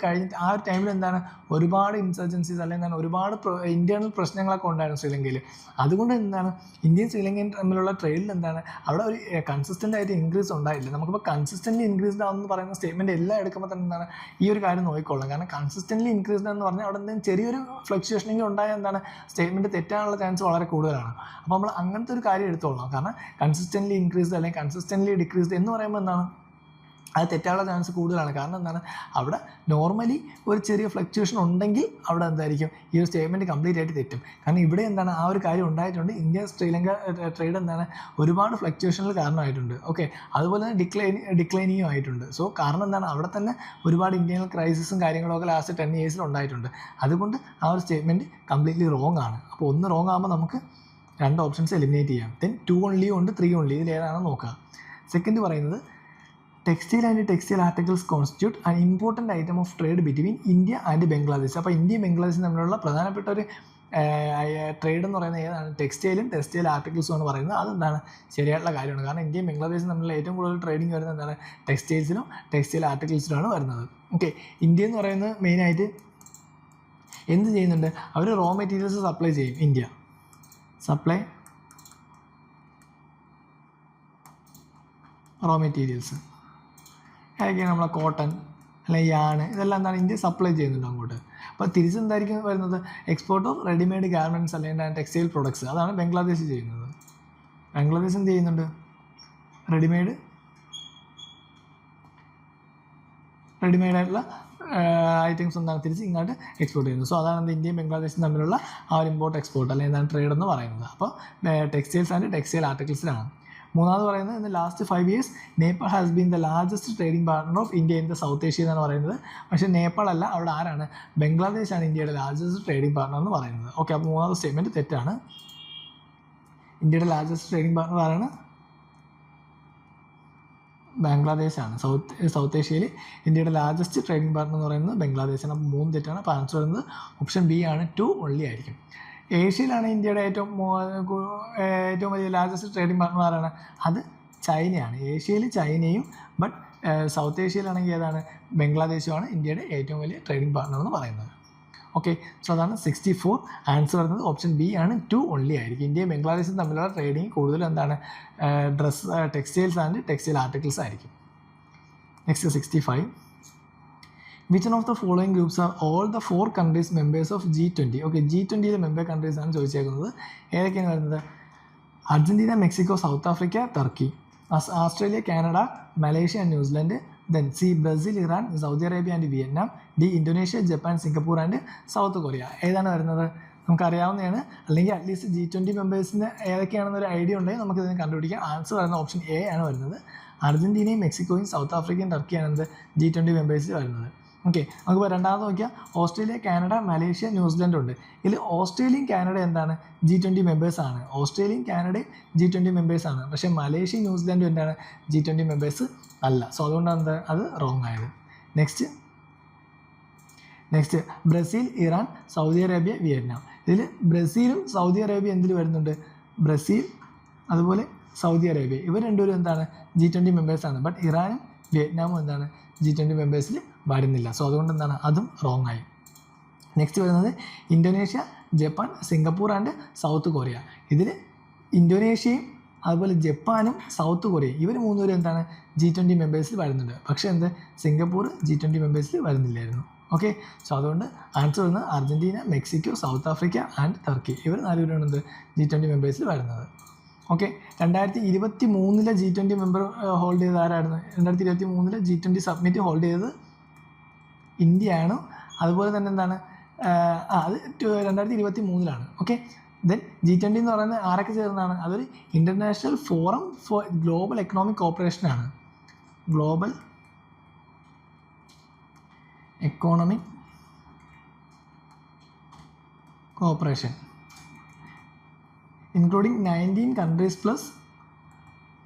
ടൈമിൽ എന്താണ് ഒരുപാട് ഇൻസർജൻസീസ് അല്ലെങ്കിൽ എന്താണ് ഒരുപാട് ഇൻറ്റേർണൽ പ്രശ്നങ്ങളൊക്കെ ഉണ്ടായിരുന്നു ശ്രീലങ്കയിൽ. അതുകൊണ്ട് എന്താണ് ഇന്ത്യയും ശ്രീലങ്കയും തമ്മിലുള്ള ട്രേഡിൽ എന്താണ് അവിടെ ഒരു കൺസിസ്റ്റൻ്റ് ആയിട്ട് ഇൻക്രീസ് ഉണ്ടായില്ല. നമുക്കിപ്പോൾ കൺസിസ്റ്റൻ്റ്ലി ഇൻക്രീസ്ഡ് ആവുമെന്ന് പറയുന്ന സ്റ്റേറ്റ്മെൻറ്റ് എല്ലാം എടുക്കുമ്പോൾ തന്നെ എന്താണ് ഈ ഒരു കാര്യം നോക്കിക്കൊള്ളാം. കാരണം കൺസിസ്റ്റൻ്റ്ലി ഇൻക്രീസ്ഡ് എന്ന് പറഞ്ഞാൽ അവിടെ എന്തെങ്കിലും ചെറിയൊരു ഫ്ലക്ച്വേഷനെങ്കിലും ഉണ്ടായാൽ എന്താണ് സ്റ്റേറ്റ്മെൻറ്റ് തെറ്റാനുള്ള ചാൻസ് വളരെ കൂടുതലാണ്. അപ്പോൾ നമ്മൾ അങ്ങനത്തെ ഒരു കാര്യം എടുത്തോളാം. കാരണം കൺസിസ്റ്റൻ്റ്ലി ഇൻക്രീസ്ഡ് അല്ലെങ്കിൽ കൺസിസ്റ്റൻ്റ്ലി ഡിക്രീസ്ഡ് എന്ന് പറയുമ്പോൾ എന്താണ് അത് തെറ്റാനുള്ള ചാൻസ് കൂടുതലാണ്. കാരണം എന്താണ് അവിടെ നോർമലി ഒരു ചെറിയ ഫ്ലക്ച്വേഷൻ ഉണ്ടെങ്കിൽ അവിടെ എന്തായിരിക്കും ഈ ഒരു സ്റ്റേറ്റ്മെൻറ്റ് കംപ്ലീറ്റ് ആയിട്ട് തെറ്റും. കാരണം ഇവിടെ എന്താണ് ആ ഒരു കാര്യം ഉണ്ടായിട്ടുണ്ട്. ഇന്ത്യ ശ്രീലങ്ക ട്രേഡ് എന്താണ് ഒരുപാട് ഫ്ലക്ച്വേഷനിൽ കാരണമായിട്ടുണ്ട്. ഓക്കെ, അതുപോലെ തന്നെ ഡിക്ലൈനിങ്ങും ആയിട്ടുണ്ട്. സോ കാരണം എന്താണ് അവിടെ തന്നെ ഒരുപാട് ഇന്ത്യൻ ക്രൈസിസും കാര്യങ്ങളൊക്കെ ലാസ്റ്റ് 10 years ഉണ്ടായിട്ടുണ്ട്. അതുകൊണ്ട് ആ ഒരു സ്റ്റേറ്റ്മെൻറ്റ് കംപ്ലീറ്റ്ലി റോങ് ആണ്. അപ്പോൾ ഒന്ന് റോങ് ആകുമ്പോൾ നമുക്ക് 2 ഓപ്ഷൻസ് എലിമിനേറ്റ് ചെയ്യാം. ദെൻ 2 only ഉണ്ട്, 3 only, ഇതിൽ ഏതാണെന്ന് നോക്കുക. സെക്കൻഡ് പറയുന്നത് textile and textile articles constitute an important item of trade between India and Bangladesh. അപ്പോൾ ഇന്ത്യയും ബംഗ്ലാദേശും തമ്മിലുള്ള പ്രധാനപ്പെട്ട ഒരു ട്രേഡ് എന്ന് പറയുന്നത് ഏതാണ്? ടെക്സ്റ്റൈലും ടെക്സ്റ്റൈൽ ആർട്ടിക്കിൾസും എന്ന് പറയുന്നത് അതെന്താണ് ശരിയായിട്ടുള്ള കാര്യമാണ്. കാരണം ഇന്ത്യയും ബംഗ്ലാദേശും തമ്മിലുള്ള ഏറ്റവും കൂടുതൽ ട്രേഡിങ് വരുന്നത് എന്താണ് ടെക്സ്റ്റൈൽസിലും ടെക്സ്റ്റൈൽ ആർട്ടിക്കിൾസിലുമാണ് വരുന്നത്. ഓക്കെ, ഇന്ത്യ എന്ന് പറയുന്നത് മെയിനായിട്ട് എന്ത് ചെയ്യുന്നുണ്ട്, അവർ റോ മെറ്റീരിയൽസ് സപ്ലൈ ചെയ്യും. ഇന്ത്യ സപ്ലൈ റോ മെറ്റീരിയൽസ് ഏതൊക്കെയാണ്? നമ്മളെ കോട്ടൺ അല്ലെങ്കിൽ യാണ്, ഇതെല്ലാം എന്താണ് ഇന്ത്യ സപ്ലൈ ചെയ്യുന്നുണ്ട് അങ്ങോട്ട്. അപ്പോൾ തിരിച്ചെന്തായിരിക്കും വരുന്നത്? എക്സ്പോർട്ട് ഓഫ് റെഡിമെയ്ഡ് ഗാർമെൻറ്റ്സ് അല്ലെങ്കിൽ ടെക്സ്റ്റൈൽ പ്രൊഡക്ട്സ്, അതാണ് ബംഗ്ലാദേശ് ചെയ്യുന്നത്. ബംഗ്ലാദേശ് എന്ത് ചെയ്യുന്നുണ്ട്? റെഡിമെയ്ഡ് ആയിട്ടുള്ള ഐറ്റംസ് എന്താണ് തിരിച്ച് ഇങ്ങോട്ട് എക്സ്പോർട്ട് ചെയ്യുന്നത്. സോ അതാണ് ഇന്ത്യയും ബംഗ്ലാദേശും തമ്മിലുള്ള ആ ഒരു ഇമ്പോർട്ട് എക്സ്പോർട്ട് അല്ലെങ്കിൽ എന്താണ് ട്രേഡ് എന്ന് പറയുന്നത്. അപ്പോൾ ടെക്സ്റ്റൈൽസ് ആൻഡ് ടെക്സ്റ്റൈൽ ആർട്ടിക്കിൾസിലാണ്. മൂന്നാമത് പറയുന്നത് ഇന്ന് last 5 years Nepal has been the largest trading partner of India in the south Asia എന്നാണ് പറയുന്നത്. പക്ഷേ നേപ്പാൾ അല്ല, അവിടെ ആരാണ്? ബംഗ്ലാദേശാണ് ഇന്ത്യയുടെ ലാർജസ്റ്റ് ട്രേഡിംഗ് പാർട്ണർ എന്ന് പറയുന്നത്. ഓക്കെ, അപ്പോൾ മൂന്നാമത്തെ സ്റ്റേറ്റ്മെൻറ്റ് തെറ്റാണ്. ഇന്ത്യയുടെ ലാർജസ്റ്റ് ട്രേഡിംഗ് പാർട്ണർ ആരാണ്? ബംഗ്ലാദേശാണ്. സൗത്ത് ഏഷ്യയിൽ ഇന്ത്യയുടെ ലാർജസ്റ്റ് ട്രേഡിംഗ് പാർട്ണർ എന്ന് പറയുന്നത് ബംഗ്ലാദേശാണ്. അപ്പോൾ 3 തെറ്റാണ്. അപ്പോൾ ആൻസർ വരുന്നത് ഓപ്ഷൻ ബി ആണ്, 2 only ആയിരിക്കും. ഏഷ്യയിലാണ് ഇന്ത്യയുടെ ഏറ്റവും വലിയ ലാർജസ്റ്റ് ട്രേഡിംഗ് പാർട്ണർ ആരാണ്? അത് ചൈനയാണ്. ഏഷ്യയിൽ ചൈനയും, ബട്ട് സൗത്ത് ഏഷ്യയിലാണെങ്കിൽ ഏതാണ്? ബംഗ്ലാദേശുമാണ് ഇന്ത്യയുടെ ഏറ്റവും വലിയ ട്രേഡിംഗ് പാർട്ണർ എന്ന് പറയുന്നത്. ഓക്കെ, സോ അതാണ് 64. ആൻസർ വരുന്നത് ഓപ്ഷൻ ബി ആണ്, 2 only ആയിരിക്കും. ഇന്ത്യയും ബംഗ്ലാദേശും തമ്മിലുള്ള ട്രേഡിങ് കൂടുതലും എന്താണ്? ടെക്സ്റ്റൈൽസ് ആൻഡ് ടെക്സ്റ്റൈൽ ആർട്ടിക്കിൾസ് ആയിരിക്കും. Next 65. Which of the following groups are all the 4 countries members of G20? Okay, G20 member countries ആണ് ചോദിച്ചേക്കുന്നത്. ഏതൊക്കെയാണ് വരുന്നത്? Argentina, Mexico, South Africa, Turkey. Australia, Canada, Malaysia and New Zealand. Then C Brazil, Iran, Saudi Arabia and Vietnam. D Indonesia, Japan, Singapore and south Korea. ഏതാണ് വരുന്നത്? നമുക്കറിയാവുന്നതാണ്. അല്ലെങ്കിൽ at least G20 മെമ്പേഴ്സിന് ഏതൊക്കെയാണെന്നൊരു idea ഉണ്ടെങ്കിൽ നമുക്കിതിന് കണ്ടുപിടിക്കാം. ആൻസർ വരുന്നത് ഓപ്ഷൻ എ ആണ് വരുന്നത്. അർജൻറ്റീനയും മെക്സിക്കോയും സൗത്ത് ആഫ്രിക്കയും ടർക്കിയാണ് എന്ത് G20 മെമ്പേഴ്സിൽ വരുന്നത്. ഓക്കെ, നമുക്കിപ്പോൾ രണ്ടാമത് നോക്കിയാൽ ഓസ്ട്രേലിയ, കാനഡ, മലേഷ്യ, ന്യൂസിലൻഡ് ഉണ്ട്. ഇതിൽ ഓസ്ട്രേലിയയും കാനഡ എന്താണ്? G20 മെമ്പേഴ്സാണ്. ഓസ്ട്രേലിയയും കാനഡയും G20 മെമ്പേഴ്സാണ്. പക്ഷേ മലേഷ്യയും ന്യൂസിലൻഡും എന്താണ്? G20 മെമ്പേഴ്സ് അല്ല. സോ അതുകൊണ്ടാണ് എന്താ അത് റോങ് ആയത്. Next Brazil, Iran, Saudi Arabia, Vietnam. ഇതിൽ ബ്രസീലും സൗദി അറേബ്യ എന്തിൽ വരുന്നുണ്ട്? ബ്രസീൽ അതുപോലെ സൗദി അറേബ്യ ഇവർ രണ്ടുപേരും എന്താണ്? G20 മെമ്പേഴ്സാണ്. ബട്ട് ഇറാനും വിയറ്റ്നാമും എന്താണ്? G20 മെമ്പേഴ്സിൽ വരുന്നില്ല. സോ അതുകൊണ്ട് എന്താണ് അതും റോങ് ആയി. നെക്സ്റ്റ് വരുന്നത് Indonesia, Japan, Singapore and south Korea. ഇതിൽ ഇന്തോനേഷ്യയും അതുപോലെ ജപ്പാനും സൗത്ത് കൊറിയയും ഇവർ മൂന്നുപേരും എന്താണ് G20 മെമ്പേഴ്സിൽ വരുന്നുണ്ട്. പക്ഷേ സിംഗപ്പൂർ G20 മെമ്പേഴ്സിൽ വരുന്നില്ലായിരുന്നു. ഓക്കെ, സോ അതുകൊണ്ട് ആൻസർ വരുന്നത് Argentina, Mexico, South Africa and Turkey. ഇവർ 4 പേരാണ് G20 മെമ്പേഴ്സിൽ വരുന്നത്. ഓക്കെ, 2023 G20 മെമ്പർ ഹോൾഡ് ചെയ്തത് ആരായിരുന്നു? 2023 G20 സബ്മിറ്റ് ഹോൾഡ് ചെയ്തത് ഇന്ത്യയാണ്. അതുപോലെ തന്നെ അത് 2023. ഓക്കെ, ദെൻ G20 എന്ന് പറയുന്നത് ആരൊക്കെ ചേർന്നാണ്? അതൊരു international forum for global economic കോപ്പറേഷനാണ്. Global economic cooperation including 19 countries plus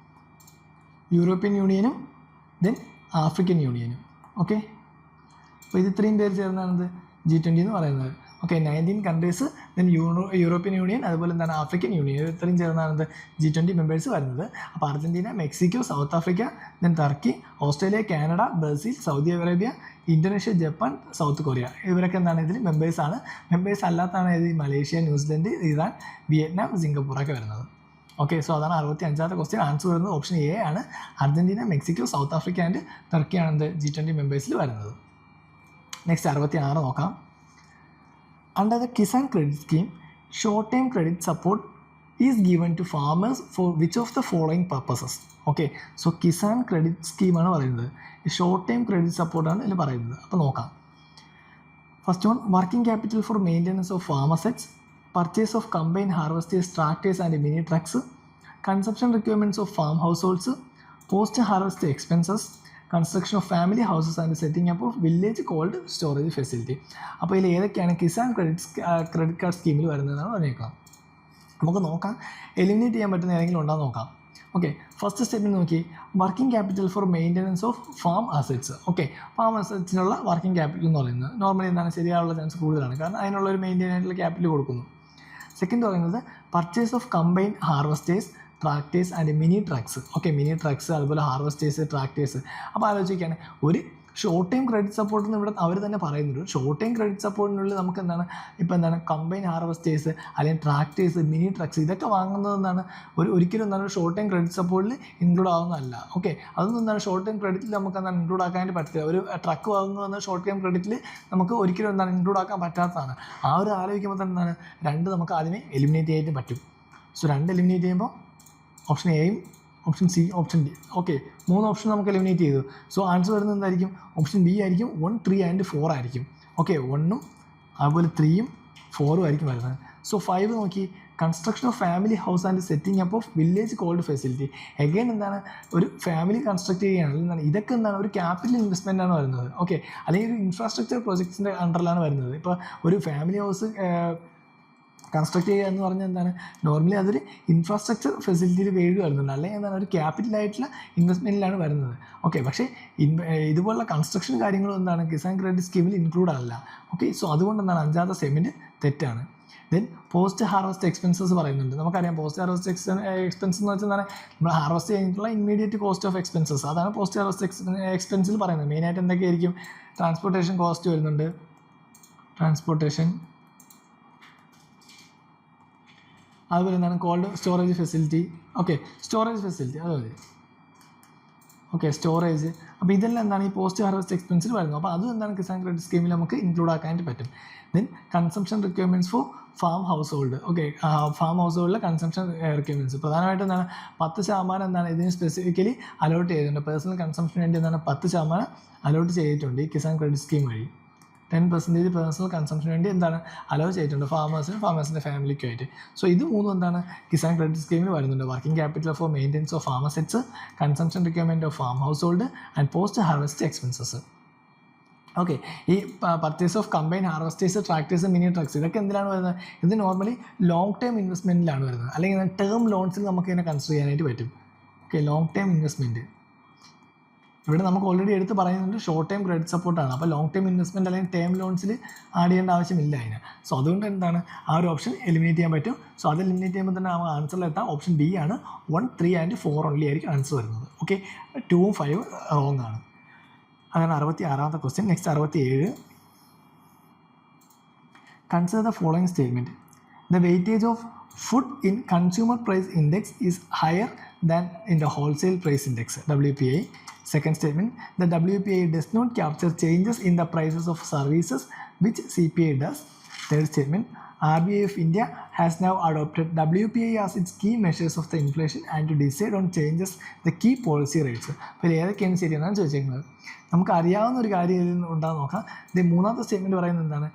European യൂണിയനും ദെൻ ആഫ്രിക്കൻ യൂണിയനും. ഓക്കെ, അപ്പോൾ ഇത് ഇത്രയും പേര് ചേർന്നാണ് G20 എന്ന് പറയുന്നത്. Okay, 19 countries, then European Union, അതുപോലെ ആഫ്രിക്കൻ യൂണിയൻ, ഇത്രയും ചേർന്നാണ് G20 മെമ്പേഴ്സ് വരുന്നത്. അപ്പോൾ Argentina, Mexico, South Africa, then Turkey, Australia, Canada, Brazil, Saudi Arabia, Indonesia, Japan, South Korea ഇവരൊക്കെ ഇതിൽ മെമ്പേഴ്സാണ്. മെമ്പേഴ്സ് അല്ലാത്താണ് മലേഷ്യ, ന്യൂസിലൻഡ്, ഇറാൻ, വിയറ്റ്നാം, സിംഗപ്പൂറൊക്കെ വരുന്നത്. ഓക്കെ, സോ അതാണ് 65ാമത്തെ ക്വസ്റ്റ്യൻ. ആൻസർ വരുന്നത് ഓപ്ഷൻ എ ആണ്. Argentina, Mexico, South Africa and ടർക്കിയാണ് G20 മെമ്പേഴ്സിൽ വരുന്നത്. നെക്സ്റ്റ് 66 നോക്കാം. Under the Kisan Credit Scheme, short-term credit support is given to farmers for which of the following purposes? Okay, so Kisan Credit Scheme ആണ് പറയുന്നത്. Short-time credit സപ്പോർട്ടാണ് ഇതിൽ പറയുന്നത്. അപ്പോൾ നോക്കാം. First one, working capital for maintenance of farm assets, purchase of combine harvesters, tractors and mini trucks, consumption requirements of farm household, post harvest expenses, construction of family houses and setting up of village cold storage facility. അപ്പോൾ ഇതിൽ ഏതൊക്കെയാണ് Kisan credit card സ്കീമിൽ വരുന്നതെന്നാണ് പറഞ്ഞേക്കാം. നമുക്ക് നോക്കാം, eliminate ചെയ്യാൻ പറ്റുന്ന ഏതെങ്കിലും ഉണ്ടോ നോക്കാം. ഓക്കെ, ഫസ്റ്റ് സ്റ്റെപ്പിൽ നോക്കി, working capital for maintenance of farm assets. Okay, farm അസറ്റ്സിനുള്ള വർക്കിംഗ് ക്യാപിറ്റൽ എന്ന് പറയുന്നത് നോർമലി ശരിയായുള്ള ചാൻസ് കൂടുതലാണ്, കാരണം അതിനുള്ള ഒരു മെയിൻറ്റെയിൻ ആയിട്ടുള്ള ക്യാപിറ്റൽ കൊടുക്കുന്നു. സെക്കൻഡ് പറയുന്നത് purchase of combine harvesters, tractors and mini trucks. Okay, mini trucks, അതുപോലെ ഹാർവസ്റ്റേഴ്സ്, ട്രാക്ടേഴ്സ്. അപ്പോൾ ആലോചിക്കുകയാണ്, ഒരു ഷോർട്ട് ടൈം ക്രെഡിറ്റ് സപ്പോർട്ട് ഇവിടെ അവർ തന്നെ പറയുന്നുണ്ട്. ഷോർട്ട് ടൈം ക്രെഡിറ്റ് സപ്പോർട്ടിനുള്ളിൽ നമുക്ക് കമ്പൈൻ ഹാർവസ്റ്റേഴ്സ് അല്ലെങ്കിൽ ട്രാക്ടേഴ്സ്, മിനി ട്രക്സ് ഇതൊക്കെ വാങ്ങുന്നത് ഒരിക്കലും ഷോർട്ട് ടൈം ക്രെഡിറ്റ് സപ്പോർട്ടിൽ ഇൻക്ലൂഡ് ആവുന്നതല്ല. ഓക്കെ, അതൊന്നും ഷോർട്ട് ടൈം ക്രെഡിറ്റിൽ നമുക്ക് ഇൻക്ലൂഡ് ആക്കാനായിട്ട് പറ്റില്ല. ഒരു ട്രക്ക് വാങ്ങുന്നത് ഷോർട്ട് ടൈം ക്രെഡിറ്റിൽ നമുക്ക് ഒരിക്കലും ഇൻക്ലൂഡ് ആക്കാൻ പറ്റാത്തതാണ്. ആ ഒരു ആലോചിക്കുമ്പോൾ തന്നെ രണ്ട് നമുക്ക് ആദ്യമേ എലിമിനേറ്റ് ചെയ്യാനായിട്ട് പറ്റും. സോ രണ്ട് എലിമിനേറ്റ് ചെയ്യുമ്പോൾ ഓപ്ഷൻ എയും option C, option D. Okay, 3 option നമുക്ക് എലിമിനേറ്റ് ചെയ്തു. സോ ആൻസർ വരുന്നത് എന്തായിരിക്കും? ഓപ്ഷൻ ബി ആയിരിക്കും. 1, 3 ആൻഡ് 4 ആയിരിക്കും. ഓക്കെ, 1ഉം അതുപോലെ 3ഉം 4ഉം ആയിരിക്കും വരുന്നത്. സോ 5 നോക്കി, construction of family house and setting up of village cold facility. Again ഒരു ഫാമിലി കൺസ്ട്രക്ട് ചെയ്യുകയാണ്. ഇതൊക്കെ ഒരു ക്യാപിറ്റൽ ഇൻവെസ്റ്റ്മെൻ്റ് ആണ് വരുന്നത്. ഓക്കെ, അല്ലെങ്കിൽ ഒരു ഇൻഫ്രാസ്ട്രക്ചർ പ്രോജക്ട്സിൻ്റെ അണ്ടറിലാണ് വരുന്നത്. ഇപ്പോൾ ഒരു ഫാമിലി ഹൗസ് കൺസ്ട്രക്ട് ചെയ്യുക എന്ന് പറഞ്ഞാൽ നോർമലി അതൊരു ഇൻഫ്രാസ്ട്രക്ചർ ഫെസിലിറ്റിയിൽ വേണ്ടി വരുന്നുണ്ട്, അല്ലെങ്കിൽ ഒരു ക്യാപിറ്റലായിട്ടുള്ള ഇൻവെസ്റ്റ്മെൻറ്റിലാണ് വരുന്നത്. ഓക്കെ, പക്ഷേ ഇതുപോലുള്ള കൺസ്ട്രക്ഷൻ കാര്യങ്ങളും കിസാൻ ക്രെഡിറ്റ് സ്കീമിൽ ഇൻക്ലൂഡ് അല്ല. ഓക്കെ, സോ അതുകൊണ്ട് 5ാമത്തെ സെഗ്മെൻറ്റ് തെറ്റാണ്. ദെൻ പോസ്റ്റ് ഹാർവസ്റ്റ് എക്സ്പെൻസസ് പറയുന്നുണ്ട്. നമുക്കറിയാം പോസ്റ്റ് ഹാർവസ്റ്റ് എക്സ്പെൻസ് എന്ന് വെച്ചാൽ നമ്മൾ ഹാർവസ്റ്റ് ചെയ്തിട്ടുള്ള ഇമ്മീഡിയറ്റ് കോസ്റ്റ് ഓഫ് എക്സ്പെൻസസ്, അതാണ് പോസ്റ്റ് ഹാർവസ്റ്റ് എക്സ്പെൻസിൽ പറയുന്നത്. മെയിനായിട്ട് എന്തൊക്കെയായിരിക്കും? ട്രാൻസ്പോർട്ടേഷൻ കോസ്റ്റ് വരുന്നുണ്ട്, ട്രാൻസ്പോർട്ടേഷൻ, അതുപോലെ cold storage facility. Okay, storage facility അതുപോലെ. Okay, storage. അപ്പോൾ ഇതെല്ലാം ഈ പോസ്റ്റ് ഹാർവസ്റ്റ് എക്സ്പെൻസിൽ വരുന്നത്. അപ്പോൾ അതും കിസാൻ ക്രെഡിറ്റ് സ്കീമിൽ നമുക്ക് ഇൻക്ലൂഡ് ആക്കാനായിട്ട് പറ്റും. Then consumption requirements for farm household. Okay, farm ഹൗസ് ഹോൾഡിലെ കൺസംഷൻ റിക്വയർമെൻറ്റ്സ് പ്രധാനമായിട്ടും 10% ഇതിന് സ്പെസിഫിക്കലി അലോട്ട് ചെയ്തിട്ടുണ്ട്. പേഴ്സണൽ കൺസംഷന് വേണ്ടി 10% അലോട്ട് ചെയ്തിട്ടുണ്ട് ഈ കിസാൻ ക്രെഡിറ്റ് സ്കീം വഴി. 10% പേഴ്സണൽ കൺസംഷന് വേണ്ടി അലോ ചെയ്തിട്ടുണ്ട് ഫാമേഴ്സിൻ്റെ ഫാമിലിക്കും ആയിട്ട്. സോ ഇത് മൂന്നും കിസാൻ ക്രെഡിറ്റ് സ്കീമിൽ വരുന്നുണ്ട്. Working capital for maintenance of farm assets, consumption requirement of farm household and post harvest expenses. Okay, ഈ purchase of combine harvesters, tractors, mini trucks ഇതൊക്കെ എന്തിനാണ് വരുന്നത്? ഇത് നോർമലി ലോങ് ടേം ഇൻവെസ്റ്റ്മെൻറ്റിലാണ് വരുന്നത്, അല്ലെങ്കിൽ ടേം ലോൺസിൽ നമുക്ക് ഇതിനെ കൺസിഡർ ചെയ്യാനായിട്ട് പറ്റും. ഓക്കെ, ലോങ് ടേം ഇൻവെസ്റ്റ്മെൻറ്റ് ഇവിടെ നമുക്ക് ഓൾറെഡി എടുത്ത് പറയുന്നുണ്ട് ഷോർട്ട് ടൈം ക്രെഡിറ്റ് സപ്പോർട്ടാണ്. അപ്പോൾ ലോങ് ടൈം ഇൻവെസ്റ്റ്മെൻറ്റ് അല്ലെങ്കിൽ ടേം ലോൺസിൽ ആഡ് ചെയ്യേണ്ട ആവശ്യമില്ല അതിന്. സോ അതുകൊണ്ട് ആ ഒരു ഓപ്ഷൻ എലിമിനേറ്റ് ചെയ്യാൻ പറ്റും. സോ അത് എലിമിനേറ്റ് ചെയ്യുമ്പോൾ തന്നെ നമുക്ക് ആൻസറിലെത്താം. ഓപ്ഷൻ ബി ആണ്. 1, 3 ആൻഡ് 4 ഓൺലി ആയിരിക്കും ആൻസർ വരുന്നത്. ഓക്കെ, 2ഉം 5ഉം റോങ് ആണ്. അതാണ് 66ാമത്തെ question. Next 67. Consider the following statement. The weightage of food in consumer price index is higher than in the wholesale price index, WPI. Second statement, the WPI does not capture changes in the prices of services which CPI does. Third statement, RBI of India has now adopted WPI as its key measures of the inflation and to decide on changes the key policy rates. അപ്പോൾ ഏതൊക്കെയാണ് ശരിയെന്നാണ് ചോദിച്ചിരിക്കുന്നത്. നമുക്ക് അറിയാവുന്ന ഒരു കാര്യം ഉണ്ടാകുന്ന നോക്കാം. ഇത് മൂന്നാമത്തെ സ്റ്റേറ്റ്മെൻറ്റ് പറയുന്നത് എന്താണ്?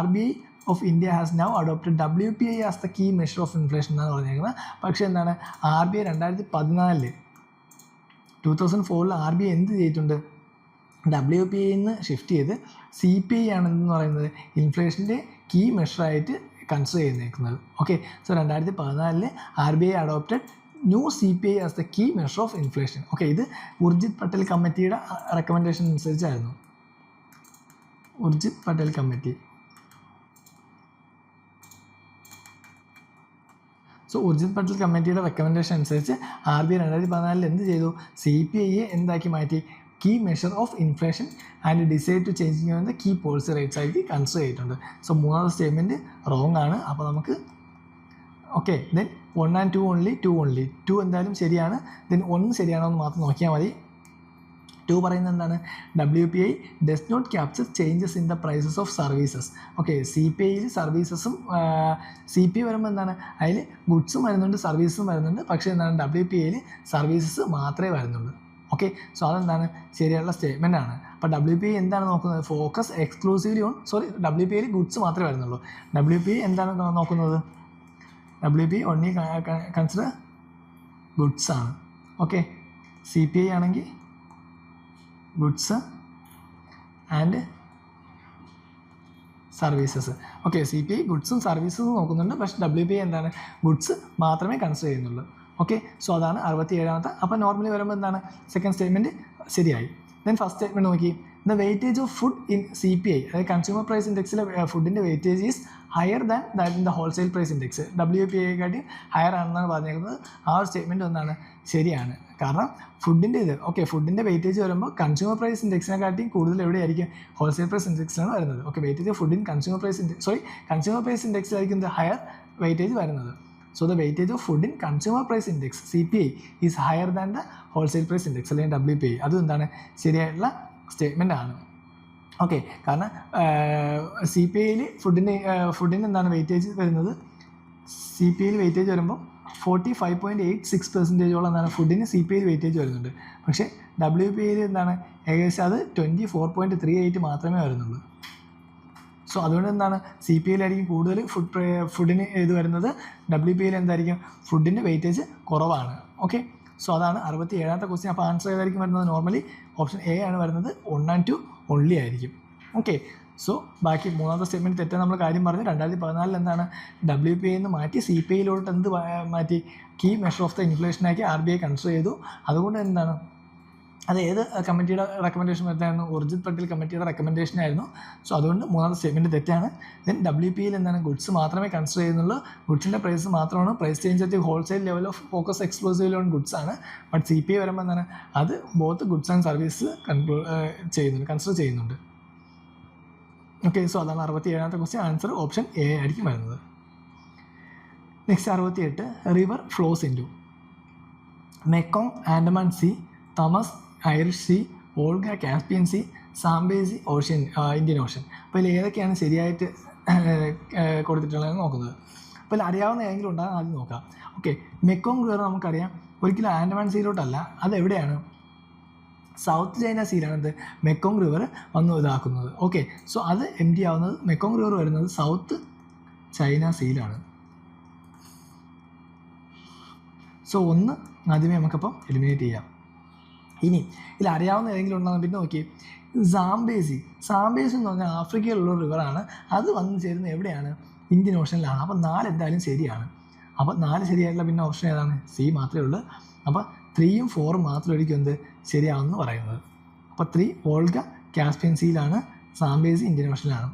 RBI of India has now adopted WPI as the key measure of inflation എന്നാണ് പറഞ്ഞിരിക്കുന്നത്. പക്ഷേ എന്താണ്, RBI 2004 RBI എന്ത് ചെയ്തിട്ടുണ്ട്? WPI നിന്ന് ഷിഫ്റ്റ് ചെയ്ത് CPI ആണെന്ന് പറയുന്നത് ഇൻഫ്ലേഷൻ്റെ കീ മെഷറായിട്ട് കൺസിഡർ ചെയ്തേക്കുന്നത്. Okay, so 2014 RBI adopted new CPI as the key measure of inflation. Okay, ഇത് ഉർജിത് പട്ടേൽ കമ്മിറ്റിയുടെ റെക്കമെൻഡേഷൻ അനുസരിച്ചായിരുന്നു. ഉർജിത് പട്ടേൽ കമ്മിറ്റി. സോ ഉർജിത് പട്ടേൽ കമ്മിറ്റിയുടെ റെക്കമെൻഡേഷൻ അനുസരിച്ച് RBI 2014 എന്ത് ചെയ്തു? CPIയെ എന്താക്കി മാറ്റി? Key measure of inflation and decide to changing on the key policy rates ആയിട്ട് കൺസിഡർ ചെയ്തിട്ടുണ്ട്. സോ മൂന്നാമത്തെ സ്റ്റേറ്റ്മെൻറ്റ് റോങ് ആണ്. അപ്പോൾ നമുക്ക് ഓക്കെ, ദെൻ 1 and 2 ഓൺലി. 2 എന്തായാലും ശരിയാണ്. ദെൻ 1 ശരിയാണോ എന്ന് മാത്രം നോക്കിയാൽ മതി. 2 പറയുന്നത് എന്താണ്? WPI does not capture changes in the prices of services. Okay, CPIയിൽ സർവീസസും CPI വരുമ്പോൾ എന്താണ്, അതിൽ ഗുഡ്സും വരുന്നുണ്ട്, സർവീസും വരുന്നുണ്ട്. പക്ഷേ എന്താണ്, WPIയിൽ സർവീസസ് മാത്രമേ വരുന്നുള്ളൂ. ഓക്കെ, സോ അതെന്താണ് ശരിയുള്ള സ്റ്റേറ്റ്മെൻ്റ് ആണ്. അപ്പോൾ WPI എന്താണ് നോക്കുന്നത്? ഫോക്കസ് എക്സ്ക്ലൂസീവ്ലി ഓൺ WPIയിൽ ഗുഡ്സ് മാത്രമേ വരുന്നുള്ളൂ. WPI എന്താണ് നോക്കുന്നത്? WPI ഓൺലി കൺസിഡർ ഗുഡ്സ് ആണ്. ഓക്കെ, CPI ആണെങ്കിൽ goods and services. Okay, CPI ഗുഡ്സും സർവീസസും നോക്കുന്നുണ്ട്, പക്ഷേ WPI എന്താണ്, ഗുഡ്സ് മാത്രമേ കൺസിഡർ ചെയ്യുന്നുള്ളൂ. ഓക്കെ, സോ അതാണ് 67ാമത്തെ. അപ്പോൾ നോർമലി വരുമ്പോൾ എന്താണ്, സെക്കൻഡ് സ്റ്റേറ്റ്മെൻറ്റ് ശരിയായി. ദെൻ ഫസ്റ്റ് സ്റ്റേറ്റ്മെൻറ്റ് നോക്കി, the weightage of food in CPI, അതായത് കൺസ്യൂമർ പ്രൈസ് ഇൻഡെക്സിലെ ഫുഡിൻ്റെ weightage is higher than that in the wholesale price index. WPI കാട്ടി ഹയർ ആണെന്നാണ് പറഞ്ഞിരിക്കുന്നത്. ആ ഒരു സ്റ്റേറ്റ്മെൻറ്റ് ഒന്നാണ് ശരിയാണ്. കാരണം ഫുഡിൻ്റെ ഓക്കെ, ഫുഡിൻ്റെ വെയിറ്റേജ് വരുമ്പോൾ കൺസ്യൂമർ പ്രൈസ് ഇൻഡെക്സിനെക്കാട്ടി കൂടുതൽ എവിടെയായിരിക്കും? ഹോൾസെയിൽ പ്രൈസ് ഇൻഡെക്സിലാണ് വരുന്നത്. Okay, weightage of food in consumer price consumer price ഇൻഡെക്സിലായിരിക്കും ദ ഹയർ വെയിറ്റേജ് വരുന്നത്. So the weightage of food in consumer price index CPI is higher than the wholesale price index അല്ലെങ്കിൽ WPI. അതും എന്താണ് ശരിയായിട്ടുള്ള statement ആണ്. Okay, കാരണം CPIയിൽ ഫുഡിന് എന്താണ് വെയിറ്റേജ് വരുന്നത്? CPIയിൽ വെയിറ്റേജ് വരുമ്പോൾ 45.86% എന്താണ് ഫുഡിന് CPIയിൽ വെയിറ്റേജ് വരുന്നുണ്ട്. പക്ഷേ WPIയിൽ എന്താണ് ഏകദേശം അത് 24.38 മാത്രമേ വരുന്നുള്ളൂ. സോ അതുകൊണ്ട് എന്താണ് CPIയിലായിരിക്കും കൂടുതൽ ഫുഡിന് ഇത് വരുന്നത്, WPIയിൽ എന്തായിരിക്കും ഫുഡിൻ്റെ വെയിറ്റേജ് കുറവാണ്. ഓക്കെ, സോ അതാണ് 67ാമത്തെ ക്വസ്റ്റ്യൻ. അപ്പോൾ ആൻസർ ഏതായിരിക്കും വരുന്നത്? നോർമലി ഓപ്ഷൻ A ആണ് വരുന്നത്. 1 and 2 ഓൺലി ആയിരിക്കും. ഓക്കെ, സോ ബാക്കി മൂന്നാമത്തെ സ്റ്റേറ്റ്മെൻറ്റ് തെറ്റാൻ നമ്മൾ കാര്യം പറഞ്ഞു. 2014 എന്താണ് WPI എന്ന് മാറ്റി CPIയിലോട്ട് എന്ത് മാറ്റി? കീ മെഷർ ഓഫ് ദ ഇൻഫ്ലേഷനാക്കി RBI കൺസിഡർ ചെയ്തു. അതുകൊണ്ട് എന്താണ്, അത് ഏത് കമ്മിറ്റിയുടെ റെക്കമെൻഡേഷൻ വരുന്നതായിരുന്നു? ഉർജിത് പട്ടേൽ കമ്മിറ്റിയുടെ റെക്കമെൻഡേഷൻ ആയിരുന്നു. സോ അതുകൊണ്ട് മൂന്നാമത്തെ സ്റ്റേറ്റ്മെൻറ്റ് തെറ്റാണ്. ദെൻ WPIയിൽ എന്താണ് ഗുഡ്സ് മാത്രമേ കൺസിഡർ ചെയ്യുന്നുള്ളൂ. ഗുഡ്സിൻ്റെ പ്രൈസ് മാത്രമാണ്. Price change at wholesale level of focus exclusive on goods ആണ്. ബട്ട് CPI വരുമ്പോൾ എന്താണ്, അത് both goods and service consider ചെയ്യുന്നുണ്ട്. ഓക്കെ, സോ അതാണ് 67ാമത്തെ ക്വസ്റ്റ്യൻ. ആൻസർ ഓപ്ഷൻ A ആയിരിക്കും വരുന്നത്. Next 68, river flows into Mekong, Andaman Sea, Thames, Irish Sea, Volga, Caspian Sea, Zambezi, Indian Ocean. അപ്പോൾ ഇതിൽ ഏതൊക്കെയാണ് ശരിയായിട്ട് കൊടുത്തിട്ടുള്ളതെന്ന് നോക്കുന്നത്. അപ്പോൾ അറിയാവുന്ന ഏതെങ്കിലും ഉണ്ടാകും ആദ്യം നോക്കാം. ഓക്കെ, മെക്കോങ് റിവർ നമുക്കറിയാം ഒരിക്കലും ആൻഡമാൻ സീയിലോട്ടല്ല. അതെവിടെയാണ്? സൗത്ത് ചൈന സീയിലാണ് എന്ത് മെക്കോങ് റിവർ വന്ന് ഇതാക്കുന്നത്. ഓക്കെ, സോ അത് എംറ്റി ആവുന്നത്, മെക്കോങ് റിവർ വരുന്നത് സൗത്ത് ചൈന സീയിലാണ്. സോ ഒന്ന് ആദ്യമേ നമുക്കപ്പം എലിമിനേറ്റ് ചെയ്യാം. ഇനി ഇതിൽ അറിയാവുന്ന ഏതെങ്കിലും ഉണ്ടെന്ന് പിന്നെ നോക്കി. സാംബേസി എന്ന് പറഞ്ഞാൽ ആഫ്രിക്കയിലുള്ള റിവറാണ്. അത് വന്ന് ചേരുന്നത് എവിടെയാണ്? ഇന്ത്യൻ ഓഷനിലാണ്. അപ്പോൾ 4 എന്തായാലും ശരിയാണ്. അപ്പോൾ 4 ശരിയായിട്ടുള്ള പിന്നെ ഓപ്ഷൻ ഏതാണ്? C മാത്രമേ ഉള്ളൂ. അപ്പോൾ 3ഉം 4ഉം മാത്രമായിരിക്കും എന്ത് ശരിയാവുമെന്ന് പറയുന്നത്. അപ്പോൾ 3 വോൾഗ കാസ്പിയൻ സീയിലാണ്, സാംബേസി ഇന്ത്യൻ ഓഷനിലാണ്.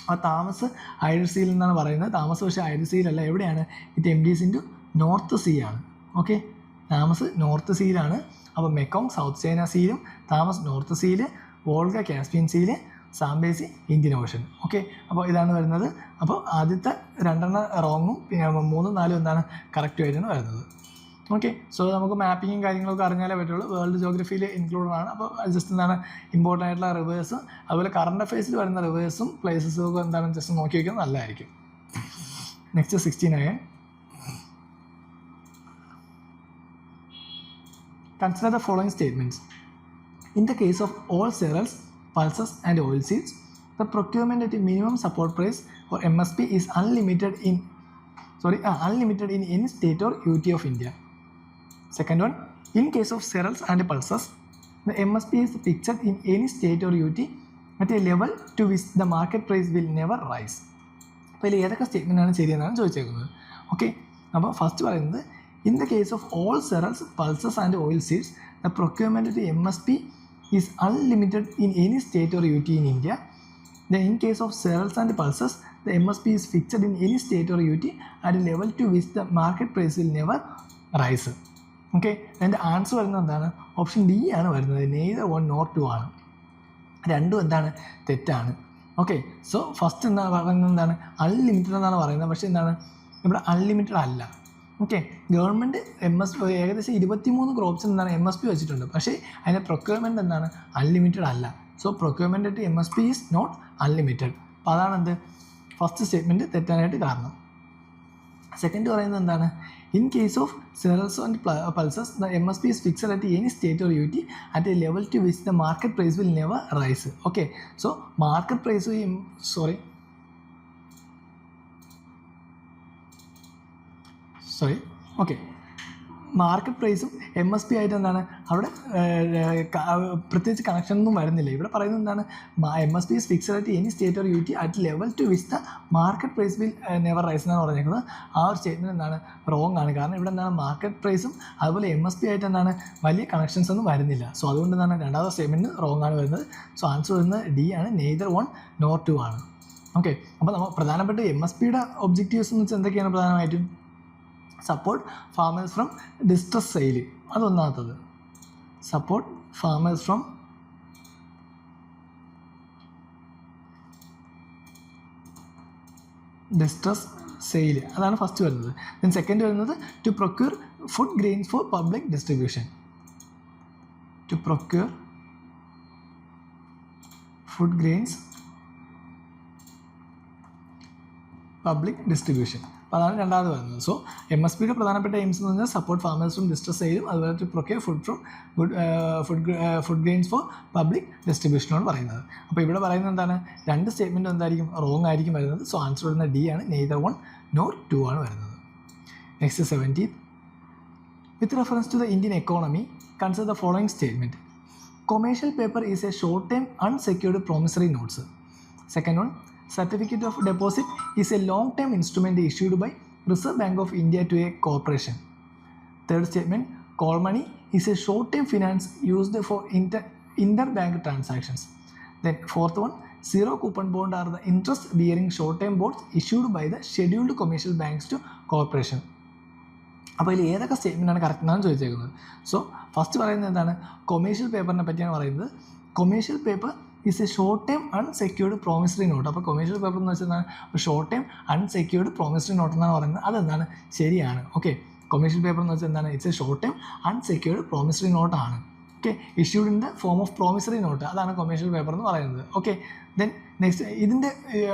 അപ്പോൾ താമസ് ഐറിഷ് സീയിൽ എന്നാണ് പറയുന്നത്. താമസ് പക്ഷേ ഐറിഷ് സീയിലല്ല. എവിടെയാണ്? It empties into North Sea ആണ്. ഓക്കെ, താമസ് നോർത്ത് സീയിലാണ്. അപ്പോൾ മെക്കോങ് സൗത്ത് ചൈന സീയിലും, താമസ് നോർത്ത് സീയിൽ, വോൾഗ കാസ്പിയൻ സീയിൽ, സാംബേസി ഇന്ത്യൻ ഓഷൻ. ഓക്കെ, അപ്പോൾ ഇതാണ് വരുന്നത്. അപ്പോൾ ആദ്യത്തെ 2 റോങ്ങും പിന്നെ 3, 4 എന്താണ് കറക്റ്റുമായിട്ടാണ് വരുന്നത്. ഓക്കെ, സോ നമുക്ക് മാപ്പിങ്ങും കാര്യങ്ങളൊക്കെ അറിഞ്ഞാലേ പറ്റുള്ളൂ. വേൾഡ് ജോഗ്രഫിയിൽ ഇൻക്ലൂഡഡ് ആണ്. അപ്പോൾ ജസ്റ്റ് എന്താണ് ഇമ്പോർട്ടൻ്റ് ആയിട്ടുള്ള റിവേഴ്സ്, അതുപോലെ കറണ്ട് അഫയേഴ്സിൽ വരുന്ന റിവേഴ്സും പ്ലേസസും ഒക്കെ എന്താണ് ജസ്റ്റ് നോക്കി വയ്ക്കുന്നത് നല്ലതായിരിക്കും. Next 69. Consider the following statements. In the case of all cereals, pulses and oilseeds, the procurement at a minimum support price or MSP is unlimited in any state or UT of India. Second one, in case of cereals and pulses, the MSP is fixed in any state or UT at a level to which the market price will never rise. അപ്പോൾ ഇതിൽ ഏതൊക്കെ സ്റ്റേറ്റ്മെൻറ്റാണ് ശരിയെന്നാണ് ചോദിച്ചേക്കുന്നത്. Okay, അപ്പോൾ first പറയുന്നത് in the case of all cereals, pulses and oilseeds, the procurement at MSP is unlimited in any state or UT in India. Then in case of cereals and pulses, the MSP is fixed in any state or UT at a level to which the market price will never rise. Okay, അതിൻ്റെ answer വരുന്നത് എന്താണ്? Option D ആണ് വരുന്നത്. Neither 1 nor 2 ആണ്. രണ്ടും എന്താണ് തെറ്റാണ്. Okay, so first എന്താണ് പറയുന്നത്? എന്താണ് അൺലിമിറ്റഡ് എന്നാണ് പറയുന്നത്. പക്ഷേ എന്താണ് ഇവിടെ അൺലിമിറ്റഡ് അല്ല. ഓക്കെ, ഗവൺമെൻറ് ഏകദേശം 23 ക്രോപ്സിന് എന്താണ് MSP വെച്ചിട്ടുണ്ട്. പക്ഷേ അതിൻ്റെ പ്രൊക്യൂർമെൻറ്റ് എന്താണ് അൺലിമിറ്റഡ് അല്ല. So procurement at MSP is not unlimited. അപ്പോൾ അതാണ് എന്ത് ഫസ്റ്റ് സ്റ്റേറ്റ്മെൻറ്റ് തെറ്റാനായിട്ട് കാരണം. സെക്കൻഡ് പറയുന്നത് എന്താണ്? In case of cereals and pulses, the MSP is fixed at any state or UT at a level to which the market price will never rise. Okay, so market price okay, market പ്രൈസും MSP ആയിട്ട് എന്താണ് അവിടെ പ്രത്യേകിച്ച് കണക്ഷനൊന്നും വരുന്നില്ല. ഇവിടെ പറയുന്നത് എന്താണ്? MSP is fixed at any state or UT at level to which the market price will never rise എന്നാണ് പറഞ്ഞേക്കുന്നത്. ആ ഒരു സ്റ്റേറ്റ്മെൻറ്റ് എന്താണ് റോങ് ആണ്. കാരണം ഇവിടെ എന്താണ് മാർക്കറ്റ് പ്രൈസും അതുപോലെ MSP ആയിട്ട് എന്താണ് വലിയ കണക്ഷൻസ് ഒന്നും വരുന്നില്ല. സോ അതുകൊണ്ട് എന്താണ് രണ്ടാമത്തെ സ്റ്റേറ്റ്മെൻറ്റ് റോങ് ആണ് വരുന്നത്. സോ ആൻസർ വരുന്നത് ഡി ആണ്, നെയ്തർ 1 nor 2 ആണ്. ഓക്കെ, അപ്പോൾ നമ്മൾ പ്രധാനപ്പെട്ട MSPയുടെ ഒബ്ജക്റ്റീവ്സ് എന്ന് വെച്ചാൽ എന്തൊക്കെയാണ്? പ്രധാനമായിട്ടും support farmers from distress sale, അതൊന്നാമത്തത്. Support farmers from distress sale, അതാണ് ഫസ്റ്റ് വരുന്നത്. ദെൻ സെക്കൻഡ് വരുന്നത് to procure food grains for public distribution. To procure food grains public distribution, അപ്പോൾ അതാണ് രണ്ടാമത് വരുന്നത്. സോ MSPയുടെ പ്രധാനപ്പെട്ട എയിംസ് എന്ന് പറഞ്ഞാൽ സപ്പോർട്ട് ഫാമേഴ്സ് ഫ്രം ഡിസ്ട്രസ് സെയിലും അതുപോലെ to procure food grains for public ഡിസ്ട്രിബ്യൂഷനാണ് പറയുന്നത്. അപ്പോൾ ഇവിടെ പറയുന്നത് എന്താണ്? രണ്ട് സ്റ്റേറ്റ്മെൻറ്റ് എന്തായിരിക്കും റോങ് ആയിരിക്കും വരുന്നത്. സോ ആൻസർ വരുന്നത് ഡി ആണ്, നെയ്തർ 1 nor 2 ആണ് വരുന്നത്. Next 17. With reference to the Indian economy, consider the following statement. Commercial paper is a short time unsecured promissory notes. Second one, certificate of deposit is a long term instrument issued by Reserve Bank of India to a corporation. Third statement, call money is a short term finance used for interbank transactions. Then fourth one, zero coupon bond are the interest bearing short term bonds issued by the scheduled commercial banks to corporation. അപ്പോൾ ഇതിൽ ഏതൊക്കെ സ്റ്റേറ്റ്മെൻറ്റാണ് correct എന്നാണ് ചോദിച്ചേക്കുന്നത്. So first പറയുന്നത് എന്താണ്? Commercial പേപ്പറിനെ പറ്റിയാണ് പറയുന്നത്. Commercial paper is a short time unsecured promissory note. അപ്പോൾ commercial paper എന്ന് വെച്ചാൽ എന്താണ്? Short time unsecured promissory note എന്നാണ് പറയുന്നത്. അതെന്താണ്? ശരിയാണ്. ഓക്കെ, കൊമേഴ്ഷ്യൽ പേപ്പർ എന്ന് വെച്ചാൽ എന്താണ്? It's a short time unsecured promissory നോട്ടാണ്. Okay, issued in the form of promissory note, അതാണ് കൊമേഴ്ഷ്യൽ പേപ്പർ എന്ന് പറയുന്നത്. ഓക്കെ, ദെൻ നെക്സ്റ്റ് ഇതിൻ്റെ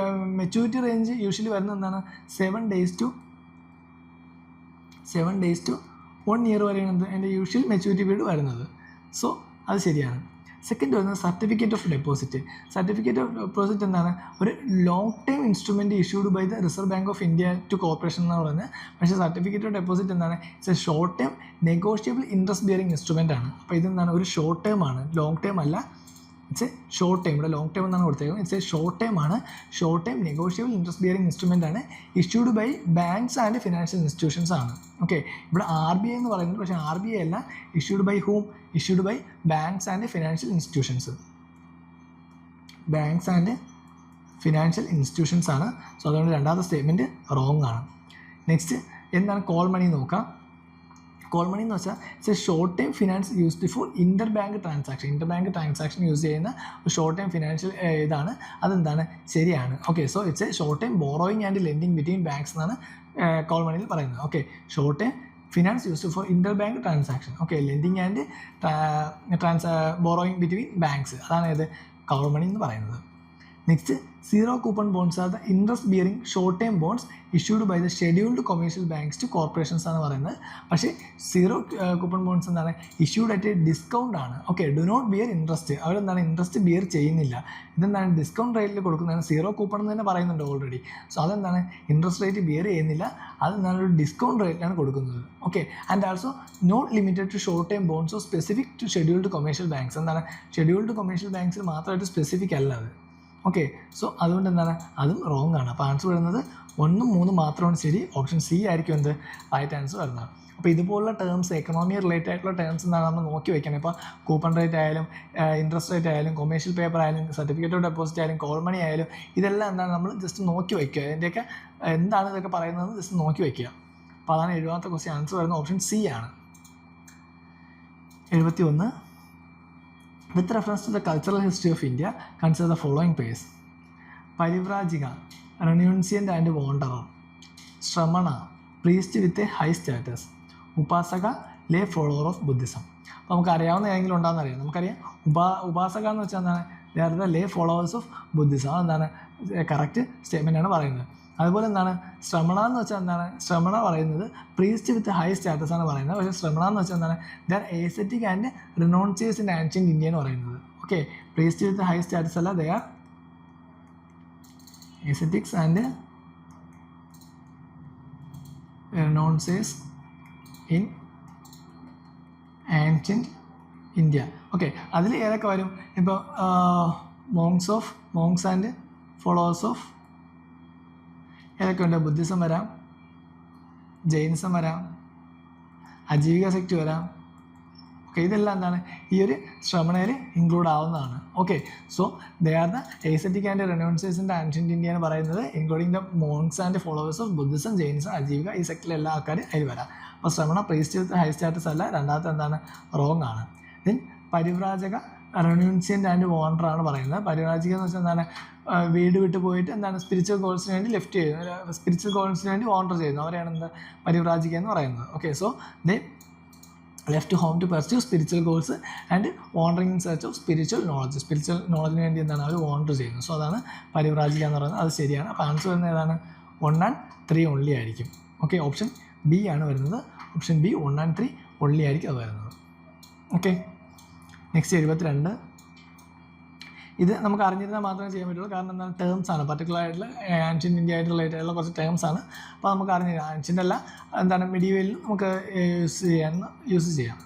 മെച്യൂരിറ്റി റേഞ്ച് യൂഷ്വലി വരുന്നത് എന്താണ്? 7 days to 1 year വരെയാണ് എൻ്റെ യൂഷ്വൽ മെച്യൂരിറ്റി പീരീഡ് വരുന്നത്. സോ അത് ശരിയാണ്. സെക്കൻഡ് വരുന്നത് certificate of deposit. Certificate of deposit എന്താണ്? ഒരു long time instrument issued by the Reserve Bank of India to corporation എന്ന് പറയുന്നത്. പക്ഷേ സർട്ടിഫിക്കറ്റ് ഓഫ് ഡെപ്പോസിറ്റ് എന്താണ്? It's a short time negotiable interest bearing instrument ആണ്. അപ്പോൾ ഇതെന്താണ്? ഒരു ഷോർട്ട് ടൈം ആണ്, ലോങ് ടൈം അല്ല. ഇറ്റ്സ് എ ഷോർട്ട് ടൈം, ഇവിടെ ലോങ് ടൈം എന്നാണ് കൊടുത്തേക്കുന്നത്. ഇറ്റ്സ് എ ഷോർട്ട് ടൈം ആണ്, short time negotiable interest bearing instrument ആണ്, issued by banks and financial institutions ആണ്. ഓക്കെ, ഇവിടെ RBI എന്ന് പറയുന്നത്, പക്ഷേ RBI അല്ല. Issued by whom? Issued by banks and financial institutions. Banks and financial institutions ആണ്. So അതുകൊണ്ട് രണ്ടാമത്തെ സ്റ്റേറ്റ്മെൻറ്റ് റോങ് ആണ്. നെക്സ്റ്റ് എന്താണ് കോൾ മണി നോക്കാം. കോൾ മണി എന്ന് വെച്ചാൽ it's a short time finance used for inter bank transaction use ചെയ്യുന്ന ഒരു ഷോർട്ട് ടൈം ഫിനാൻഷ്യൽ ഇതാണ്. അതെന്താണ് ശരിയാണ്. Okay, so it's a short time borrowing and lending between banks എന്നാണ് കോൾ മണിയിൽ പറയുന്നത്. Okay, short time finance used for inter bank transaction. Okay, lending and borrowing between banks, അതാണ് ഇത് കോൾ മണി എന്ന് പറയുന്നത്. Next, zero coupon bonds are the interest bearing short time bonds issued by the scheduled commercial banks to corporations ആണ് പറയുന്നത്. പക്ഷേ zero coupon bonds എന്താണ് issued at a discount ആണ്. Okay, do not bear interest, അവരെന്താണ് interest bear ചെയ്യുന്നില്ല. ഇതെന്താണ് discount റേറ്റിൽ കൊടുക്കുന്നതാണ്. സീറോ കൂപ്പൺ എന്ന് തന്നെ പറയുന്നുണ്ട് ഓൾറെഡി. സോ അതെന്താണ് ഇൻട്രസ്റ്റ് റേറ്റ് ബിയർ ചെയ്യുന്നില്ല, അതെന്താണ് ഒരു ഡിസ്കൗണ്ട് റേറ്റിലാണ് കൊടുക്കുന്നത്. Okay, and also not limited to short time bonds or specific to scheduled commercial banks. എന്താണ് ഷെഡ്യൂൾഡ് കൊമേഴ്ഷ്യൽ ബാങ്ക്സിൽ മാത്രമായിട്ട് സ്പെസിഫിക് അല്ല അത്. ഓക്കെ, സോ അതുകൊണ്ട് എന്താണ് അതും റോങ് ആണ്. അപ്പോൾ ആൻസർ വരുന്നത് 1, 3 മാത്രമാണ് ശരി. ഓപ്ഷൻ സി ആയിരിക്കും എന്ത് റൈറ്റ് ആൻസർ വരുന്നത്. അപ്പോൾ ഇതുപോലുള്ള ടേംസ്, എക്കണോമി റിലേറ്റഡ് ആയിട്ടുള്ള ടേംസ് എന്താണ് നമ്മൾ നോക്കി വയ്ക്കണം. ഇപ്പോൾ കൂപ്പൺ റേറ്റ് ആയാലും ഇൻട്രസ്റ്റ് റേറ്റ് ആയാലും കൊമേഴ്ഷ്യൽ പേപ്പർ ആയാലും സർട്ടിഫിക്കറ്റ് ഓഫ് ഡെപ്പോസിറ്റ് ആയാലും കോൾ മണി ആയാലും ഇതെല്ലാം എന്താണ് നമ്മൾ ജസ്റ്റ് നോക്കി വയ്ക്കുക. അതിൻ്റെയൊക്കെ എന്താണ് ഇതൊക്കെ പറയുന്നത് ജസ്റ്റ് നോക്കി വയ്ക്കുക. അപ്പോൾ അതാണ് 70ാമത്തെ ക്വസ്റ്റ്യൻ ആൻസർ വരുന്നത് ഓപ്ഷൻ സി ആണ്. 71, with reference to the cultural history of India, consider the following pairs: Parivrajika, renunciant and wanderer; Shramana, priest with a high status; Upasaka, lay follower of Buddhism. അപ്പോൾ നമുക്കറിയാവുന്ന ഏതെങ്കിലും ഉണ്ടാകുന്നറിയാം. നമുക്കറിയാം ഉപാസക എന്ന് വെച്ചാൽ എന്താണ് they are the lay followers of Buddhism. അതെന്താണ് correct statement ആണ് പറയുന്നത്. അതുപോലെ എന്താണ് ശ്രമണ എന്ന് വെച്ചാൽ എന്താണ് ശ്രമണ പറയുന്നത് പ്രീസ്റ്റ് വിത്ത് ഹൈ സ്റ്റാറ്റസ് ആണ് പറയുന്നത്. പക്ഷേ ശ്രമണ എന്ന് വെച്ചാൽ എന്താണ് they are ascetic and renouncers in ancient India എന്ന് പറയുന്നത്. Okay, priest with high status അല്ല, they are ascetics and renouncers in ancient India. Okay, അതിൽ ഏതൊക്കെ വരും? ഇപ്പോൾ മോങ്സ് ആൻഡ് ഫോളോവേഴ്സ് ഓഫ് ഏതൊക്കെ ഉണ്ട്? ബുദ്ധിസം വരാം, ജൈനിസം വരാം, അജീവിക സെക്ട് വരാം. ഓക്കെ, ഇതെല്ലാം എന്താണ് ഈ ഒരു ശ്രമണയിൽ ഇൻക്ലൂഡ് ആവുന്നതാണ്. Okay, so they are the ascetic and renouncers in ancient India എന്ന് പറയുന്നത് including the monks and followers of Buddhism, Jainism, Ajivika, ഈ സെക്ടറിലെ എല്ലാ ആൾക്കാരും അതിൽ വരാം. അപ്പോൾ Shramana priest with high status അല്ല, രണ്ടാമത്തെ എന്താണ് റോങ് ആണ്. Then Parivrajaka renunciant and wander ആണ് പറയുന്നത്. പരിവ്രാജിക എന്ന് വെച്ചാൽ എന്താണ് വീട് വിട്ട് പോയിട്ട് എന്താണ് സ്പിരിച്വൽ ഗോൾസിന് വേണ്ടി ലെഫ്റ്റ് ചെയ്യുന്നു, സ്പിരിച്വൽ ഗോൾസിന് വേണ്ടി വാണ്ടർ ചെയ്യുന്നു, അവരെയാണ് എന്താ പരിവ്രാജിക എന്ന് പറയുന്നത്. Okay, so they left home to pursue spiritual goals and wandering in search of spiritual knowledge. Spiritual നോളജിന് വേണ്ടി എന്താണ് അവർ വാണ്ടർ ചെയ്യുന്നത്. സോ അതാണ് പരിവ്രാജിക എന്ന് പറയുന്നത്. അത് ശരിയാണ്. അപ്പോൾ ആൻസർ വരുന്നത് ഏതാണ്? 1 and 3 ഓൺലി ആയിരിക്കും. ഓക്കെ, ഓപ്ഷൻ ബി ആണ് വരുന്നത്. ഓപ്ഷൻ ബി 1 and 3 ഓൺലി ആയിരിക്കും അത് വരുന്നത്. Okay, next 72. ഇത് നമുക്ക് അറിഞ്ഞിരുന്നാൽ മാത്രമേ ചെയ്യാൻ പറ്റുള്ളൂ. കാരണം എന്താണ് ടേംസ് ആണ്, പർട്ടിക്കുലർ ആയിട്ടുള്ള ആൻഷ്യൻ്റ് ഇന്ത്യ ആയിട്ട് റിലേറ്റഡ് ആയിട്ടുള്ള കുറച്ച് ടേംസ് ആണ്. അപ്പോൾ നമുക്ക് അറിഞ്ഞിരുന്ന ആൻഷ്യൻ്റ് അല്ല എന്താണ് മെഡീവലിൽ നമുക്ക് യൂസ് ചെയ്യാം.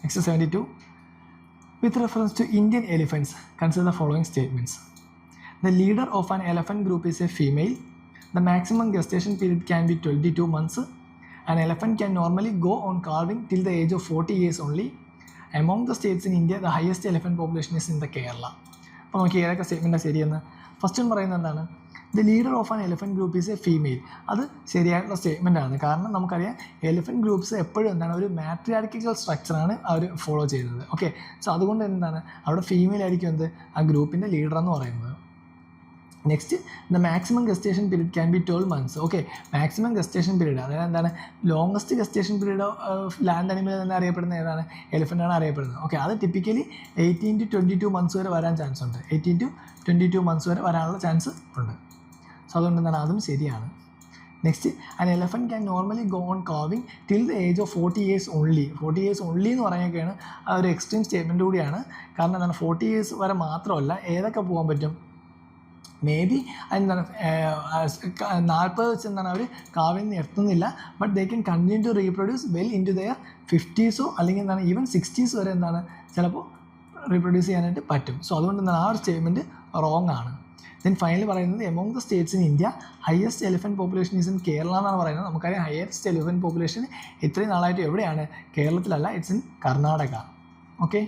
Next 72. With reference to Indian elephants consider the following statements. The leader of an elephant group is a female. The maximum gestation period can be 22 months. An elephant can normally go on calving till the age of 40 years only. Among the states in India, the highest elephant population is in the Kerala. അപ്പോൾ നമുക്ക് ഏതൊക്കെ സ്റ്റേറ്റ്മെൻറ്റാണ് ശരിയെന്ന് first പറയുന്നത് എന്താണ്? The leader of an elephant group is a female. അത് ശരിയായിട്ടുള്ള statement ആണ്. കാരണം നമുക്കറിയാം എലിഫൻറ്റ് ഗ്രൂപ്പ്സ് എപ്പോഴും എന്താണ് ഒരു മാട്രിയാർക്കിക്കൽ സ്ട്രക്ചറാണ് അവർ ഫോളോ ചെയ്യുന്നത്. ഓക്കെ, സോ അതുകൊണ്ട് എന്താണ് അവിടെ ഫീമെയിൽ ആയിരിക്കും എന്ത് ആ ഗ്രൂപ്പിൻ്റെ ലീഡർ എന്ന് പറയുന്നത്. Next, the maximum gestation period can B 12 months. Okay, maximum gestation period അതായത് എന്താണ് longest gestation period of land animal എന്ന് അറിയപ്പെടുന്ന ഏതാണ്? എലിഫൻ്റാണ് അറിയപ്പെടുന്നത്. ഓക്കെ, അത് ടിപ്പിക്കലി 18 to 22 months വരെ വരാൻ ചാൻസ് ഉണ്ട്. 18 to 22 months വരെ വരാനുള്ള ചാൻസ് ഉണ്ട്. സോ അതുകൊണ്ട് എന്താണ് അതും ശരിയാണ്. Next, an elephant can normally go on calving till the age of 40 years only. 40 years only എന്ന് പറയുകയൊക്കെയാണ് ആ ഒരു എക്സ്ട്രീം സ്റ്റേറ്റ്മെൻറ്റ് കൂടിയാണ്. കാരണം എന്താണ് 40 years വരെ മാത്രമല്ല ഏതൊക്കെ പോകാൻ പറ്റും? മേ ബി എന്താണ് 40 വെച്ച് എന്താണ് അവർ കാവിങ് നിർത്തുന്നില്ല. But they can continue to reproduce well into their 50s അല്ലെങ്കിൽ എന്താണ് ഈവൻ 60s വരെ എന്താണ് ചിലപ്പോൾ റീപ്രൊഡ്യൂസ് ചെയ്യാനായിട്ട് പറ്റും. സോ അതുകൊണ്ട് എന്താണ് ആ ഒരു സ്റ്റേറ്റ്മെൻറ്റ് റോങ് ആണ്. ദെൻ ഫൈനലി പറയുന്നത് among the States in India highest elephant population is in Kerala എന്നാണ് പറയുന്നത്. നമുക്കറിയാം ഹയസ്റ്റ് എലിഫൻറ്റ് പോപ്പുലേഷൻ ഇത്രയും നാളായിട്ട് എവിടെയാണ്? കേരളത്തിലല്ല, ഇറ്റ്സ് ഇൻ കർണാടക. ഓക്കെ,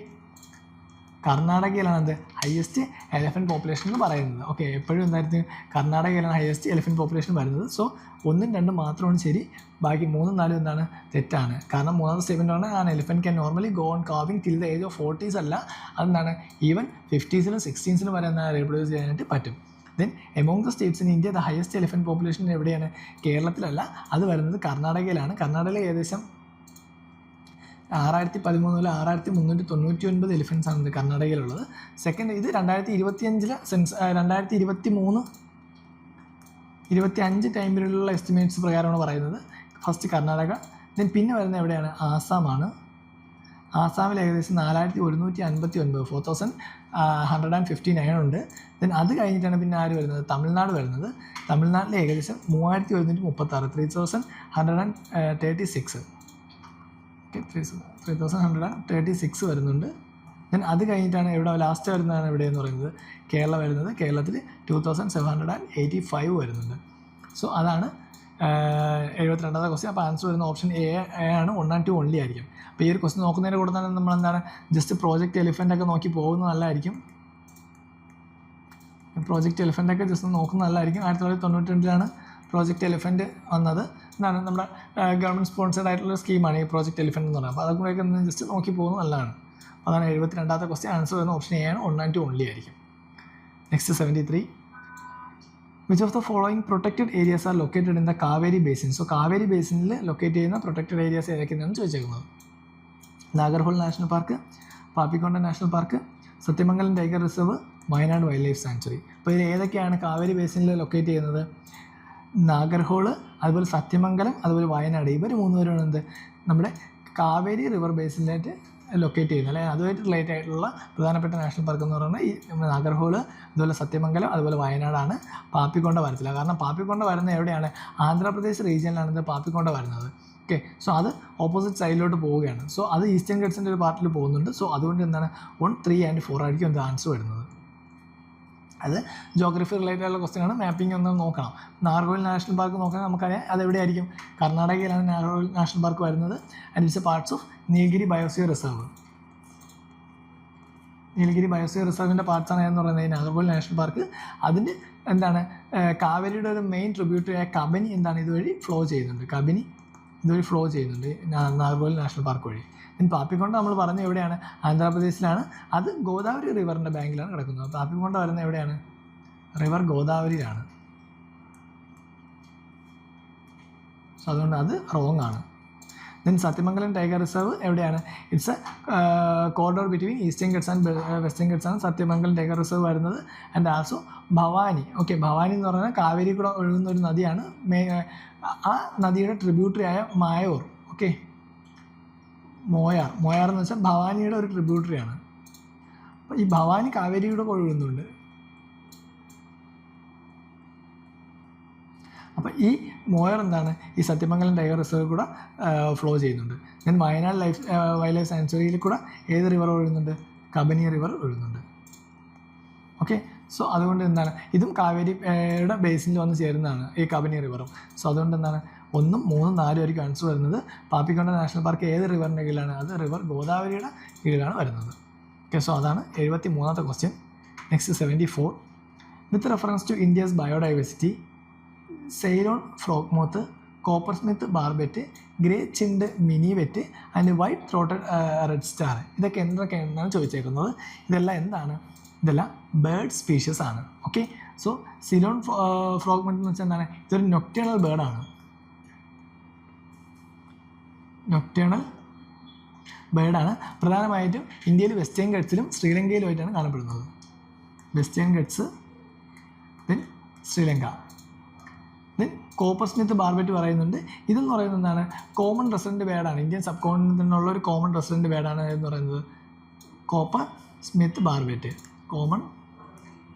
കർണാടകയിലാണ് എന്ത് ഹയസ്റ്റ് എലഫൻറ്റ് പോപ്പുലേഷൻ എന്ന് പറയുന്നത്. ഓക്കെ, എപ്പോഴും എന്തായിരുന്നു കർണാടകയിലാണ് ഹയസ്റ്റ് എലഫൻറ്റ് പോപ്പുലേഷൻ വരുന്നത്. സോ 1ഉം 2ഉം മാത്രമാണ് ശരി, ബാക്കി 3ഉം 4ഉം എന്താണ് തെറ്റാണ്. കാരണം മൂന്നാമത്തെ സ്റ്റേറ്റ്മെൻ്റ് ആണ് an elephant can normally go on calving till the age of 40s അല്ല, അതെന്താണ് ഈവൻ 50സിലും 60സിലും വരെ എന്താണ് റീപ്രൊഡ്യൂസ് ചെയ്യാനായിട്ട് പറ്റും. Then among the States in India the highest elephant population എവിടെയാണ്? കേരളത്തിലല്ല, അത് വരുന്നത് കർണാടകയിലാണ്. കർണാടകയിൽ ഏകദേശം 6013 മുതൽ 6399 എലിഫൻസ് ആണ് കർണാടകയിലുള്ളത്. സെക്കൻഡ് ഇത് 2025 സെൻസ് 2023-25 ടൈമിലുള്ള എസ്റ്റിമേറ്റ്സ് പ്രകാരമാണ് പറയുന്നത്. ഫസ്റ്റ് കർണാടക, ദെൻ പിന്നെ വരുന്നത് എവിടെയാണ്? ആസാമാണ്. ആസാമിൽ ഏകദേശം 4159 4159 ഉണ്ട്. ദെൻ അത് കഴിഞ്ഞിട്ടാണ് പിന്നെ ആര് വരുന്നത്? തമിഴ്നാട് വരുന്നത്. തമിഴ്നാട്ടിൽ ഏകദേശം 3136 3136 3136 വരുന്നുണ്ട്. ദെൻ അത് കഴിഞ്ഞിട്ടാണ് എവിടെ ലാസ്റ്റ് വരുന്നതാണ് എവിടെയെന്ന് പറയുന്നത്? കേരളം വരുന്നത്. കേരളത്തിൽ 2785 വരുന്നുണ്ട്. സോ അതാണ് 72ാമത്തെ ക്വസ്റ്റ്യൻ. അപ്പോൾ ആൻസർ വരുന്ന ഓപ്ഷൻ എ ആണ്. 1 and 2 ഓൺലി ആയിരിക്കും. അപ്പോൾ ഈ ഒരു ക്വസ്റ്റ്യൻ നോക്കുന്നതിന് കൂടെ തന്നെ നമ്മളെന്താണ് ജസ്റ്റ് പ്രോജക്റ്റ് എലിഫൻ്റ് ഒക്കെ നോക്കി പോകുന്നത് നല്ലതായിരിക്കും. പ്രോജക്റ്റ് എലിഫൻ്റ് ഒക്കെ ജസ്റ്റ് നോക്കുന്നത് നല്ലതായിരിക്കും. 1992 പ്രോജക്റ്റ് എലിഫൻ്റ് വന്നത്. എന്താണ് നമ്മുടെ ഗവൺമെൻറ് സ്പോൺസേഡ് ആയിട്ടുള്ള സ്കീമാണ് ഈ പ്രോജക്റ്റ് എലിഫൻ്റ് എന്ന് പറയുന്നത്. അപ്പോൾ അതുകൂടെയൊക്കെ ഒന്ന് ജസ്റ്റ് നോക്കി പോകുന്നത് നല്ലതാണ്. അതാണ് 72ാമത്തെ ക്വസ്റ്റ്യൻ. ആൻസർ വരുന്ന ഓപ്ഷൻ എ ആണ്. 1 and 2 ഓൺലി ആയിരിക്കും. Next 73. Which of the following protected areas are located in the Kaveri basin? So Kaveri ബേസിനിൽ ലൊക്കേറ്റ് ചെയ്യുന്ന പ്രൊട്ടക്റ്റഡ് ഏരിയാസ് ഏതൊക്കെയാണെന്ന് ചോദിച്ചേക്കുന്നത്. Nagarhole national park, Papikonda national park, Sathyamangalam tiger reserve, Wayanad wildlife sanctuary. അപ്പോൾ ഇതിൽ ഏതൊക്കെയാണ് കാവേരി ബേസിനിൽ ലൊക്കേറ്റ് ചെയ്യുന്നത്? നാഗർഹോള്, അതുപോലെ സത്യമംഗലം, അതുപോലെ വയനാട്. ഇവർ 3 പേരാണ് എന്ത് നമ്മുടെ കാവേരി റിവർ ബേസിനായിട്ട് ലൊക്കേറ്റ് ചെയ്യുന്നത്, അല്ലെങ്കിൽ അതുമായിട്ട് റിലേറ്റ് ആയിട്ടുള്ള പ്രധാനപ്പെട്ട നാഷണൽ പാർക്ക് എന്ന് പറയുന്നത് ഈ നാഗർഹോള്, അതുപോലെ സത്യമംഗലം, അതുപോലെ വയനാടാണ്. പാപ്പിക്കൊണ്ട വരത്തില്ല. കാരണം പാപ്പിക്കൊണ്ട വരുന്നത് എവിടെയാണ്? ആന്ധ്രാപ്രദേശ് റീജിയനിലാണ് ഇത് പാപ്പിക്കൊണ്ട വരുന്നത്. ഓക്കെ, സോ അത് ഓപ്പോസിറ്റ് സൈഡിലോട്ട് പോവുകയാണ്. സോ അത് ഈസ്റ്റേൺ ഗട്ട്സിൻ്റെ ഒരു പാർട്ടിൽ പോകുന്നുണ്ട്. സോ അതുകൊണ്ട് എന്താണ് 1, 3 and 4 ആയിരിക്കും എന്ത് ആൻസർ വരുന്നത്. അത് ജോഗ്രഫി റിലേറ്റഡ് ആയിട്ടുള്ള ക്വസ്റ്റ്യനാണ്. മാപ്പിംഗ് ഒന്ന് നോക്കണം. നാഗർകോവിൽ നാഷണൽ പാർക്ക് നോക്കാൻ നമുക്കറിയാം അതെവിടെയായിരിക്കും? കർണാടകയിലാണ് നാഗർകോവിൽ നാഷണൽ പാർക്ക് വരുന്നത്. And it's a parts of Nilgiri biosphere reserve. Nilgiri biosphere റിസർവിൻ്റെ പാർട്സാണ് എന്ന് പറയുന്നത് ഈ നാഗർകോവിൽ നാഷണൽ പാർക്ക്. അതിൻ്റെ എന്താണ് കാവേരിയുടെ ഒരു മെയിൻ ട്രിബ്യൂട്ടറി ആയ കബനി എന്താണ് ഇതുവഴി ഫ്ലോ ചെയ്യുന്നുണ്ട്. കബനി ഇതുവഴി ഫ്ലോ ചെയ്യുന്നുണ്ട് നാഗർകോവിൽ നാഷണൽ പാർക്ക് വഴി. പാപ്പിക്കൊണ്ട നമ്മൾ പറഞ്ഞ എവിടെയാണ്? ആന്ധ്രാപ്രദേശിലാണ്. അത് ഗോദാവരി റിവറിൻ്റെ ബാങ്കിലാണ് കിടക്കുന്നത്. പാപ്പിക്കൊണ്ട വരുന്നത് എവിടെയാണ്? റിവർ ഗോദാവരിയിലാണ്. സോ അതുകൊണ്ട് അത് റോങ് ആണ്. ദെൻ സത്യമംഗലം ടൈഗർ റിസർവ് എവിടെയാണ്? It's A corridor between eastern guts and western guts ആണ് സത്യമംഗലം ടൈഗർ റിസർവ് വരുന്നത്. And also Bhavani. Okay, Bhavani എന്ന് പറഞ്ഞാൽ കാവേരി കൂടെ ഒഴുകുന്ന ഒരു നദിയാണ്. ആ നദിയുടെ ട്രിബ്യൂട്ടറി ആയ മായോർ. ഓക്കെ, മോയാർ എന്ന് വെച്ചാൽ ഭവാനിയുടെ ഒരു ട്രിബ്യൂട്ടറിയാണ്. അപ്പോൾ ഈ ഭവാനി കാവേരിയുടെ ഒഴുകുന്നുണ്ട്. അപ്പോൾ ഈ മോയർ എന്താണ് ഈ സത്യമംഗലം ടൈഗർ റിസർവ് കൂടെ ഫ്ലോ ചെയ്യുന്നുണ്ട്. ദെൻ വയനാട് വൈൽഡ് ലൈഫ് സാങ്ച്വറിയിൽ കൂടെ ഏത് റിവർ ഒഴുകുന്നുണ്ട്? കബനി റിവർ ഒഴുകുന്നുണ്ട്. ഓക്കെ, സോ അതുകൊണ്ട് എന്താണ് ഇതും കാവേരിയുടെ ബേസിനിൽ വന്ന് ചേരുന്നതാണ് ഈ കബനി റിവറും. സോ അതുകൊണ്ട് എന്താണ് 1, 3, 4 ആയിരിക്കും ആൻസർ വരുന്നത്. പാപ്പിക്കൊണ്ട നാഷണൽ പാർക്ക് ഏത് റിവറിൻ്റെ കീഴിലാണ്? അത് റിവർ ഗോദാവരിയുടെ കീഴിലാണ് വരുന്നത്. ഓക്കെ, സോ അതാണ് 73ാമത്തെ question. Next 74. With reference to India's biodiversity, Ceylon frogmouth, coppersmith barbet, grey chinned minivet and white throated redstart. ഇതൊക്കെ എന്തൊക്കെയാണെന്നാണ് ചോദിച്ചേക്കുന്നത്. ഇതെല്ലാം എന്താണ്? ഇതെല്ലാം ബേർഡ് സ്പീഷീസ് ആണ്. Okay, so Ceylon frogmouth എന്ന് വെച്ചാൽ എന്താണ്? ഇതൊരു നൊക്ടേണൽ ബേർഡാണ്. നൊക്ടേണൽ ബേർഡാണ്. പ്രധാനമായിട്ടും ഇന്ത്യയിൽ വെസ്റ്റേൺ ഗട്ട്സിലും ശ്രീലങ്കയിലുമായിട്ടാണ് കാണപ്പെടുന്നത്. Western ghats, then Sri Lanka. Then coppersmith barbet പറയുന്നുണ്ട്. ഇതെന്ന് പറയുന്നത് എന്താണ്? കോമൺ റെസിഡൻറ്റ് ബേർഡാണ്. ഇന്ത്യൻ സബ് കോണ്ടിനെന്റിനുള്ള ഒരു കോമൺ റെസിഡൻറ്റ് ബേർഡാണ് എന്ന് പറയുന്നത് coppersmith barbet. Common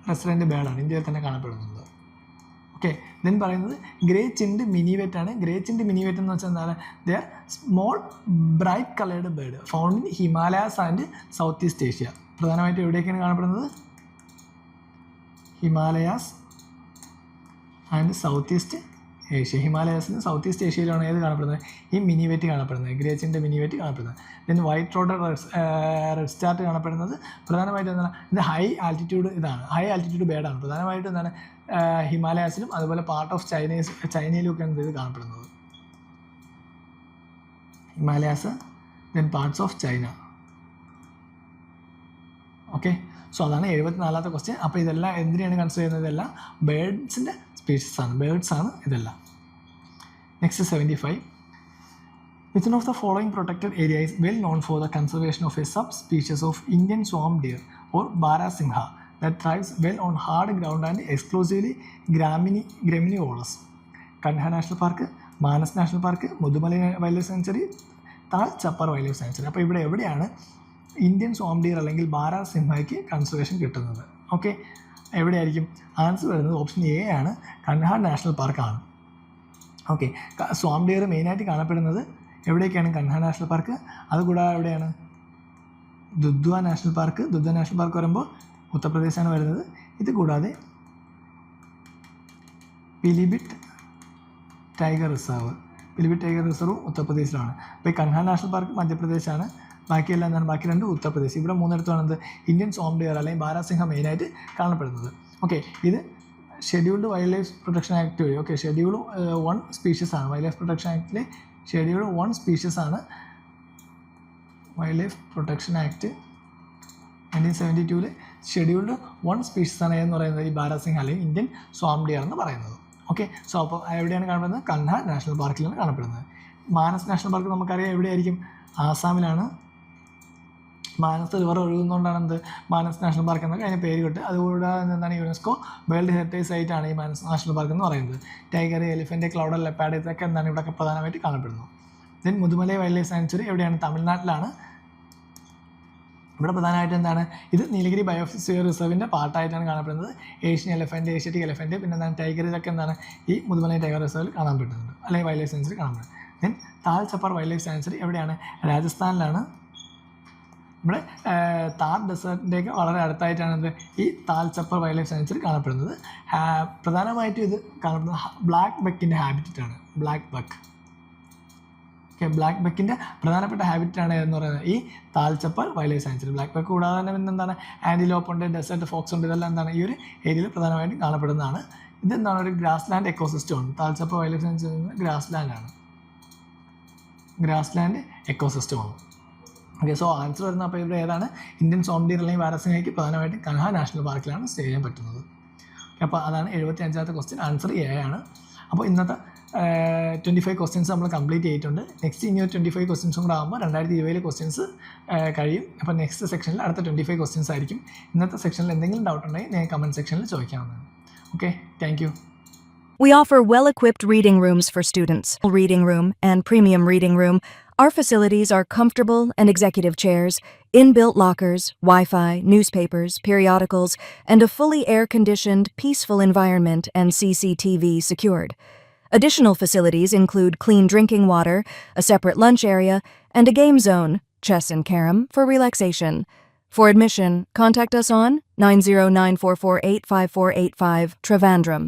resident ബേർഡാണ്, ഇന്ത്യയിൽ തന്നെ കാണപ്പെടുന്നത്. ഓക്കെ, ദെൻ പറയുന്നത് ഗ്രേ ചിൻഡ് മിനിവെറ്റ് ആണ്. ഗ്രേ ചിൻഡ് മിനിവെറ്റ് എന്ന് വെച്ചാൽ എന്താണ്? They are small bright coloured bird found in Himalayas and south east Asia. പ്രധാനമായിട്ടും എവിടെയൊക്കെയാണ് കാണപ്പെടുന്നത്? Himalayas and south east Asia. ഹിമാലയസിന് south east ഏഷ്യയിലാണ് ഏത് കാണപ്പെടുന്നത്? ഈ മിനിവേറ്റ് കാണപ്പെടുന്നത്, ഗ്രേച്ചിൻ്റെ മിനിവേറ്റ് കാണപ്പെടുന്നത്. Then white road red start കാണപ്പെടുന്നത് പ്രധാനമായിട്ടും എന്താണ്? ഇത് ഹൈ ആൾട്ടിറ്റ്യൂഡ്, ഇതാണ് ഹൈ ആൾട്ടിറ്റ്യൂഡ് ബേഡാണ്. പ്രധാനമായിട്ടും എന്താണ്? ഹിമാലയാസിലും അതുപോലെ പാർട്ട് ഓഫ് ചൈനയിലും ഒക്കെ ഇത് കാണപ്പെടുന്നത്. Himalayas, then parts of China. Okay, so അതാണ് 74ാമത്തെ ക്വസ്റ്റ്യൻ. അപ്പോൾ ഇതെല്ലാം എന്തിനാണ് കൺസിഡർ ചെയ്യുന്നത്? ഇതെല്ലാം ബേർഡ്സിൻ്റെ സ്പീഷീസ് ആണ്, ബേർഡ്സ് ആണ് ഇതെല്ലാം. Next 75. Which of the following protected area is well known for the conservation of a subspecies of Indian swamp deer or Barasingha that thrives well on hard ground and exclusively gramineous? Kanha national park, Manas national park, Mudumalai wildlife sanctuary, Tal Chhapar wildlife sanctuary. അപ്പോൾ ഇവിടെ എവിടെയാണ് Indian swamp deer അല്ലെങ്കിൽ ബാരാസിംഹയ്ക്ക് conservation കിട്ടുന്നത്? Okay, എവിടെയായിരിക്കും? Answer വരുന്നത് option A ആണ്, Kanha national പാർക്കാണ്. ഓക്കെ, സ്വാം ഡിയർ മെയിനായിട്ട് കാണപ്പെടുന്നത് എവിടെയൊക്കെയാണ്? Kanha national park. അതുകൂടാതെ എവിടെയാണ്? Dudhwa national park. Dudhwa national park വരുമ്പോൾ ഉത്തർപ്രദേശാണ് വരുന്നത്. ഇത് കൂടാതെ Pilibhit tiger reserve, Pilibhit tiger reserve ഉത്തർപ്രദേശിലാണ്. അപ്പോൾ ഈ കൻഹ നാഷണൽ പാർക്ക് മധ്യപ്രദേശാണ്, ബാക്കിയെല്ലാം എന്താണ്? ബാക്കി രണ്ട് ഉത്തർപ്രദേശ്. ഇവിടെ മൂന്നിടത്താണ് എന്ത്? ഇന്ത്യൻ സ്വാം ഡിയർ അല്ലെങ്കിൽ ബാരാസിംഹ മെയിനായിട്ട് കാണപ്പെടുന്നത്. ഓക്കെ, ഇത് scheduled wildlife protection act വഴി, ഓക്കെ, ഷെഡ്യൂൾ 1 സ്പീഷീസ് ആണ്. വൈൽഡ് ലൈഫ് പ്രൊട്ടക്ഷൻ ആക്ടിലെ ഷെഡ്യൂൾ 1 സ്പീഷീസ് ആണ് wildlife protection act 1972 scheduled 1 species ആണ് എന്ന് പറയുന്നത് ഈ ബാരാസിംഹ അല്ലെങ്കിൽ ഇന്ത്യൻ സ്വാം ഡിയർ എന്ന് പറയുന്നത്. ഓക്കെ, സോ അപ്പോൾ എവിടെയാണ് കാണപ്പെടുന്നത്? കൻഹ നാഷണൽ പാർക്കിലാണ് കാണപ്പെടുന്നത്. മാനസ് നാഷണൽ പാർക്ക് നമുക്കറിയാം എവിടെയായിരിക്കും? ആസാമിലാണ്. മാനസ് റിവർ ഒഴുകുന്നതുകൊണ്ടാണ് എന്ത് മാനസ് നാഷണൽ പാർക്ക് എന്നൊക്കെ അതിന് പേര് കിട്ടുക. അതുകൂടാതെ എന്താണ് യുനെസ്കോ വേൾഡ് ഹെറിറ്റേജ് സൈറ്റ് ആണ് ഈ മാനസ് നാഷണൽ പാർക്ക് എന്ന് പറയുന്നത്. ടൈഗർ, എലിഫൻറ്റ്, ക്ലൗഡർ, ലെപ്പാഡ് ഇതൊക്കെ എന്താണ് ഇവിടെയൊക്കെ പ്രധാനമായിട്ട് കാണപ്പെടുന്നു. Then Mudumalai wild life sanctuary എവിടെയാണ്? തമിഴ്നാട്ടിലാണ്. ഇവിടെ പ്രധാനമായിട്ട് എന്താണ്? ഇത് നീലഗിരി ബയോസ്ഫിയർ റിസർവിൻ്റെ പാർട്ടായിട്ടാണ് കാണപ്പെടുന്നത്. ഏഷ്യൻ എലിഫൻറ്റ്, ഏഷ്യാറ്റിക് എലിഫൻറ്റ്, പിന്നെ എന്താണ് ടൈഗർ, ഇതൊക്കെ എന്താണ് ഈ മുതുമലൈ ടൈഗർ റിസർവിൽ കാണപ്പെടുന്നുണ്ട് അല്ലെങ്കിൽ വൈൽഡ് ലൈഫ് സാങ്ച്വറി കാണപ്പെടുന്നത്. ദെൻ താൽ ചപ്പർ വൈൽഡ് ലൈഫ് സാങ്ച്വറി എവിടെയാണ്? രാജസ്ഥാനിലാണ്. ഇവിടെ താർ ഡെസേർട്ടിൻ്റെയൊക്കെ വളരെ അടുത്തായിട്ടാണ് എന്ത് ഈ Tal Chhapar wildlife sanctuary കാണപ്പെടുന്നത്. പ്രധാനമായിട്ടും ഇത് കാണപ്പെടുന്നത് ബ്ലാക്ക് ബക്കിൻ്റെ ഹാബിറ്ററ്റാണ്. ബ്ലാക്ക് ബക്ക്, ഓക്കെ, ബ്ലാക്ക് ബക്കിൻ്റെ പ്രധാനപ്പെട്ട ഹാബിറ്റാണ് എന്ന് പറയുന്നത് ഈ Tal Chhapar wildlife sanctuary. Blackbuck കൂടാതെ തന്നെ പിന്നെ എന്താണ്? ആൻറ്റിലോപ്പ് ഉണ്ട്, ഡെസേർട്ട് ഫോക്സ് ഉണ്ട്. ഇതെല്ലാം എന്താണ് ഈ ഒരു ഏരിയയിൽ പ്രധാനമായിട്ടും കാണപ്പെടുന്നതാണ്. ഇതെന്താണ്? ഒരു ഗ്രാസ് ലാൻഡ് എക്കോസിസ്റ്റം ആണ്. Tal Chhapar wildlife sanctuary ഗ്രാസ് ലാൻഡാണ്, ഗ്രാസ് ലാൻഡ് എക്കോസിസ്റ്റമാണ്. ഓക്കെ, സോ ആൻസർ വരുന്നത് അപ്പോൾ ഇവിടെ ഏതാണ്? ഇന്ത്യൻ സ്വാം ഡിയർ അല്ലെങ്കിൽ ബാരാസിംഹയ്ക്ക് പ്രധാനമായിട്ടും കൻഹ നാഷണൽ പാർക്കിലാണ് സ്റ്റേ ചെയ്യാൻ പറ്റുന്നത്. അപ്പോൾ അതാണ് 75ാമത്തെ ക്വസ്റ്റ്യൻ. ആൻസർ എ ആണ്. അപ്പോൾ ഇന്നത്തെ 25 ക്വസ്റ്റ്യൻസ് നമ്മൾ കംപ്ലീറ്റ് ചെയ്തിട്ടുണ്ട്. നെക്സ്റ്റ് ഇനി ഒരു 25 ക്വസ്റ്റ്യൻസും കൂടെ ആകുമ്പോൾ 2020 ക്വസ്റ്റ്യൻസ് കഴിയും. അപ്പോൾ നെക്സ്റ്റ് സെക്ഷനിൽ അടുത്ത 25 ക്വസ്റ്റ്യൻസ് ആയിരിക്കും. ഇന്നത്തെ സെക്ഷനിൽ എന്തെങ്കിലും ഡൗട്ട് ഉണ്ടെങ്കിൽ ഞാൻ കമൻറ്റ് സെക്ഷനിൽ ചോദിക്കാവുന്നതാണ്. Okay, thank you. We offer well-equipped reading rooms for students. Reading room and premium reading room. Our facilities are comfortable and executive chairs, inbuilt lockers, Wi-Fi, newspapers, periodicals, and a fully air-conditioned, peaceful environment and CCTV secured. Additional facilities include clean drinking water, a separate lunch area, and a game zone, chess and carom, for relaxation. For admission, contact us on 9094485485 Trivandrum.